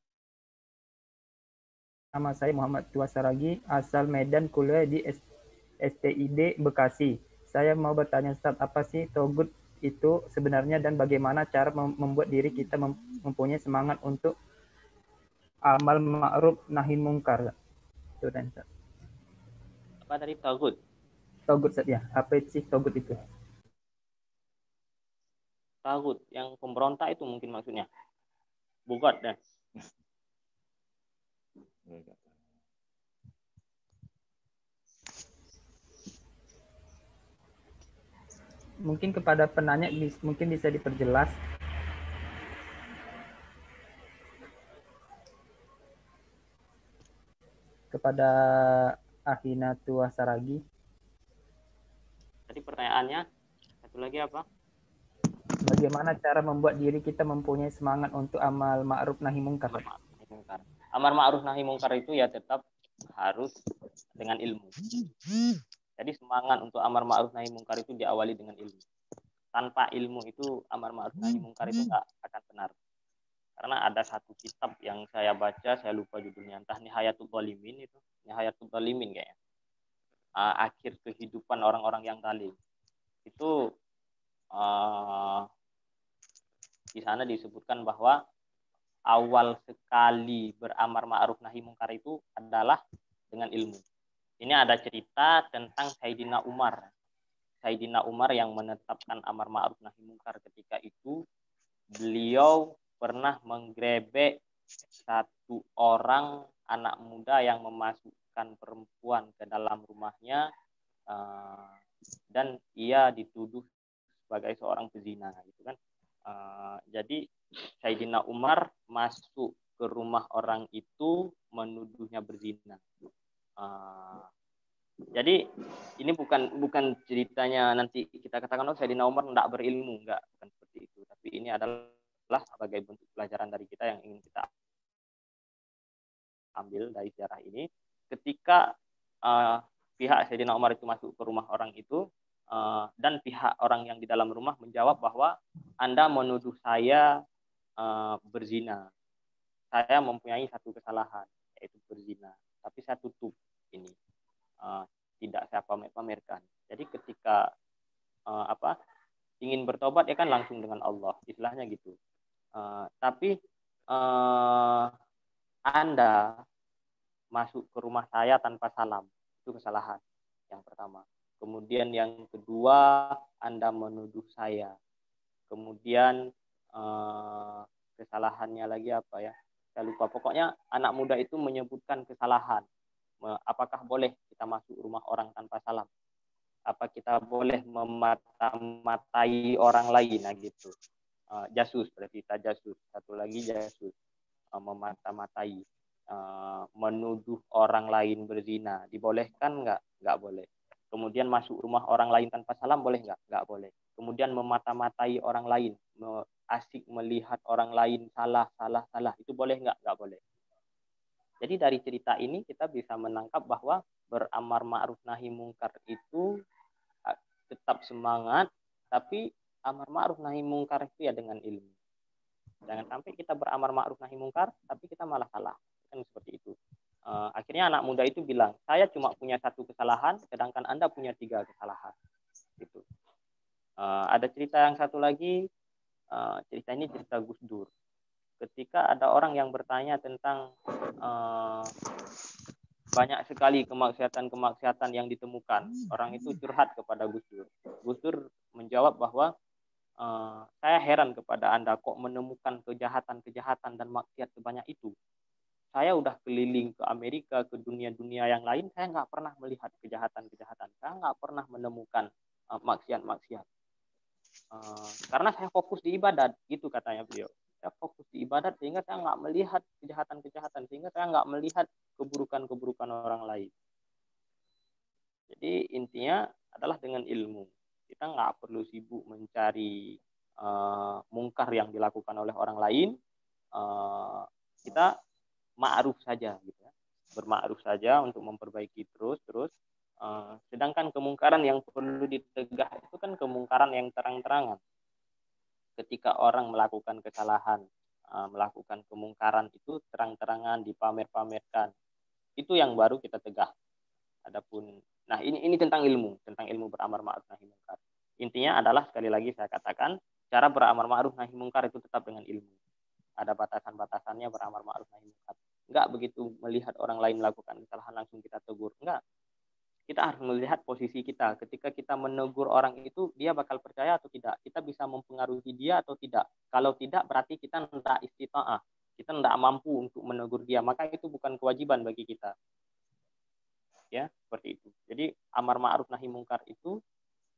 nama saya Muhammad Tua Saragi, asal Medan, kuliah di STID Bekasi. Saya mau bertanya Ustaz, apa sih togut itu sebenarnya dan bagaimana cara membuat diri kita mempunyai semangat untuk amal ma'ruf nahi mungkar? Itu dan Ustaz. Apa tadi togut? Togut Ustaz ya. Apa sih togut itu? Tagut yang pemberontak itu mungkin maksudnya. Bugat dan mungkin kepada penanya mungkin bisa diperjelas. Kepada Ahina Tua Saragi. Tadi pertanyaannya satu lagi apa? Bagaimana cara membuat diri kita mempunyai semangat untuk amal ma'ruf nahi mungkar? Amar ma'ruf nahi mungkar itu ya tetap harus dengan ilmu. Jadi semangat untuk amar ma'ruf nahi mungkar itu diawali dengan ilmu. Tanpa ilmu itu amar ma'ruf nahi mungkar itu nggak akan benar. Karena ada satu kitab yang saya baca, saya lupa judulnya, entah Nihayatul Dhalimin itu, Nihayatul Dhalimin kayaknya. Akhir kehidupan orang-orang yang zalim. Itu di sana disebutkan bahwa awal sekali beramar ma'ruf nahi mungkar itu adalah dengan ilmu. Ini ada cerita tentang Sayyidina Umar. Sayyidina Umar yang menetapkan amar ma'ruf nahi mungkar ketika itu, beliau pernah menggrebek satu orang anak muda yang memasukkan perempuan ke dalam rumahnya dan ia dituduh sebagai seorang pezina gitu kan. Jadi Sayyidina Umar masuk ke rumah orang itu menuduhnya berzina. Jadi ini bukan ceritanya nanti kita katakan Sayyidina Umar tidak berilmu, bukan seperti itu. Tapi ini adalah sebagai bentuk pelajaran dari kita yang ingin kita ambil dari sejarah ini. Ketika pihak Sayyidina Umar itu masuk ke rumah orang itu, dan pihak orang yang di dalam rumah menjawab bahwa Anda menuduh saya berzina. Saya mempunyai satu kesalahan, yaitu berzina. Tapi saya tutup ini. Tidak saya pamerkan. Jadi ketika ingin bertobat ya kan langsung dengan Allah, istilahnya gitu. Tapi Anda masuk ke rumah saya tanpa salam, itu kesalahan yang pertama. Kemudian yang kedua, Anda menuduh saya. Kemudian kesalahannya lagi apa ya? Saya lupa. Pokoknya anak muda itu menyebutkan kesalahan. Apakah boleh kita masuk rumah orang tanpa salam? Apa kita boleh memata-matai orang lain? Nah gitu. Jasus, berarti kita jasus. Satu lagi jasus. Memata-matai. Menuduh orang lain berzina. Dibolehkan nggak? Nggak boleh. Kemudian masuk rumah orang lain tanpa salam boleh nggak? Nggak boleh. Kemudian memata-matai orang lain, asik melihat orang lain salah. Itu boleh nggak? Nggak boleh. Jadi dari cerita ini kita bisa menangkap bahwa beramar ma'ruf nahi mungkar itu tetap semangat, tapi amar ma'ruf nahi mungkar itu ya dengan ilmu. Jangan sampai kita beramar ma'ruf nahi mungkar, tapi kita malah salah. Kan seperti itu. Akhirnya anak muda itu bilang, saya cuma punya satu kesalahan, sedangkan Anda punya 3 kesalahan. Gitu. Ada cerita yang satu lagi, cerita ini cerita Gus Dur. Ketika ada orang yang bertanya tentang banyak sekali kemaksiatan yang ditemukan, orang itu curhat kepada Gus Dur. Gus Dur menjawab bahwa saya heran kepada Anda kok menemukan kejahatan dan maksiat sebanyak itu. Saya udah keliling ke Amerika, ke dunia-dunia yang lain, saya nggak pernah melihat kejahatan. Saya nggak pernah menemukan maksiat-maksiat. Karena saya fokus di ibadat, gitu katanya beliau. Saya fokus di ibadat sehingga saya nggak melihat kejahatan-kejahatan, sehingga saya nggak melihat keburukan-keburukan orang lain. Jadi intinya adalah dengan ilmu. Kita nggak perlu sibuk mencari mungkar yang dilakukan oleh orang lain. Kita ma'ruf saja, gitu ya. Berma'ruf saja untuk memperbaiki terus. Sedangkan kemungkaran yang perlu ditegah itu kan kemungkaran yang terang-terangan. Ketika orang melakukan kesalahan, melakukan kemungkaran itu terang-terangan, dipamer-pamerkan, itu yang baru kita tegah. Adapun, nah ini tentang ilmu beramar ma'ruf nahi mungkar. Intinya adalah sekali lagi saya katakan, cara beramar ma'ruf nahi mungkar itu tetap dengan ilmu. Ada batasan-batasannya beramar ma'ruf nahi mungkar. Enggak begitu melihat orang lain melakukan kesalahan langsung kita tegur, enggak. Kita harus melihat posisi kita. Ketika kita menegur orang itu, dia bakal percaya atau tidak? Kita bisa mempengaruhi dia atau tidak? Kalau tidak, berarti kita tidak istita'ah. Kita tidak mampu untuk menegur dia. Maka itu bukan kewajiban bagi kita. Ya, seperti itu. Jadi, amar ma'ruf nahi mungkar itu,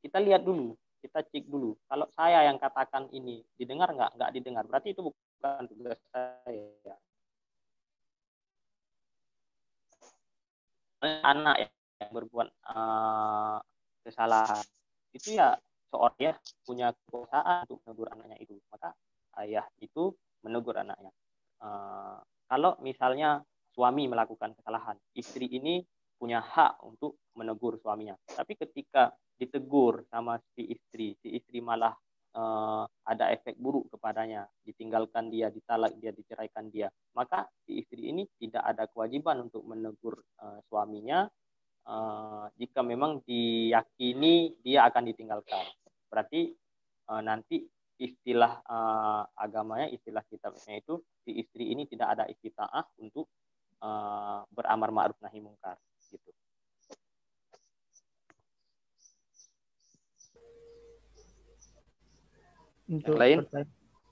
kita lihat dulu. Kita cek dulu. Kalau saya yang katakan ini, didengar nggak? Nggak didengar. Berarti itu bukan tugas saya. Anak yang berbuat kesalahan itu ya seorang ya punya kekuasaan untuk menegur anaknya itu, maka ayah itu menegur anaknya. Kalau misalnya suami melakukan kesalahan, istri ini punya hak untuk menegur suaminya. Tapi ketika ditegur sama si istri malah ada efek buruk kepadanya, ditinggalkan dia, ditalak dia, diceraikan dia, maka si istri ini tidak ada kewajiban untuk menegur suaminya. Jika memang diyakini dia akan ditinggalkan, berarti nanti istilah agamanya, istilah kitabnya itu si istri ini tidak ada istita'ah untuk beramar ma'ruf nahi mungkar, gitu. Untuk lain?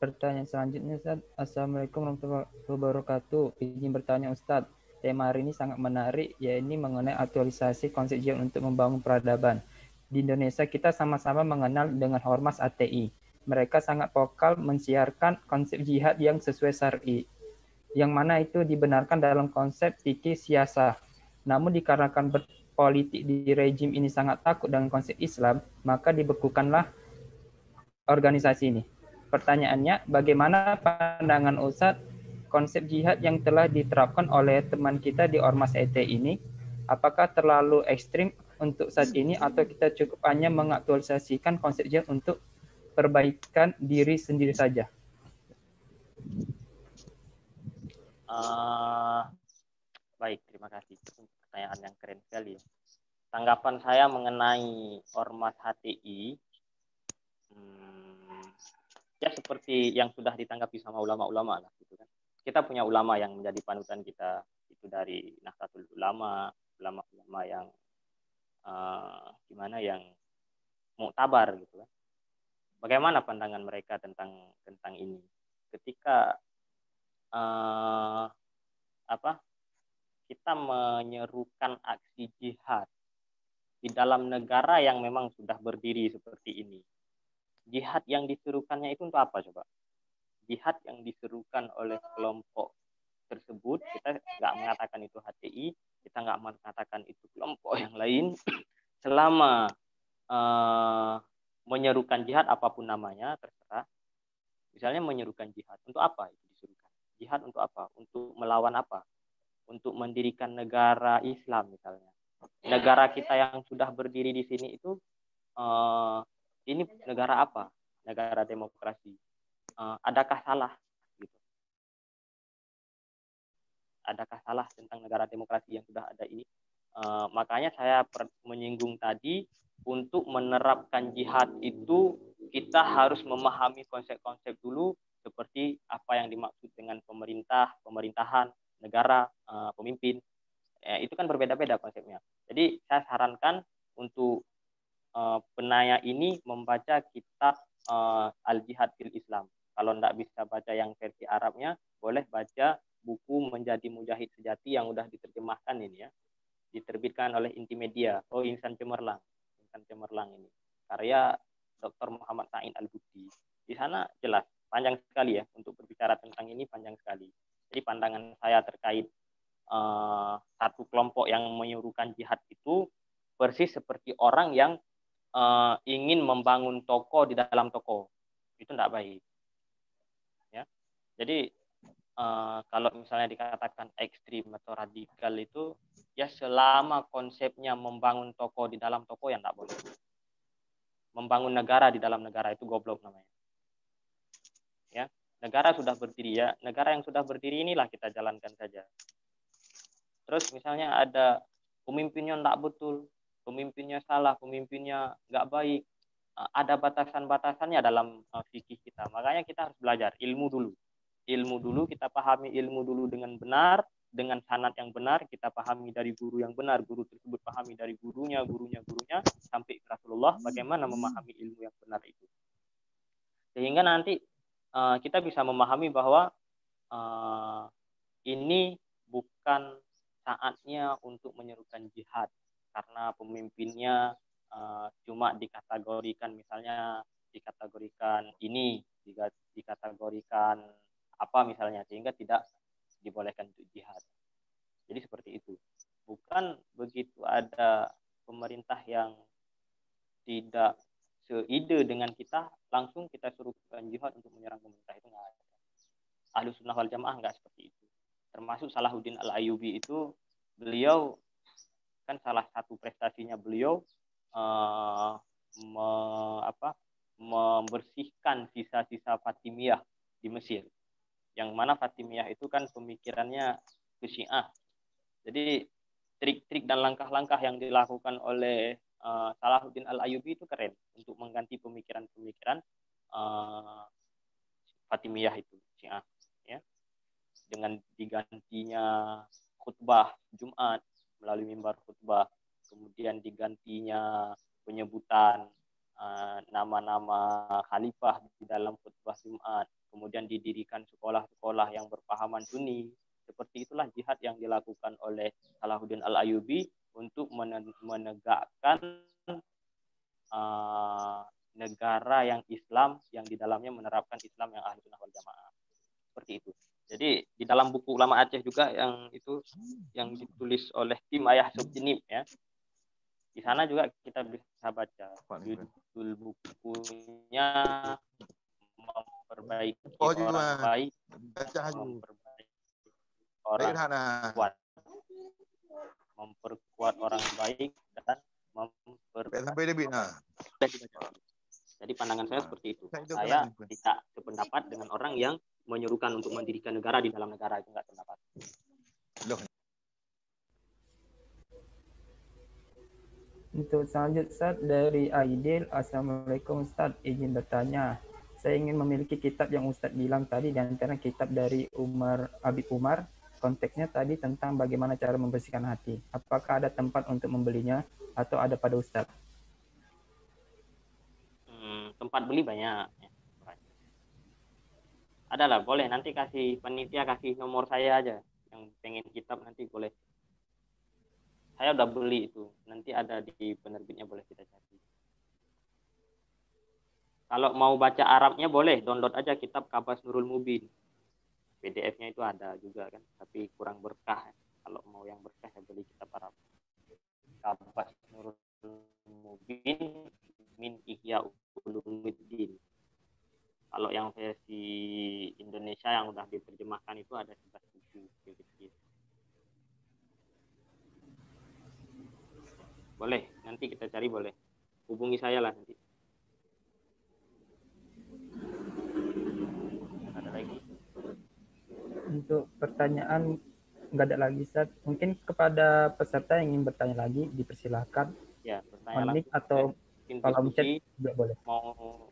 pertanyaan selanjutnya, Ustaz. Assalamualaikum warahmatullahi wabarakatuh. Izin bertanya, Ustaz. Tema hari ini sangat menarik, yaitu mengenai aktualisasi konsep jihad untuk membangun peradaban. Di Indonesia, kita sama-sama mengenal dengan Ormas ATI. Mereka sangat vokal mensiarkan konsep jihad yang sesuai syar'i, yang mana itu dibenarkan dalam konsep fikih siasah. Namun dikarenakan berpolitik di rejim ini sangat takut dengan konsep Islam, maka dibekukanlah organisasi ini. Pertanyaannya, bagaimana pandangan Ustadz konsep jihad yang telah diterapkan oleh teman kita di Ormas ET ini? Apakah terlalu ekstrim untuk saat ini atau kita cukup hanya mengaktualisasikan konsep jihad untuk perbaikan diri sendiri saja? Baik, terima kasih. Pertanyaan yang keren sekali. Tanggapan saya mengenai Ormas HTI, ya seperti yang sudah ditanggapi sama ulama-ulama lah, gitu kan. Kita punya ulama yang menjadi panutan kita, itu dari Nahdlatul Ulama, ulama-ulama yang gimana, yang muktabar, gitu kan. Bagaimana pandangan mereka tentang ini? Ketika kita menyerukan aksi jihad di dalam negara yang memang sudah berdiri seperti ini. Jihad yang diserukannya itu untuk apa coba? Jihad yang diserukan oleh kelompok tersebut, kita nggak mengatakan itu HTI, kita nggak mengatakan itu kelompok yang lain. Selama menyerukan jihad apapun namanya, terserah. Misalnya menyerukan jihad, untuk apa itu diserukan? Jihad untuk apa? Untuk melawan apa? Untuk mendirikan negara Islam misalnya. Negara kita yang sudah berdiri di sini itu ini negara apa? Negara demokrasi. Adakah salah? Gitu. Adakah salah tentang negara demokrasi yang sudah ada ini? Makanya saya menyinggung tadi, untuk menerapkan jihad itu kita harus memahami konsep-konsep dulu, seperti apa yang dimaksud dengan pemerintahan, negara, pemimpin. Itu kan berbeda-beda konsepnya. Jadi saya sarankan untuk penanya ini membaca kitab Al-Jihad fil Islam. Kalau tidak bisa baca yang versi Arabnya, boleh baca buku Menjadi Mujahid Sejati yang sudah diterjemahkan ini ya. Diterbitkan oleh Intimedia. Insan Cemerlang ini. Karya Dr. Muhammad Sa'id Al-Budi. Di sana jelas, panjang sekali ya, untuk berbicara tentang ini panjang sekali. Jadi pandangan saya terkait satu kelompok yang menyuruhkan jihad itu persis seperti orang yang ingin membangun toko di dalam toko. Itu tidak baik. Ya. Jadi kalau misalnya dikatakan ekstrim atau radikal itu, ya selama konsepnya membangun toko di dalam toko, yang tidak boleh. Membangun negara di dalam negara itu goblok namanya. Ya, negara sudah berdiri ya, negara yang sudah berdiri inilah kita jalankan saja. Terus misalnya ada pemimpinnya tidak betul, pemimpinnya salah, pemimpinnya nggak baik, ada batasan-batasannya dalam fikih kita. Makanya kita harus belajar ilmu dulu. Ilmu dulu, kita pahami ilmu dulu dengan benar, dengan sanad yang benar, kita pahami dari guru yang benar, guru tersebut pahami dari gurunya, sampai Rasulullah bagaimana memahami ilmu yang benar itu. Sehingga nanti kita bisa memahami bahwa ini bukan saatnya untuk menyerukan jihad, karena pemimpinnya cuma dikategorikan, misalnya dikategorikan ini, dikategorikan apa misalnya, sehingga tidak dibolehkan untuk jihad. Jadi seperti itu. Bukan begitu ada pemerintah yang tidak seide dengan kita, langsung kita suruhkan jihad untuk menyerang pemerintah, itu nggak ada. Ahlus Sunnah wal Jamaah nggak seperti itu. Termasuk Salahuddin Al-Ayyubi itu, beliau kan salah satu prestasinya beliau membersihkan sisa-sisa Fatimiyah di Mesir. Yang mana Fatimiyah itu kan pemikirannya ke Syiah. Jadi trik-trik dan langkah-langkah yang dilakukan oleh Salahuddin Al-Ayyubi itu keren untuk mengganti pemikiran-pemikiran Fatimiyah itu, Syiah. Ya. Dengan digantinya khutbah Jumat melalui mimbar khutbah, kemudian digantinya penyebutan nama-nama khalifah di dalam khutbah Jumat, kemudian didirikan sekolah-sekolah yang berpahaman Sunni. Seperti itulah jihad yang dilakukan oleh Salahuddin Al-Ayyubi untuk menegakkan negara yang Islam, yang di dalamnya menerapkan Islam yang Ahlus Sunnah wal Jamaah. Seperti itu. Jadi di dalam buku ulama Aceh juga yang itu yang ditulis oleh Tim Ayah Subjenib ya. Di sana juga kita bisa baca judul bukunya memperbaiki orang baik, memperbaiki orang kuat, memperkuat orang baik dan memperbaiki. Jadi pandangan saya seperti itu. Saya tidak sependapat dengan orang yang menyuruhkan untuk mendirikan negara di dalam negara, itu enggak pendapat. Untuk selanjutnya Ustaz dari Aidil, Assalamualaikum Ustaz, izin bertanya. Saya ingin memiliki kitab yang Ustaz bilang tadi, di antara kitab dari Habib Umar, konteksnya tadi tentang bagaimana cara membersihkan hati. Apakah ada tempat untuk membelinya atau ada pada Ustaz? Tempat beli banyak. Adalah, boleh nanti kasih panitia, kasih nomor saya aja. Yang pengen kitab nanti boleh. Saya udah beli itu. Nanti ada di penerbitnya, boleh kita cari. Kalau mau baca Arabnya boleh, download aja kitab Kabas Nurul Mubin. PDF-nya itu ada juga kan, tapi kurang berkah. Kalau mau yang berkah ya beli kitab Arab. Kabas Nurul Mubin min Ihya Ulumuddin. Kalau yang versi Indonesia yang udah diterjemahkan itu ada 11 buku kecil. Boleh, nanti kita cari, boleh. Hubungi saya lah nanti. Ada lagi? Untuk pertanyaan nggak ada lagi Ustaz. Mungkin kepada peserta yang ingin bertanya lagi dipersilahkan. Ya, bertanya Mic atau kolom chat juga boleh. Mau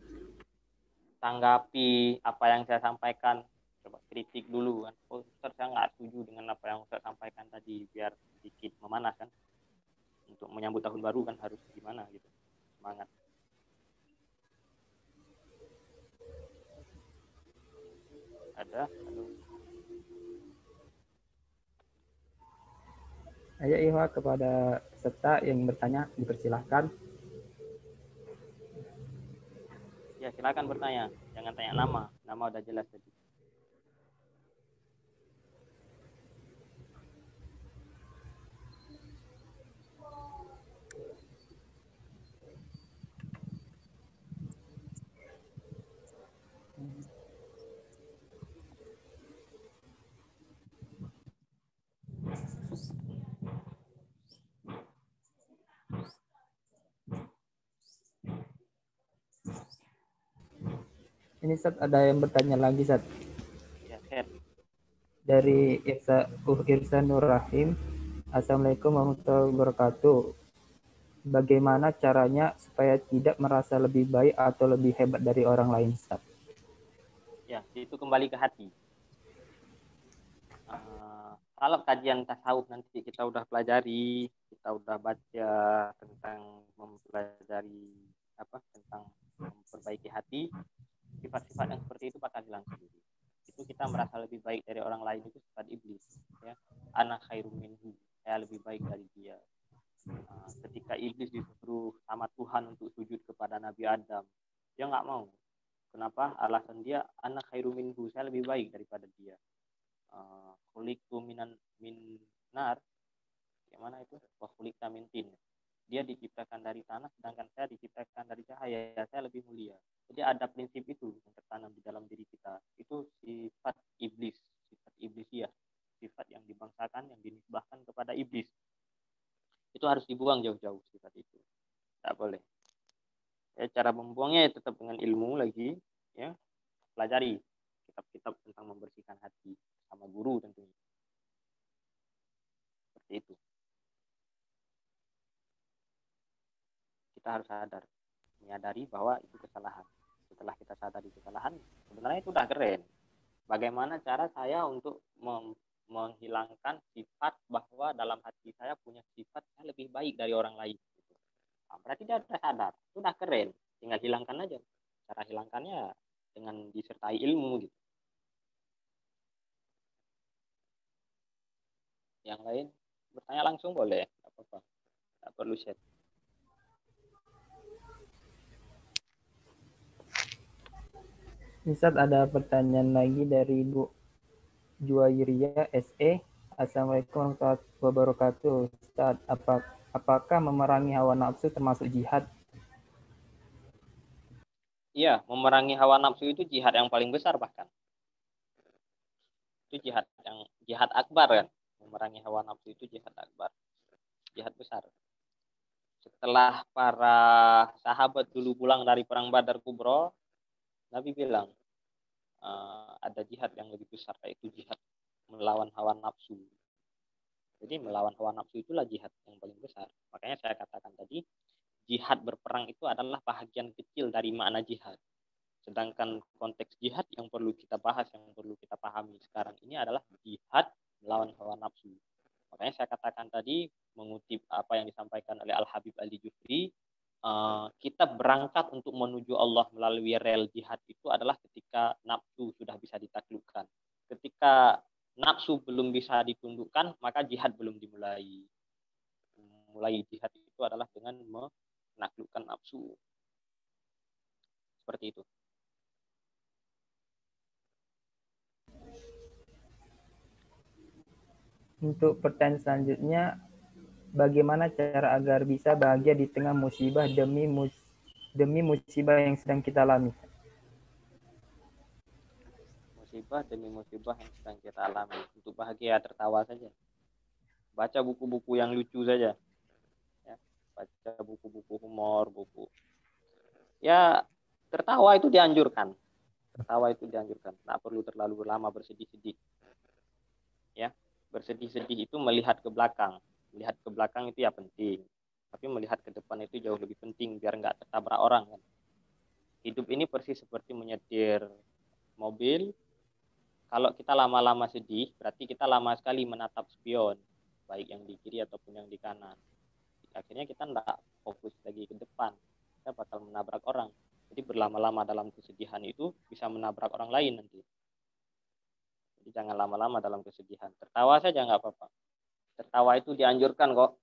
tanggapi apa yang saya sampaikan, coba kritik dulu kan. Oh, Ustaz, saya nggak setuju dengan apa yang Ustaz sampaikan tadi, biar sedikit memanas kan. Untuk menyambut tahun baru kan harus gimana gitu. Semangat. Ada? Aduh. Ayo Iwa, kepada peserta yang bertanya dipersilahkan. Silakan bertanya, jangan tanya nama. Nama udah jelas tadi. Ini Ustaz, ada yang bertanya lagi Ustaz. Ya, Khair. Dari Irsa Nur Rahim. Assalamualaikum warahmatullahi wabarakatuh. Bagaimana caranya supaya tidak merasa lebih baik atau lebih hebat dari orang lain, Ustaz? Ya, itu kembali ke hati. Kalau kajian tasawuf nanti kita udah pelajari, kita udah baca tentang mempelajari tentang memperbaiki hati, sifat-sifat yang seperti itu bakal hilang sendiri. Itu kita merasa lebih baik dari orang lain, itu sifat iblis. Ya, ana khairum minhu, saya lebih baik dari dia. Ketika iblis disuruh sama Tuhan untuk sujud kepada Nabi Adam, dia nggak mau. Kenapa? Alasan dia, ana khairum minhu, saya lebih baik daripada dia. Khuliqtu min nar, yang mana itu? Wa khuliqta min tin. Dia diciptakan dari tanah, sedangkan saya diciptakan dari cahaya. Saya lebih mulia. Jadi ada prinsip itu yang tertanam di dalam diri kita. Itu sifat iblis, sifat iblisiah, sifat yang dibangsakan, yang dinisbahkan kepada iblis. Itu harus dibuang jauh-jauh sifat itu. Tidak boleh. Ya, cara membuangnya ya tetap dengan ilmu lagi, ya. Pelajari kitab-kitab tentang membersihkan hati sama guru tentunya. Seperti itu. Kita harus sadar, menyadari bahwa itu kesalahan. Setelah kita sadari kesalahan, sebenarnya itu udah keren. Bagaimana cara saya untuk menghilangkan sifat bahwa dalam hati saya punya sifat saya lebih baik dari orang lain. Nah, berarti dia sudah sadar, itu udah keren. Tinggal hilangkan aja. Cara hilangkannya dengan disertai ilmu gitu. Yang lain bertanya langsung boleh, nggak apa-apa, nggak perlu chat. Ustaz, ada pertanyaan lagi dari Bu Juwairia SE. Assalamualaikum warahmatullahi wabarakatuh. Ustaz, apakah memerangi hawa nafsu termasuk jihad? Iya, memerangi hawa nafsu itu jihad yang paling besar bahkan. Itu jihad akbar kan. Memerangi hawa nafsu itu jihad akbar. Jihad besar. Setelah para sahabat dulu pulang dari perang Badar Kubro, Nabi bilang, ada jihad yang lebih besar, yaitu jihad melawan hawa nafsu. Jadi melawan hawa nafsu itulah jihad yang paling besar. Makanya saya katakan tadi, jihad berperang itu adalah bahagian kecil dari makna jihad. Sedangkan konteks jihad yang perlu kita bahas, yang perlu kita pahami sekarang ini adalah jihad melawan hawa nafsu. Makanya saya katakan tadi, mengutip apa yang disampaikan oleh Al-Habib Al-Jufri, kita berangkat untuk menuju Allah melalui rel jihad itu adalah ketika nafsu sudah bisa ditaklukkan. Ketika nafsu belum bisa ditundukkan, maka jihad belum dimulai. Mulai jihad itu adalah dengan menaklukkan nafsu. Seperti itu. Untuk pertanyaan selanjutnya, bagaimana cara agar bisa bahagia di tengah musibah demi musibah yang sedang kita alami? Musibah demi musibah yang sedang kita alami. Untuk bahagia, tertawa saja. Baca buku-buku yang lucu saja. Ya, baca buku-buku humor, buku. Ya, tertawa itu dianjurkan. Tertawa itu dianjurkan. Tidak perlu terlalu lama bersedih-sedih. Ya, bersedih-sedih itu melihat ke belakang. Melihat ke belakang itu ya penting. Tapi melihat ke depan itu jauh lebih penting biar nggak tertabrak orang kan. Hidup ini persis seperti menyetir mobil. Kalau kita lama-lama sedih, berarti kita lama sekali menatap spion, baik yang di kiri ataupun yang di kanan. Akhirnya kita tidak fokus lagi ke depan, kita bakal menabrak orang. Jadi berlama-lama dalam kesedihan itu bisa menabrak orang lain nanti. Jadi jangan lama-lama dalam kesedihan. Tertawa saja nggak apa-apa. Tertawa itu dianjurkan kok.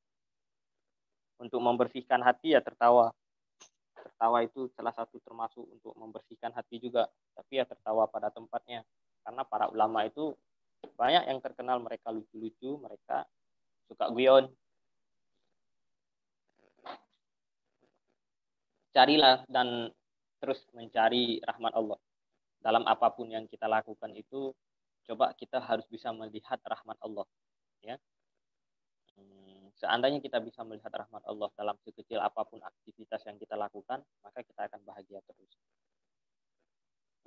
Untuk membersihkan hati ya tertawa. tertawa itu salah satu termasuk untuk membersihkan hati juga, tapi ya tertawa pada tempatnya. Karena para ulama itu banyak yang terkenal mereka lucu-lucu, mereka suka guyon. Carilah dan terus mencari rahmat Allah. Dalam apapun yang kita lakukan itu, coba kita harus bisa melihat rahmat Allah. Ya. Seandainya kita bisa melihat rahmat Allah dalam sekecil apapun aktivitas yang kita lakukan, maka kita akan bahagia terus.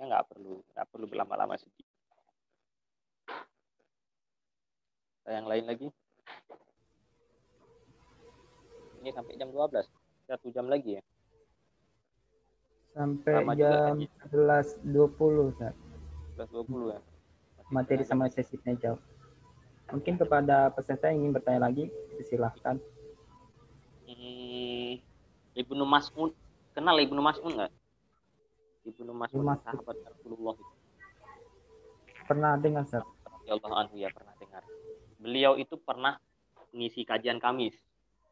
Ya, nggak perlu berlama-lama sedih. Yang lain lagi? Ini sampai jam 12. 1 jam lagi ya. Sampai Lama jam juga, 11.20, Ustaz. 11.20 ya. Materi sama sesinya jauh. Mungkin kepada peserta yang ingin bertanya lagi, silahkan. Ibnu Mas'ud, kenal Ibnu Mas'ud nggak? Ibnu Mas'ud, sahabat Rasulullah. Pernah dengar, Ustaz? Ya Allah anhu, ya pernah dengar. Beliau itu pernah ngisi kajian Kamis.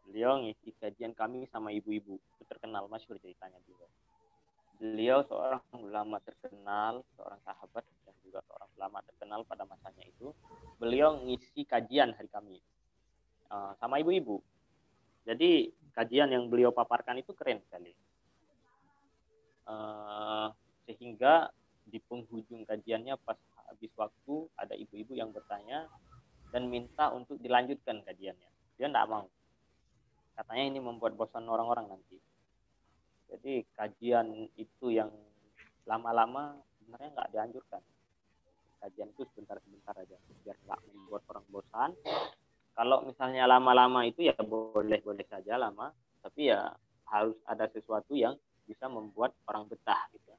Beliau ngisi kajian Kamis sama ibu-ibu. Itu terkenal, masyhur ceritanya beliau. Beliau seorang ulama terkenal, seorang sahabat dan juga seorang ulama terkenal pada masanya itu. Beliau ngisi kajian hari Kamis sama ibu-ibu. Jadi kajian yang beliau paparkan itu keren sekali. Sehingga di penghujung kajiannya pas habis waktu ada ibu-ibu yang bertanya dan minta untuk dilanjutkan kajiannya. Dia tidak mau. Katanya ini membuat bosan orang-orang nanti. Jadi kajian itu yang lama-lama sebenarnya nggak dianjurkan. Kajian itu sebentar-sebentar aja biar nggak membuat orang bosan. Kalau misalnya lama-lama itu ya boleh-boleh saja lama, tapi ya harus ada sesuatu yang bisa membuat orang betah gitu.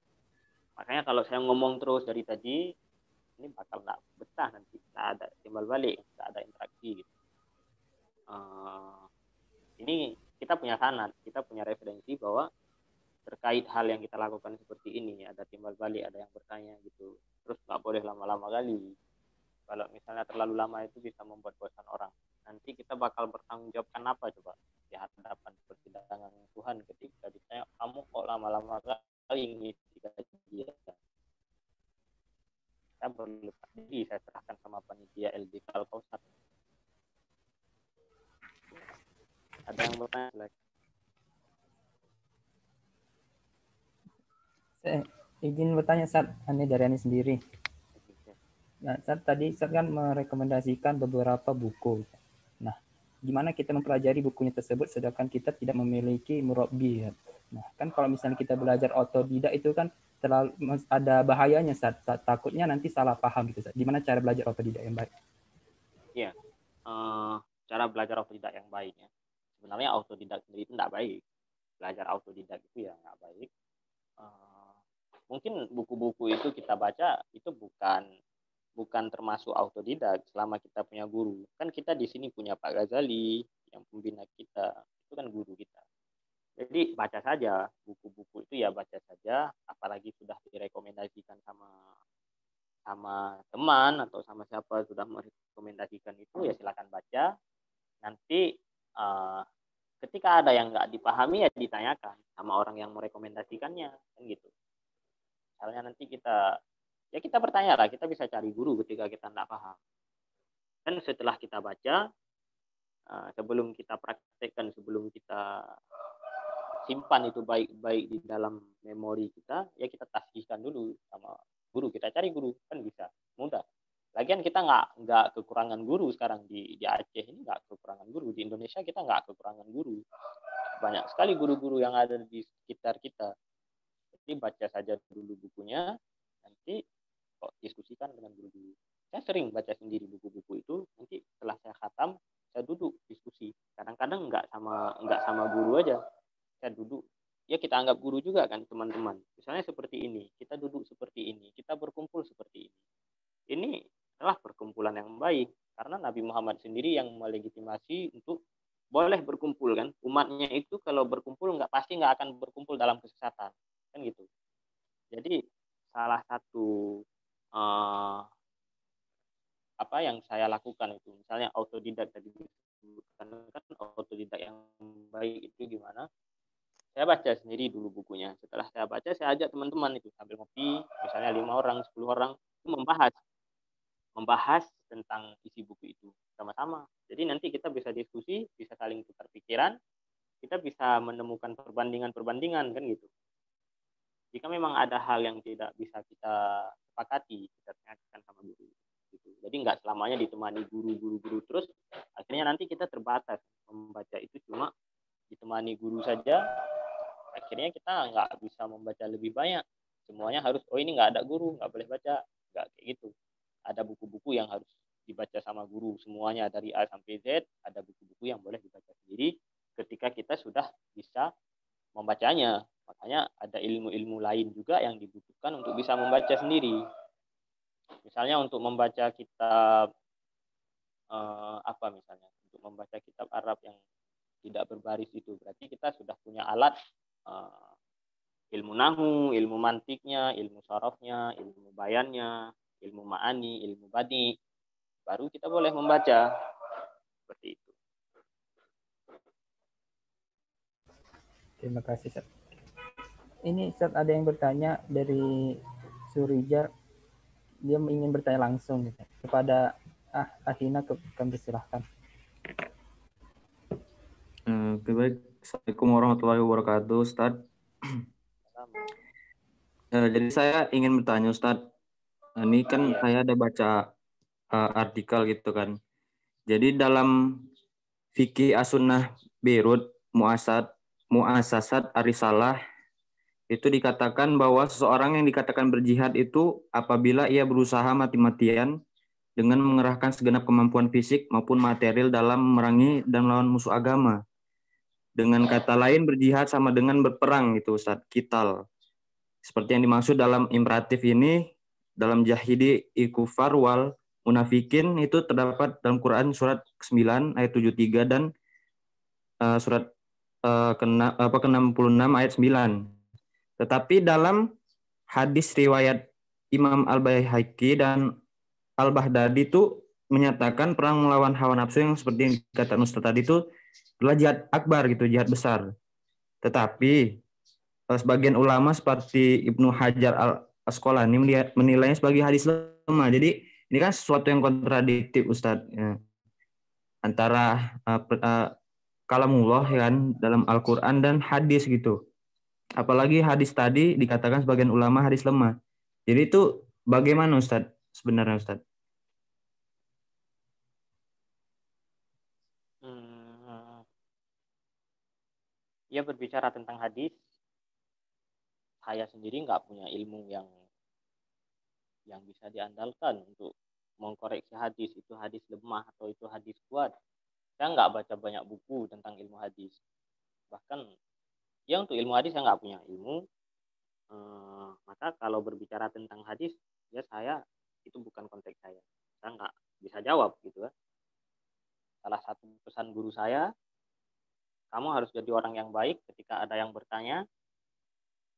Makanya kalau saya ngomong terus dari tadi, ini bakal nggak betah nanti, nggak ada timbal balik, nggak ada interaksi gitu. Ini kita punya sanad, kita punya referensi bahwa terkait hal yang kita lakukan seperti ini, ada timbal balik, ada yang bertanya gitu. Terus nggak boleh lama-lama kali. Kalau misalnya terlalu lama itu bisa membuat bosan orang. Nanti kita bakal bertanggung jawabkan apa coba di hadapan persidangan Tuhan ketika ditanya, kamu kok lama-lama kali ngisi kajian? Saya berlupa diri, saya serahkan sama panitia LDK Al-Kausar. Ada yang bertanya lagi? Saya izin bertanya, Ustaz. Ini dari Ani sendiri. Nah, Ustaz, tadi Ustaz kan merekomendasikan beberapa buku. Nah, gimana kita mempelajari bukunya tersebut sedangkan kita tidak memiliki murabbi? Nah, kan kalau misalnya kita belajar otodidak itu kan terlalu ada bahayanya, Ustaz. Takutnya nanti salah paham gitu, Ustaz. Gimana cara belajar otodidak yang baik? Iya, cara belajar otodidak yang baik ya. Sebenarnya autodidak sendiri itu tidak baik. Belajar autodidak itu ya nggak baik. Mungkin buku-buku itu kita baca itu bukan termasuk autodidak selama kita punya guru. Kan kita di sini punya Pak Ghazali yang pembina kita, itu kan guru kita. Jadi baca saja buku-buku itu, ya baca saja, apalagi sudah direkomendasikan sama teman atau sama siapa sudah merekomendasikan itu, ya silakan baca. Nanti ketika ada yang nggak dipahami ya ditanyakan sama orang yang merekomendasikannya, kan gitu. Misalnya nanti kita bertanya lah, kita bisa cari guru ketika kita nggak paham. Dan setelah kita baca, sebelum kita praktekkan, sebelum kita simpan itu baik-baik di dalam memori kita, ya kita tasbihkan dulu sama guru. Kita cari guru, kan bisa, mudah. Lagian kita nggak kekurangan guru sekarang di Aceh ini, nggak kekurangan guru. Di Indonesia kita nggak kekurangan guru. Banyak sekali guru-guru yang ada di sekitar kita. Jadi baca saja dulu bukunya, nanti kok diskusikan dengan guru-guru. Saya sering baca sendiri buku-buku itu, nanti setelah saya khatam, saya duduk diskusi. Kadang-kadang nggak sama guru aja. Saya duduk, ya kita anggap guru juga kan teman-teman. Misalnya seperti ini, kita duduk seperti ini, kita berkumpul seperti ini. Ini adalah perkumpulan yang baik, karena Nabi Muhammad sendiri yang melegitimasi untuk boleh berkumpul kan. Umatnya itu kalau berkumpul pasti nggak akan berkumpul dalam kesesatan, kan gitu. Jadi salah satu apa yang saya lakukan itu, misalnya autodidak tadi, kan autodidak yang baik itu gimana? Saya baca sendiri dulu bukunya. Setelah saya baca, saya ajak teman-teman itu sambil ngopi, misalnya 5 orang, 10 orang, itu membahas tentang isi buku itu sama-sama. Jadi nanti kita bisa diskusi, bisa saling tukar pikiran, kita bisa menemukan perbandingan-perbandingan kan gitu. Jika memang ada hal yang tidak bisa kita sepakati, kita tanyakan sama guru. Gitu. Jadi nggak selamanya ditemani guru terus, akhirnya nanti kita terbatas membaca itu cuma ditemani guru saja, akhirnya kita nggak bisa membaca lebih banyak. Semuanya harus, oh ini nggak ada guru, nggak boleh baca, nggak kayak gitu. Ada buku-buku yang harus dibaca sama guru, semuanya dari A sampai Z, ada buku-buku yang boleh dibaca sendiri ketika kita sudah bisa membacanya. Makanya ada ilmu-ilmu lain juga yang dibutuhkan untuk bisa membaca sendiri. Misalnya untuk membaca kitab apa misalnya, untuk membaca kitab Arab yang tidak berbaris itu, berarti kita sudah punya alat ilmu nahu, ilmu mantiknya, ilmu sarafnya, ilmu bayannya, ilmu ma'ani, ilmu badi, baru kita boleh membaca seperti itu. Terima kasih, Ustaz. Ini Ustaz ada yang bertanya dari Surija, dia ingin bertanya langsung gitu, kepada Ahina, kami silahkan. Oke, baik. Assalamualaikum warahmatullahi wabarakatuh, Ustaz. Jadi saya ingin bertanya, Ustaz. Ini kan saya ada baca artikel gitu kan. Jadi dalam Fikih As-Sunnah Beirut Mu'assasat Arisalah itu dikatakan bahwa seseorang yang dikatakan berjihad itu apabila ia berusaha mati-matian dengan mengerahkan segenap kemampuan fisik maupun material dalam memerangi dan melawan musuh agama. Dengan kata lain, berjihad sama dengan berperang gitu, Ustaz, qital. Seperti yang dimaksud dalam imperatif ini, dalam Jahidi Ikufar wal Munafikin itu terdapat dalam Quran surat ke-9 ayat 73 dan surat ke-66 ayat 9. Tetapi dalam hadis riwayat Imam Al-Baihaqi dan Al-Baghdadi itu menyatakan perang melawan hawa nafsu yang seperti yang dikatakan Ustaz tadi itu adalah jihad akbar gitu, jihad besar. Tetapi sebagian ulama seperti Ibnu Hajar Al-Asqalani menilainya sebagai hadis lemah. Jadi ini kan sesuatu yang kontradiktif, Ustaz. Ya. Antara kalamullah kan dalam Al-Quran dan hadis gitu. Apalagi hadis tadi dikatakan sebagian ulama hadis lemah. Jadi itu bagaimana Ustaz sebenarnya, Ustaz? Ya, berbicara tentang hadis, saya sendiri nggak punya ilmu yang bisa diandalkan untuk mengkoreksi hadis, itu hadis lemah atau itu hadis kuat. Saya nggak baca banyak buku tentang ilmu hadis. Bahkan ya untuk ilmu hadis saya nggak punya ilmu. Maka kalau berbicara tentang hadis, ya saya itu bukan konteks saya. Saya nggak bisa jawab gitu ya. Salah satu pesan guru saya, kamu harus jadi orang yang baik ketika ada yang bertanya.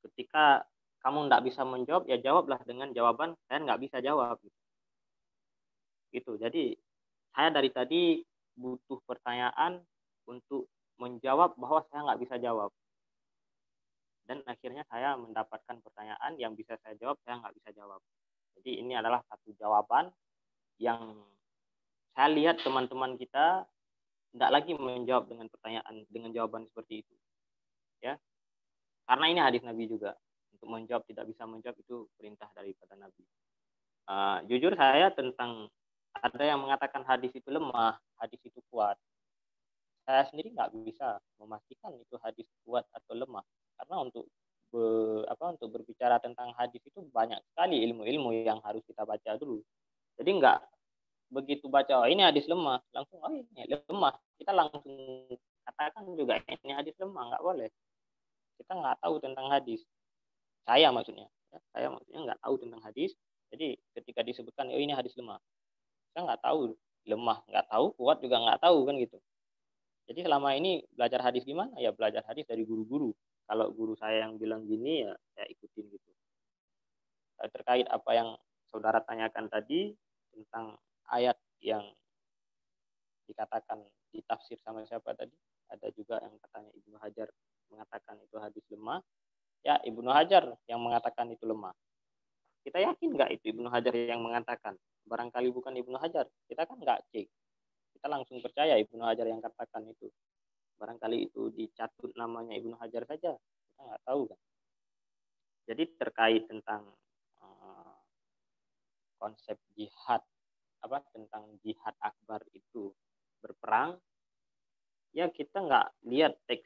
Ketika kamu nggak bisa menjawab, ya jawablah dengan jawaban saya nggak bisa jawab. Gitu. Jadi saya dari tadi butuh pertanyaan untuk menjawab bahwa saya nggak bisa jawab. Dan akhirnya saya mendapatkan pertanyaan yang bisa saya jawab, saya nggak bisa jawab. Jadi ini adalah satu jawaban yang saya lihat teman-teman kita tidak lagi menjawab dengan pertanyaan, dengan jawaban seperti itu. Ya, karena ini hadis Nabi juga. Untuk menjawab tidak bisa menjawab itu perintah daripada Nabi. Jujur saya tentang ada yang mengatakan hadis itu lemah, hadis itu kuat. Saya sendiri nggak bisa memastikan itu hadis kuat atau lemah. Karena untuk berbicara tentang hadis itu banyak sekali ilmu-ilmu yang harus kita baca dulu. Jadi nggak begitu baca, oh, ini hadis lemah, langsung, oh ini lemah. Kita langsung katakan juga, ini hadis lemah, nggak boleh. Kita nggak tahu tentang hadis. Saya maksudnya nggak tahu tentang hadis. Jadi ketika disebutkan, oh ini hadis lemah, saya nggak tahu lemah, nggak tahu kuat juga nggak tahu kan gitu. Jadi selama ini belajar hadis gimana? Ya belajar hadis dari guru-guru. Kalau guru saya yang bilang gini, ya saya ikutin gitu. Terkait apa yang saudara tanyakan tadi tentang ayat yang dikatakan ditafsir sama siapa tadi? Ada juga yang katanya Ibnu Hajar mengatakan itu hadis lemah, ya Ibnu Hajar yang mengatakan itu lemah. Kita yakin nggak itu Ibnu Hajar yang mengatakan? Barangkali bukan Ibnu Hajar, kita kan nggak cek. Kita langsung percaya Ibnu Hajar yang katakan itu. Barangkali itu dicatut namanya Ibnu Hajar saja, kita nggak tahu kan. Jadi terkait tentang konsep jihad, tentang jihad akbar itu berperang, ya kita nggak lihat teks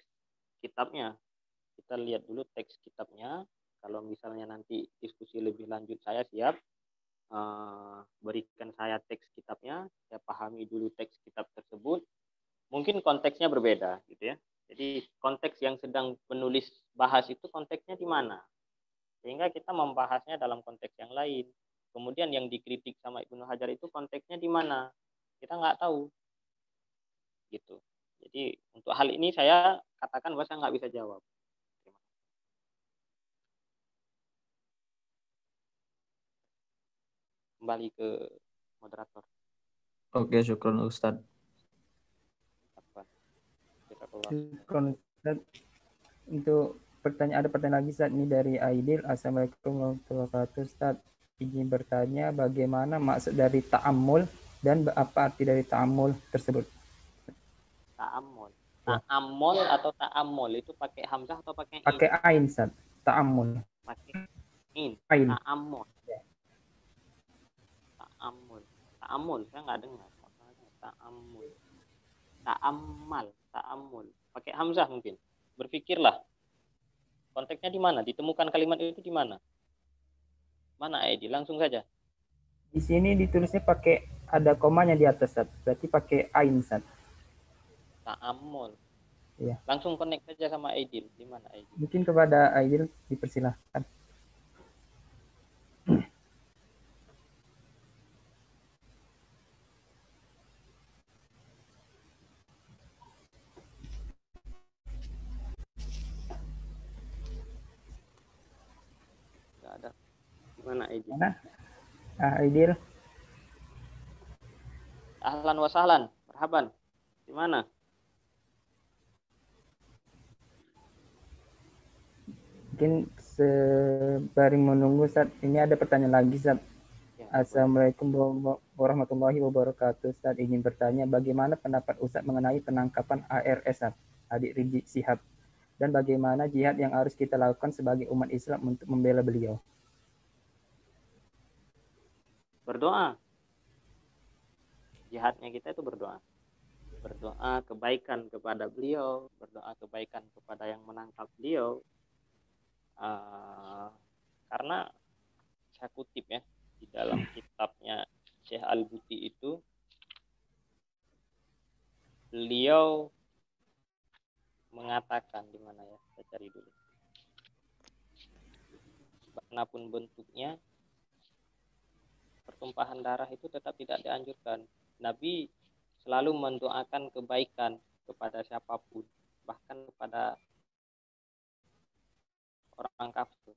kitabnya. Kita lihat dulu teks kitabnya. Kalau misalnya nanti diskusi lebih lanjut, saya siap berikan saya teks kitabnya, saya pahami dulu teks kitab tersebut. Mungkin konteksnya berbeda, gitu ya. Jadi konteks yang sedang penulis bahas itu konteksnya di mana, sehingga kita membahasnya dalam konteks yang lain. Kemudian yang dikritik sama Ibnu Hajar itu konteksnya di mana, kita nggak tahu, gitu. Jadi untuk hal ini saya katakan bahwa saya nggak bisa jawab. Kembali ke moderator. Oke, syukron Ustadz. Syukron Ustaz. Untuk ada pertanyaan lagi Ustaz, ini dari Aidil. Assalamualaikum warahmatullahi wabarakatuh. Ustaz, izin bertanya bagaimana maksud dari ta'ammul dan apa arti dari ta'ammul tersebut? Ta'ammul. Ta'ammul atau ta'ammul itu pakai hamzah atau pakai in? Pakai ain, Ustaz. Ta'ammul. Pakai in. Ain. Ta'ammul. Ta'ammul. Ta'ammul saya nggak dengar. Ta'ammul. Ta'ammal, ta'ammul. Pakai hamzah mungkin. Berpikirlah. Konteksnya di mana? Ditemukan kalimat itu di mana? Mana Edi? Langsung saja. Di sini ditulisnya pakai ada komanya di atas, Ustaz. Berarti pakai ain, Ustaz. Ta'ammul. Iya. Langsung connect saja sama Aidil. Di mana Aidil? Mungkin kepada Aidil dipersilahkan. Ada. Gimana Aidil? Mana? Aidil. Ahlan wa sahlan. Marhaban. Di mana? Mungkin sembari menunggu Ustaz, ini ada pertanyaan lagi Ustaz. Ya, Assalamualaikum warahmatullahi wabarakatuh. Ustaz ingin bertanya bagaimana pendapat Ustaz mengenai penangkapan ARS Ustaz, Adik Rizik Syihab, dan bagaimana jihad yang harus kita lakukan sebagai umat Islam untuk membela beliau? Berdoa. Jihadnya kita itu berdoa. Berdoa kebaikan kepada beliau, berdoa kebaikan kepada yang menangkap beliau. Karena saya kutip ya di dalam kitabnya Syekh Al-Buti itu, beliau mengatakan, di mana ya, saya cari dulu, bagaimanapun bentuknya pertumpahan darah itu tetap tidak dianjurkan. Nabi selalu mendoakan kebaikan kepada siapapun, bahkan kepada orang kafir.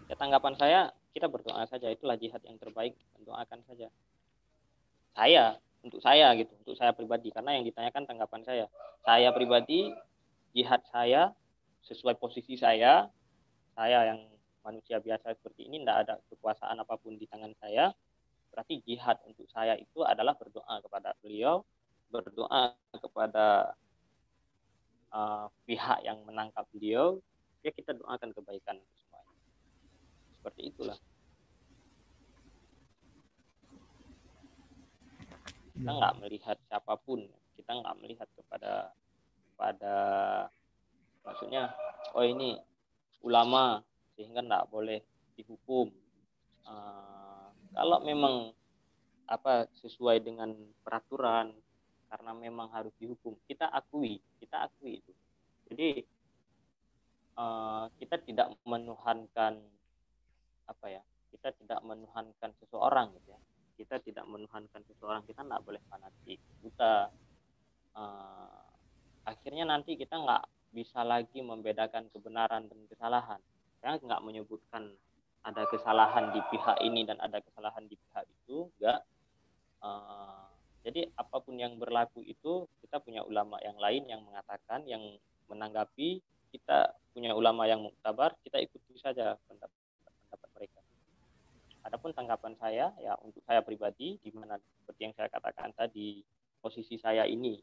Ya, tanggapan saya, kita berdoa saja, itulah jihad yang terbaik, mendoakan saja. Untuk saya pribadi, karena yang ditanyakan tanggapan saya. Saya pribadi, jihad saya sesuai posisi saya yang manusia biasa seperti ini, tidak ada kekuasaan apapun di tangan saya. Berarti jihad untuk saya itu adalah berdoa kepada beliau, berdoa kepada pihak yang menangkap beliau, ya kita doakan kebaikan semuanya. Seperti itulah. Kita nggak melihat siapapun, kita nggak melihat kepada maksudnya, oh ini ulama sehingga nggak boleh dihukum. Kalau memang sesuai dengan peraturan, karena memang harus dihukum, kita akui itu. Jadi kita tidak menuhankan kita tidak menuhankan seseorang gitu ya. Kita tidak menuhankan seseorang, kita nggak boleh fanatik buta. Akhirnya nanti kita nggak bisa lagi membedakan kebenaran dan kesalahan. Saya nggak menyebutkan ada kesalahan di pihak ini dan ada kesalahan di pihak itu, enggak. Jadi apapun yang berlaku itu kita punya ulama yang lain yang mengatakan, yang menanggapi, kita punya ulama yang muktabar, kita ikuti saja pendapat mereka. Adapun tanggapan saya, ya untuk saya pribadi, di mana seperti yang saya katakan tadi, posisi saya ini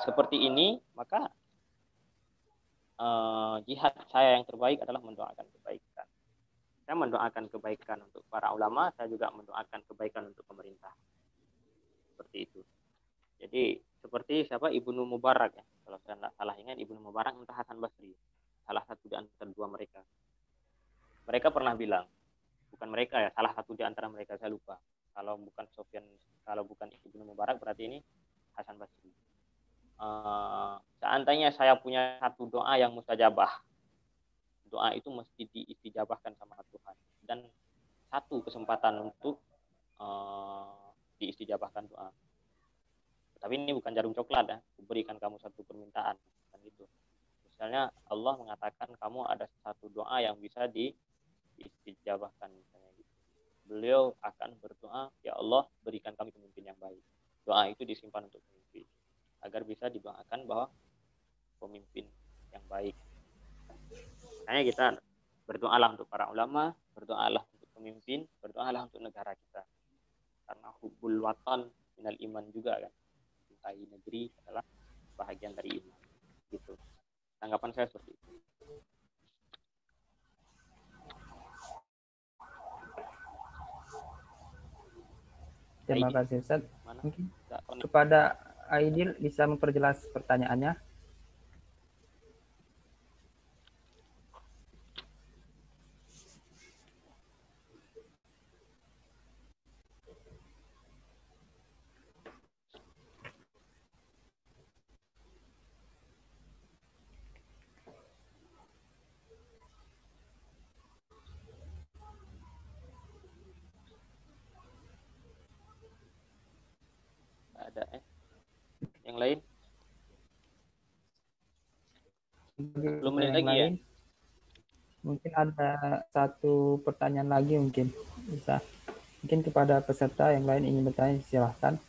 seperti ini, maka jihad saya yang terbaik adalah mendoakan kebaikan. Saya mendoakan kebaikan untuk para ulama, saya juga mendoakan kebaikan untuk pemerintah. Seperti itu. Jadi seperti siapa, Ibnu Mubarak ya, kalau saya tidak salah ingat, Ibnu Mubarak entah Hasan Basri, salah satu di antara dua mereka. Mereka pernah bilang, bukan mereka ya, salah satu di antara mereka, saya lupa. Kalau bukan Sofyan, kalau bukan Ibnu Mubarak, berarti ini Hasan Basri. Seandainya saya punya satu doa yang mustajabah, doa itu mesti diistijabahkan sama Tuhan, dan satu kesempatan untuk diistijabahkan doa. Tapi ini bukan jarum coklat ya, berikan kamu satu permintaan, kan gitu. Misalnya Allah mengatakan kamu ada satu doa yang bisa diistijabahkan, misalnya gitu. Beliau akan berdoa, ya Allah berikan kami pemimpin yang baik. Doa itu disimpan untuk pemimpin, agar bisa didoakan bahwa pemimpin yang baik. Makanya kita berdoalah untuk para ulama, berdoalah untuk pemimpin, berdoalah untuk negara kita. Karena hubbul watan minal iman juga kan. Cintai negeri adalah bahagian dari iman. Gitu. Tanggapan saya seperti itu. Terima kasih Ustaz. Mungkin kepada Aidil bisa memperjelas pertanyaannya. Ada yang lain? 10 menit lagi ya? Mungkin ada satu pertanyaan lagi mungkin bisa. Mungkin kepada peserta yang lain ingin bertanya, silahkan.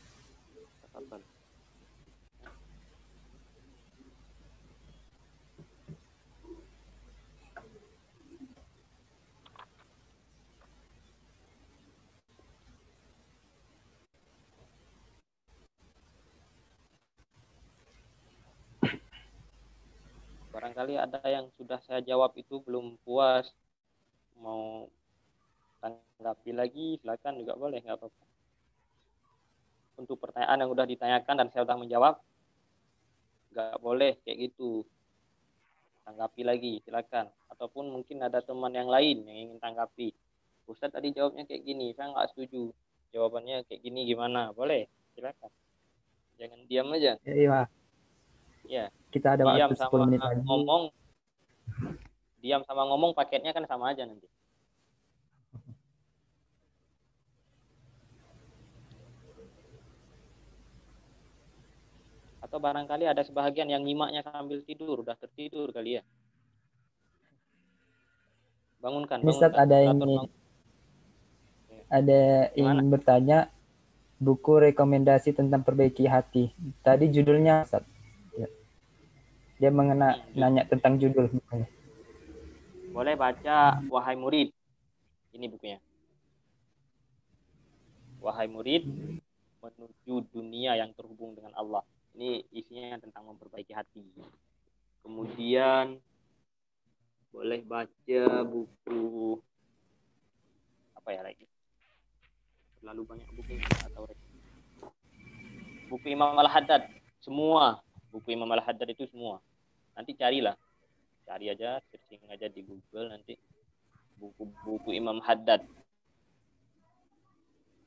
Barangkali ada yang sudah saya jawab itu belum puas, mau tanggapi lagi, silakan juga boleh, nggak apa-apa. Untuk pertanyaan yang sudah ditanyakan dan saya sudah menjawab, nggak boleh kayak gitu. Tanggapi lagi, silakan. Ataupun mungkin ada teman yang lain yang ingin tanggapi. Ustaz tadi jawabnya kayak gini, saya nggak setuju. Jawabannya kayak gini gimana? Boleh, silakan. Jangan diam aja. Iya. Ya. Kita ada Diam waktu 10 sama menit lagi. Diam sama ngomong paketnya kan sama aja nanti. Atau barangkali ada sebahagian yang nyimaknya sambil tidur, udah tertidur kali ya. Bangunkan. Ustaz ada yang ingin bertanya, buku rekomendasi tentang perbaiki hati. Tadi judulnya Ustaz. Dia nanya tentang judul bukunya. Boleh baca Wahai Murid. Ini bukunya. Wahai Murid, menuju dunia yang terhubung dengan Allah. Ini isinya tentang memperbaiki hati. Kemudian boleh baca buku apa ya lagi? Terlalu banyak bukunya atau buku Imam Al-Haddad. Semua buku Imam Al-Haddad itu semua. Nanti carilah. Cari aja, searching aja di Google nanti buku-buku Imam Haddad.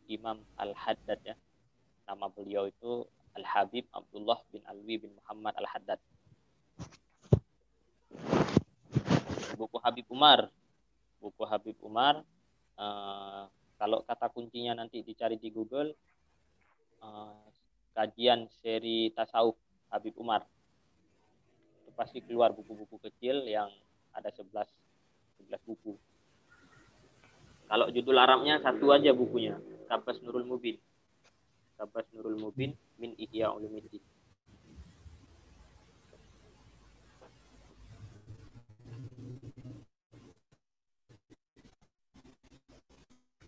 Imam Al-Haddad ya. Nama beliau itu Al-Habib Abdullah bin Alwi bin Muhammad Al-Haddad. Buku Habib Umar. Buku Habib Umar, kalau kata kuncinya nanti dicari di Google, kajian seri tasawuf Habib Umar. Itu pasti keluar buku-buku kecil yang ada 11 buku. Kalau judul Arabnya satu aja bukunya, Kabas Nurul Mubin. Kabas Nurul Mubin min Ihya Ulumuddin.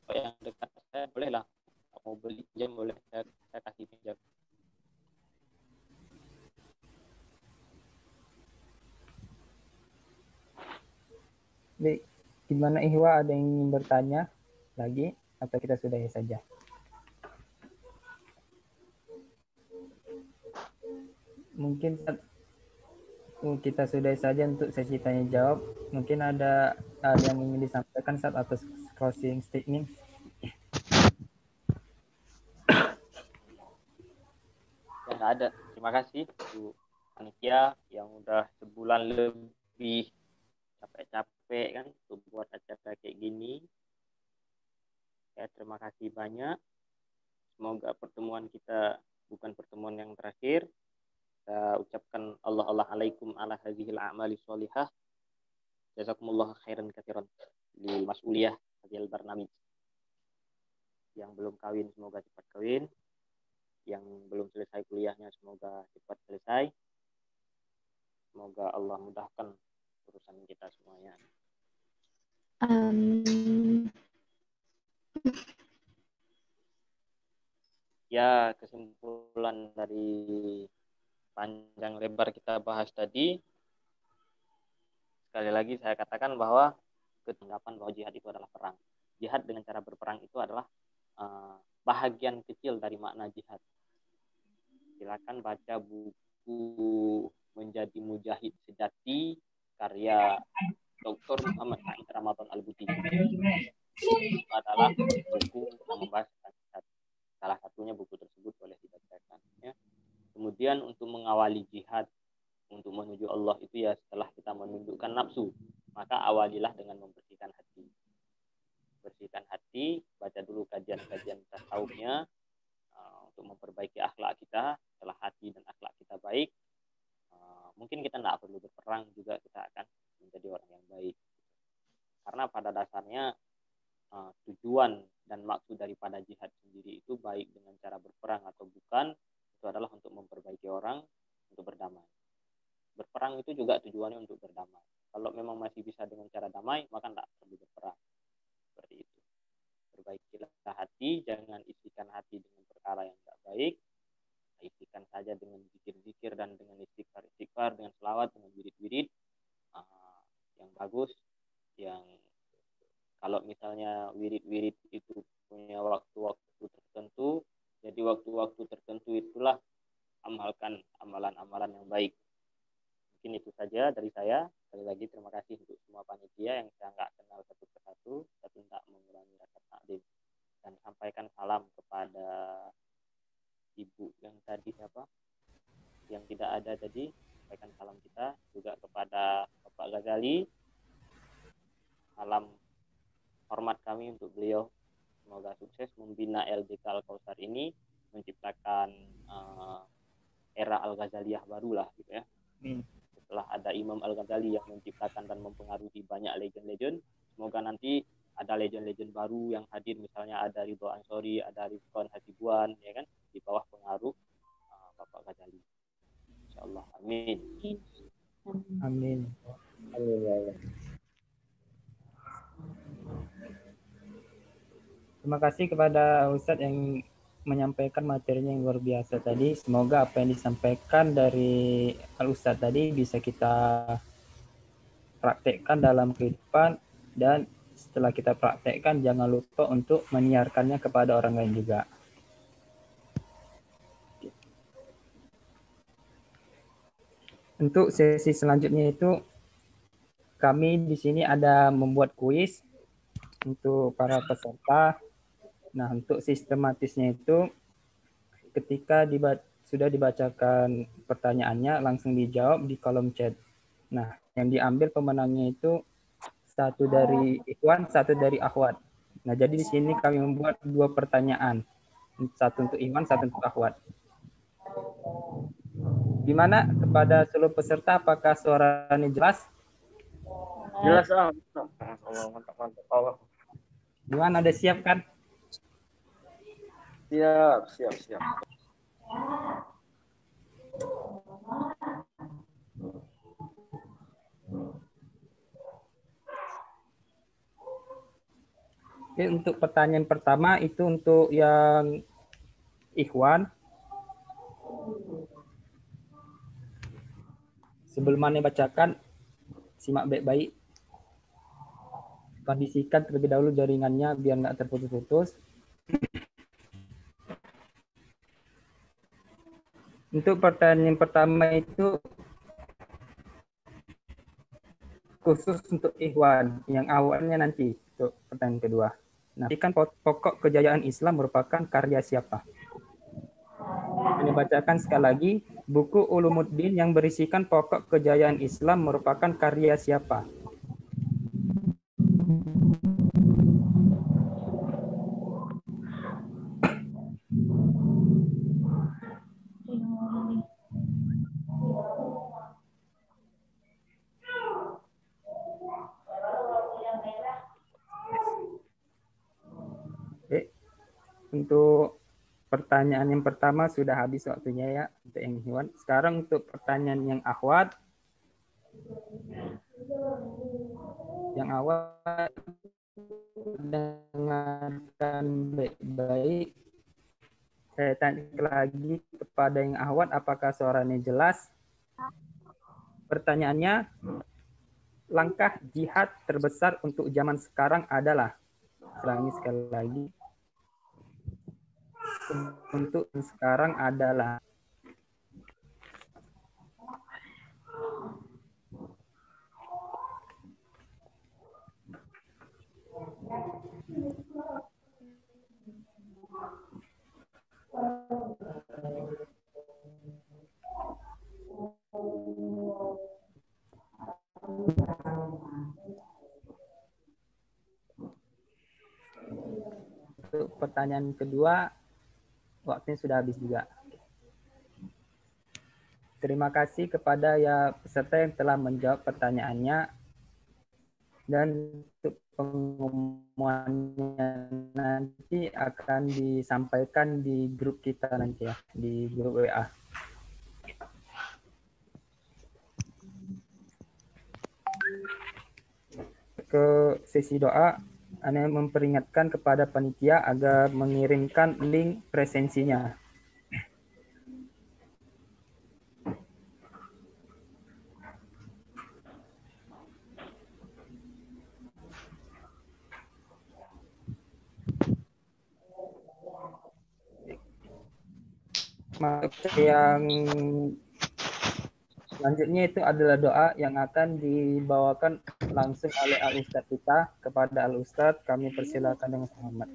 Kalau yang dekat saya boleh lah, mau beli jam boleh, saya kasih pinjam. Baik, gimana Ihwa, ada yang ingin bertanya lagi atau kita sudahi saja? Mungkin kita sudahi saja untuk sesi tanya jawab. Mungkin ada yang ingin disampaikan saat atas closing statement. Ya, nggak ada. Terima kasih Bu panitia yang udah sebulan lebih capek-capek kan untuk buat acara kayak gini. Ya, terima kasih banyak. Semoga pertemuan kita bukan pertemuan yang terakhir. Kita ucapkan Allah alaikum ala hadhil a'mali sholihah. Jazakumullah khairan katsiran lil mas'uliyah hadhil barnamij. Yang belum kawin semoga cepat kawin. Yang belum selesai kuliahnya semoga cepat selesai. Semoga Allah mudahkan urusan kita semuanya. Ya, kesimpulan dari panjang lebar kita bahas tadi, sekali lagi saya katakan bahwa ketanggapan bahwa jihad itu adalah perang. Jihad dengan cara berperang itu adalah bahagian kecil dari makna jihad. Silakan baca buku Menjadi Mujahid Sejati karya Dr. Muhammad Said Ramadan Al-Buti. Itu adalah buku yang membahas jihad. Salah satunya buku tersebut boleh dibacakan. Ya. Kemudian untuk mengawali jihad untuk menuju Allah itu ya setelah kita menundukkan nafsu, maka awalilah dengan membersihkan hati. Bersihkan hati, baca dulu kajian-kajian tasawufnya untuk memperbaiki akhlak kita. Setelah hati dan akhlak kita baik, mungkin kita tidak perlu berperang juga, kita akan menjadi orang yang baik. Karena pada dasarnya tujuan dan maksud daripada jihad sendiri itu baik dengan cara berperang atau bukan, itu adalah untuk memperbaiki orang, untuk berdamai. Berperang itu juga tujuannya untuk berdamai. Kalau memang masih bisa dengan cara damai, maka tidak perlu berperang. Seperti itu. Perbaikilah hati, jangan isikan hati dengan perkara yang tidak baik. Isikan saja dengan zikir-zikir dan dengan istighfar, dengan selawat, dengan wirid-wirid yang bagus, yang kalau misalnya wirid-wirid itu punya waktu-waktu tertentu, jadi waktu-waktu tertentu itulah amalkan amalan-amalan yang baik. Mungkin itu saja dari saya. Sekali lagi terima kasih untuk semua panitia yang saya nggak kenal satu persatu, tapi tidak mengurangi rasa takdim. Dan sampaikan salam kepada Ibu yang tadi siapa? Yang tidak ada tadi, sampaikan salam kita juga kepada Bapak Ghazali. Salam hormat kami untuk beliau. Semoga sukses membina LDK Al-Kautsar ini, menciptakan era Al-Ghazaliyah baru lah gitu ya. Setelah ada Imam Al-Ghazali yang menciptakan dan mempengaruhi banyak legend-legend, semoga nanti ada legend-legend baru yang hadir, misalnya ada Ridho Ansori, ada Ridwan Hasibuan, ya kan, di bawah pengaruh Bapak Ghazali. Insyaallah, amin. Amin. Amin ya Allah. Terima kasih kepada Ustadz yang menyampaikan materinya yang luar biasa tadi. Semoga apa yang disampaikan dari Al-Ustadz tadi bisa kita praktekkan dalam kehidupan, dan setelah kita praktekkan jangan lupa untuk menyiarkannya kepada orang lain juga. Untuk sesi selanjutnya itu kami di sini ada membuat kuis untuk para peserta. Nah, untuk sistematisnya itu ketika sudah dibacakan pertanyaannya langsung dijawab di kolom chat. Nah, yang diambil pemenangnya itu satu dari Ikhwan, satu dari Akhwat. Nah, jadi di sini kami membuat 2 pertanyaan. Satu untuk Ikhwan, satu untuk Akhwat. Gimana kepada seluruh peserta, apakah suaranya jelas? Jelas, mantap. Gimana, ada siap kan? Siap. Oke, untuk pertanyaan pertama itu untuk yang Ikhwan. Sebelum Anda bacakan, simak baik-baik. Kondisikan terlebih dahulu jaringannya biar nggak terputus-putus. Untuk pertanyaan pertama itu khusus untuk Ikhwan, yang awalnya nanti untuk pertanyaan kedua. Nanti kan pokok kejayaan Islam merupakan karya siapa? Ini bacakan sekali lagi, buku Ulumuddin yang berisikan pokok kejayaan Islam merupakan karya siapa? Oke, untuk pertanyaan yang pertama sudah habis waktunya ya untuk yang Ikhwan. Sekarang untuk pertanyaan yang Akhwat. Yang awal dengarkan baik-baik. Saya tanya lagi kepada yang Akhwat, apakah suaranya jelas? Pertanyaannya, langkah jihad terbesar untuk zaman sekarang adalah, ulangi sekali lagi, untuk sekarang adalah. Untuk pertanyaan kedua, waktunya sudah habis juga. Terima kasih kepada ya peserta yang telah menjawab pertanyaannya. Dan untuk pengumumannya nanti akan disampaikan di grup kita nanti ya, di grup WA. Ke sesi doa, Anda memperingatkan kepada panitia agar mengirimkan link presensinya. Yang selanjutnya itu adalah doa yang akan dibawakan langsung oleh Al-Ustadz kita kepada Al-Ustadz. Kami persilakan dengan hormat.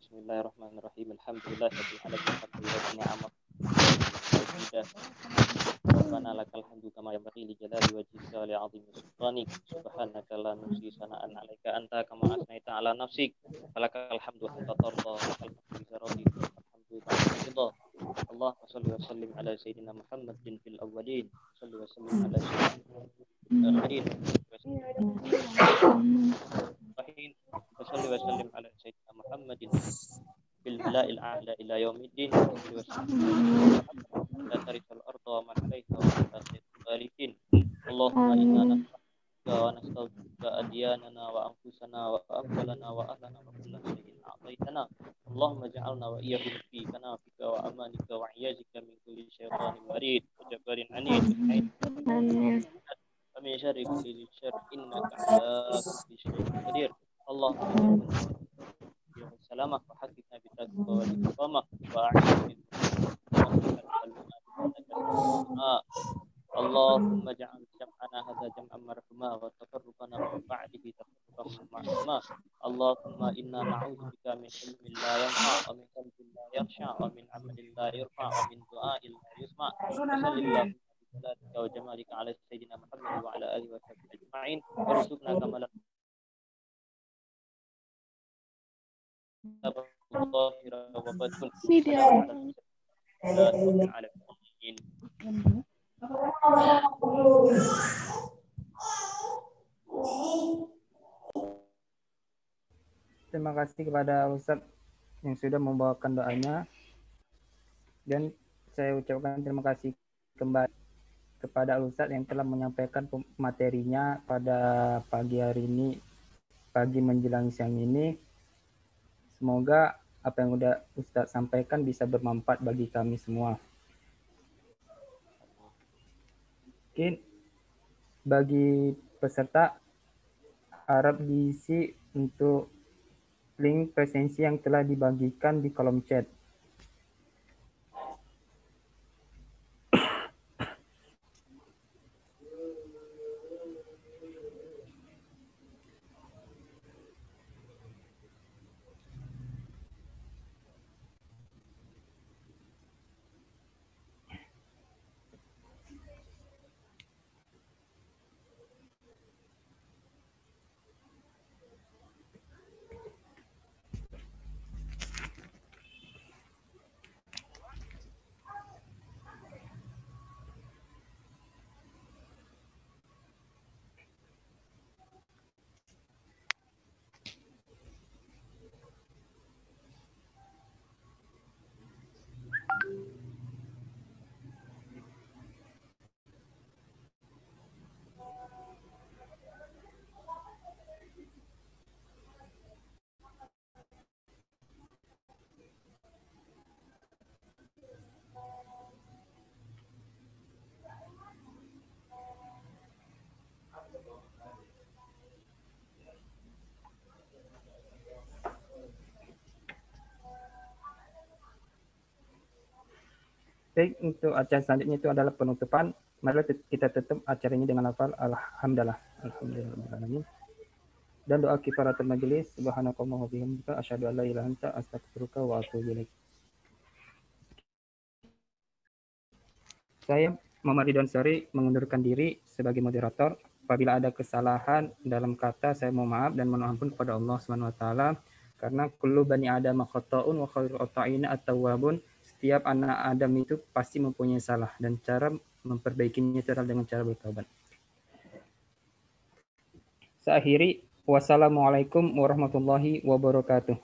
Bismillahirrahmanirrahim. Alhamdulillahirabbil alamin. Rabbana lakal hamdu kama yanbaghi li jalali wajhika wa li 'azimi sultanik. Subhanaka la nuhsi sana'an 'alaika anta kama asnaita 'ala nafsik. Falakal hamdu hatta tarda, lakal hamdu idza radita, lakal hamdu ba'da ridha. Allahumma shalli wa sallim ala sayyidina Muhammadin fil awwalin, shalli wa sallim ala sayyidina akhirin, wa shalli wa sallim ala sayyidina Muhammadin fil mala'il a'la ila yaumiddin, shalli wa sallim la tarithal arda wa man 'alaiha wa anta khairul warithin. Allahumma inna nas'aluka wa nastaghfiruka adyanana wa anfusana wa amwalana wa ahlana wa kulla shay'in a'taitana. Allahumma ja'alna wa iyyahum fi kanafika wa amanika wa 'iyazika min kulli syaitanir marid wa jabbarin 'anid. Amin. Amin syarri kulli syarr innaka 'ala kulli syai'in qadir. Allahumma salamah wa hakikna bi taqwa wal istiqamah wa a'inna Allahumma ja'al jam'ana hadza jam'an marhuma wa tafarruqana min ba'dihi tafarruqan ma'suma. Allahumma inna na'udzubika min ilmin la yanfa' wa min qalbin la yakhsha' wa min 'amalin la yarfa' wa min du'a'in la yusma'. Sallallahu wa jamalika ala sayyidina Muhammad wa ala alihi wa sahbihi ajma'in. Warzuqna kamalan Rabbil alamin. Terima kasih kepada Ustadz yang sudah membawakan doanya, dan saya ucapkan terima kasih kembali kepada Ustadz yang telah menyampaikan materinya pada pagi hari ini, pagi menjelang siang ini. Semoga apa yang sudah Ustadz sampaikan bisa bermanfaat bagi kami semua. Mungkin bagi peserta harap diisi untuk link presensi yang telah dibagikan di kolom chat. Baik, untuk acara selanjutnya itu adalah penutupan. Mari kita tutup acara ini dengan lafal alhamdulillah. Alhamdulillah. Dan doa kifaratul majelis. Subhanakallahumma wa bihamdika asyhadu an la ilaha illa anta astaghfiruka wa atubu ilaik. Saya Muhammad Ridwan Sari mengundurkan diri sebagai moderator. Apabila ada kesalahan dalam kata, saya mohon maaf dan mohon ampun kepada Allah Subhanahu wa taala, karena kullu bani adam khata'un wa khairul khata'ina at-tawwabun. Setiap anak Adam itu pasti mempunyai salah, dan cara memperbaikinya itu adalah dengan cara bertobat. Saya akhiri. Wassalamualaikum warahmatullahi wabarakatuh.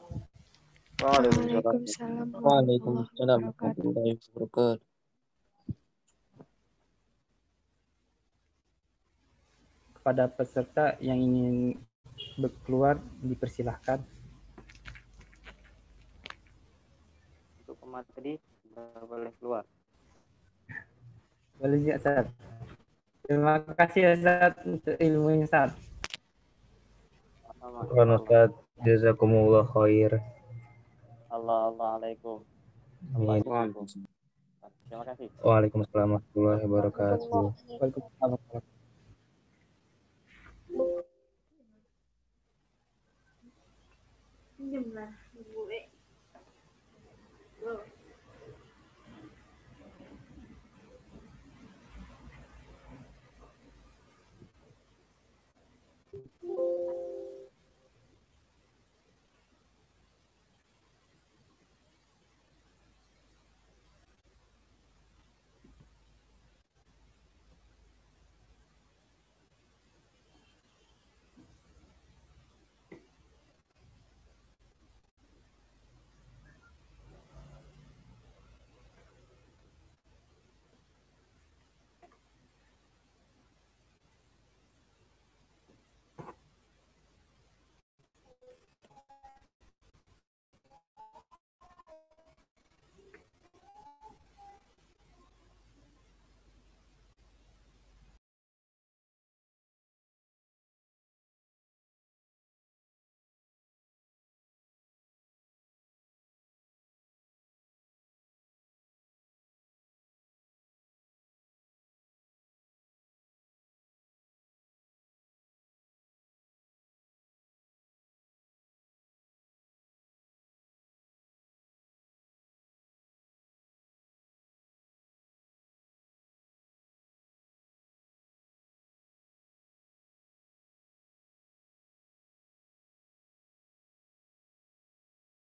Waalaikumsalam warahmatullahi wabarakatuh. Kepada peserta yang ingin keluar dipersilahkan. Untuk pemateri boleh keluar. Boleh ya, Ustaz. Terima kasih Ustaz untuk ilmunya, Ustaz. Syukran Ustaz, jazakumullah khair. Alaikum. Amin. Terima kasih. Waalaikumsalam warahmatullahi wabarakatuh. Waalaikumsalam. Jumlah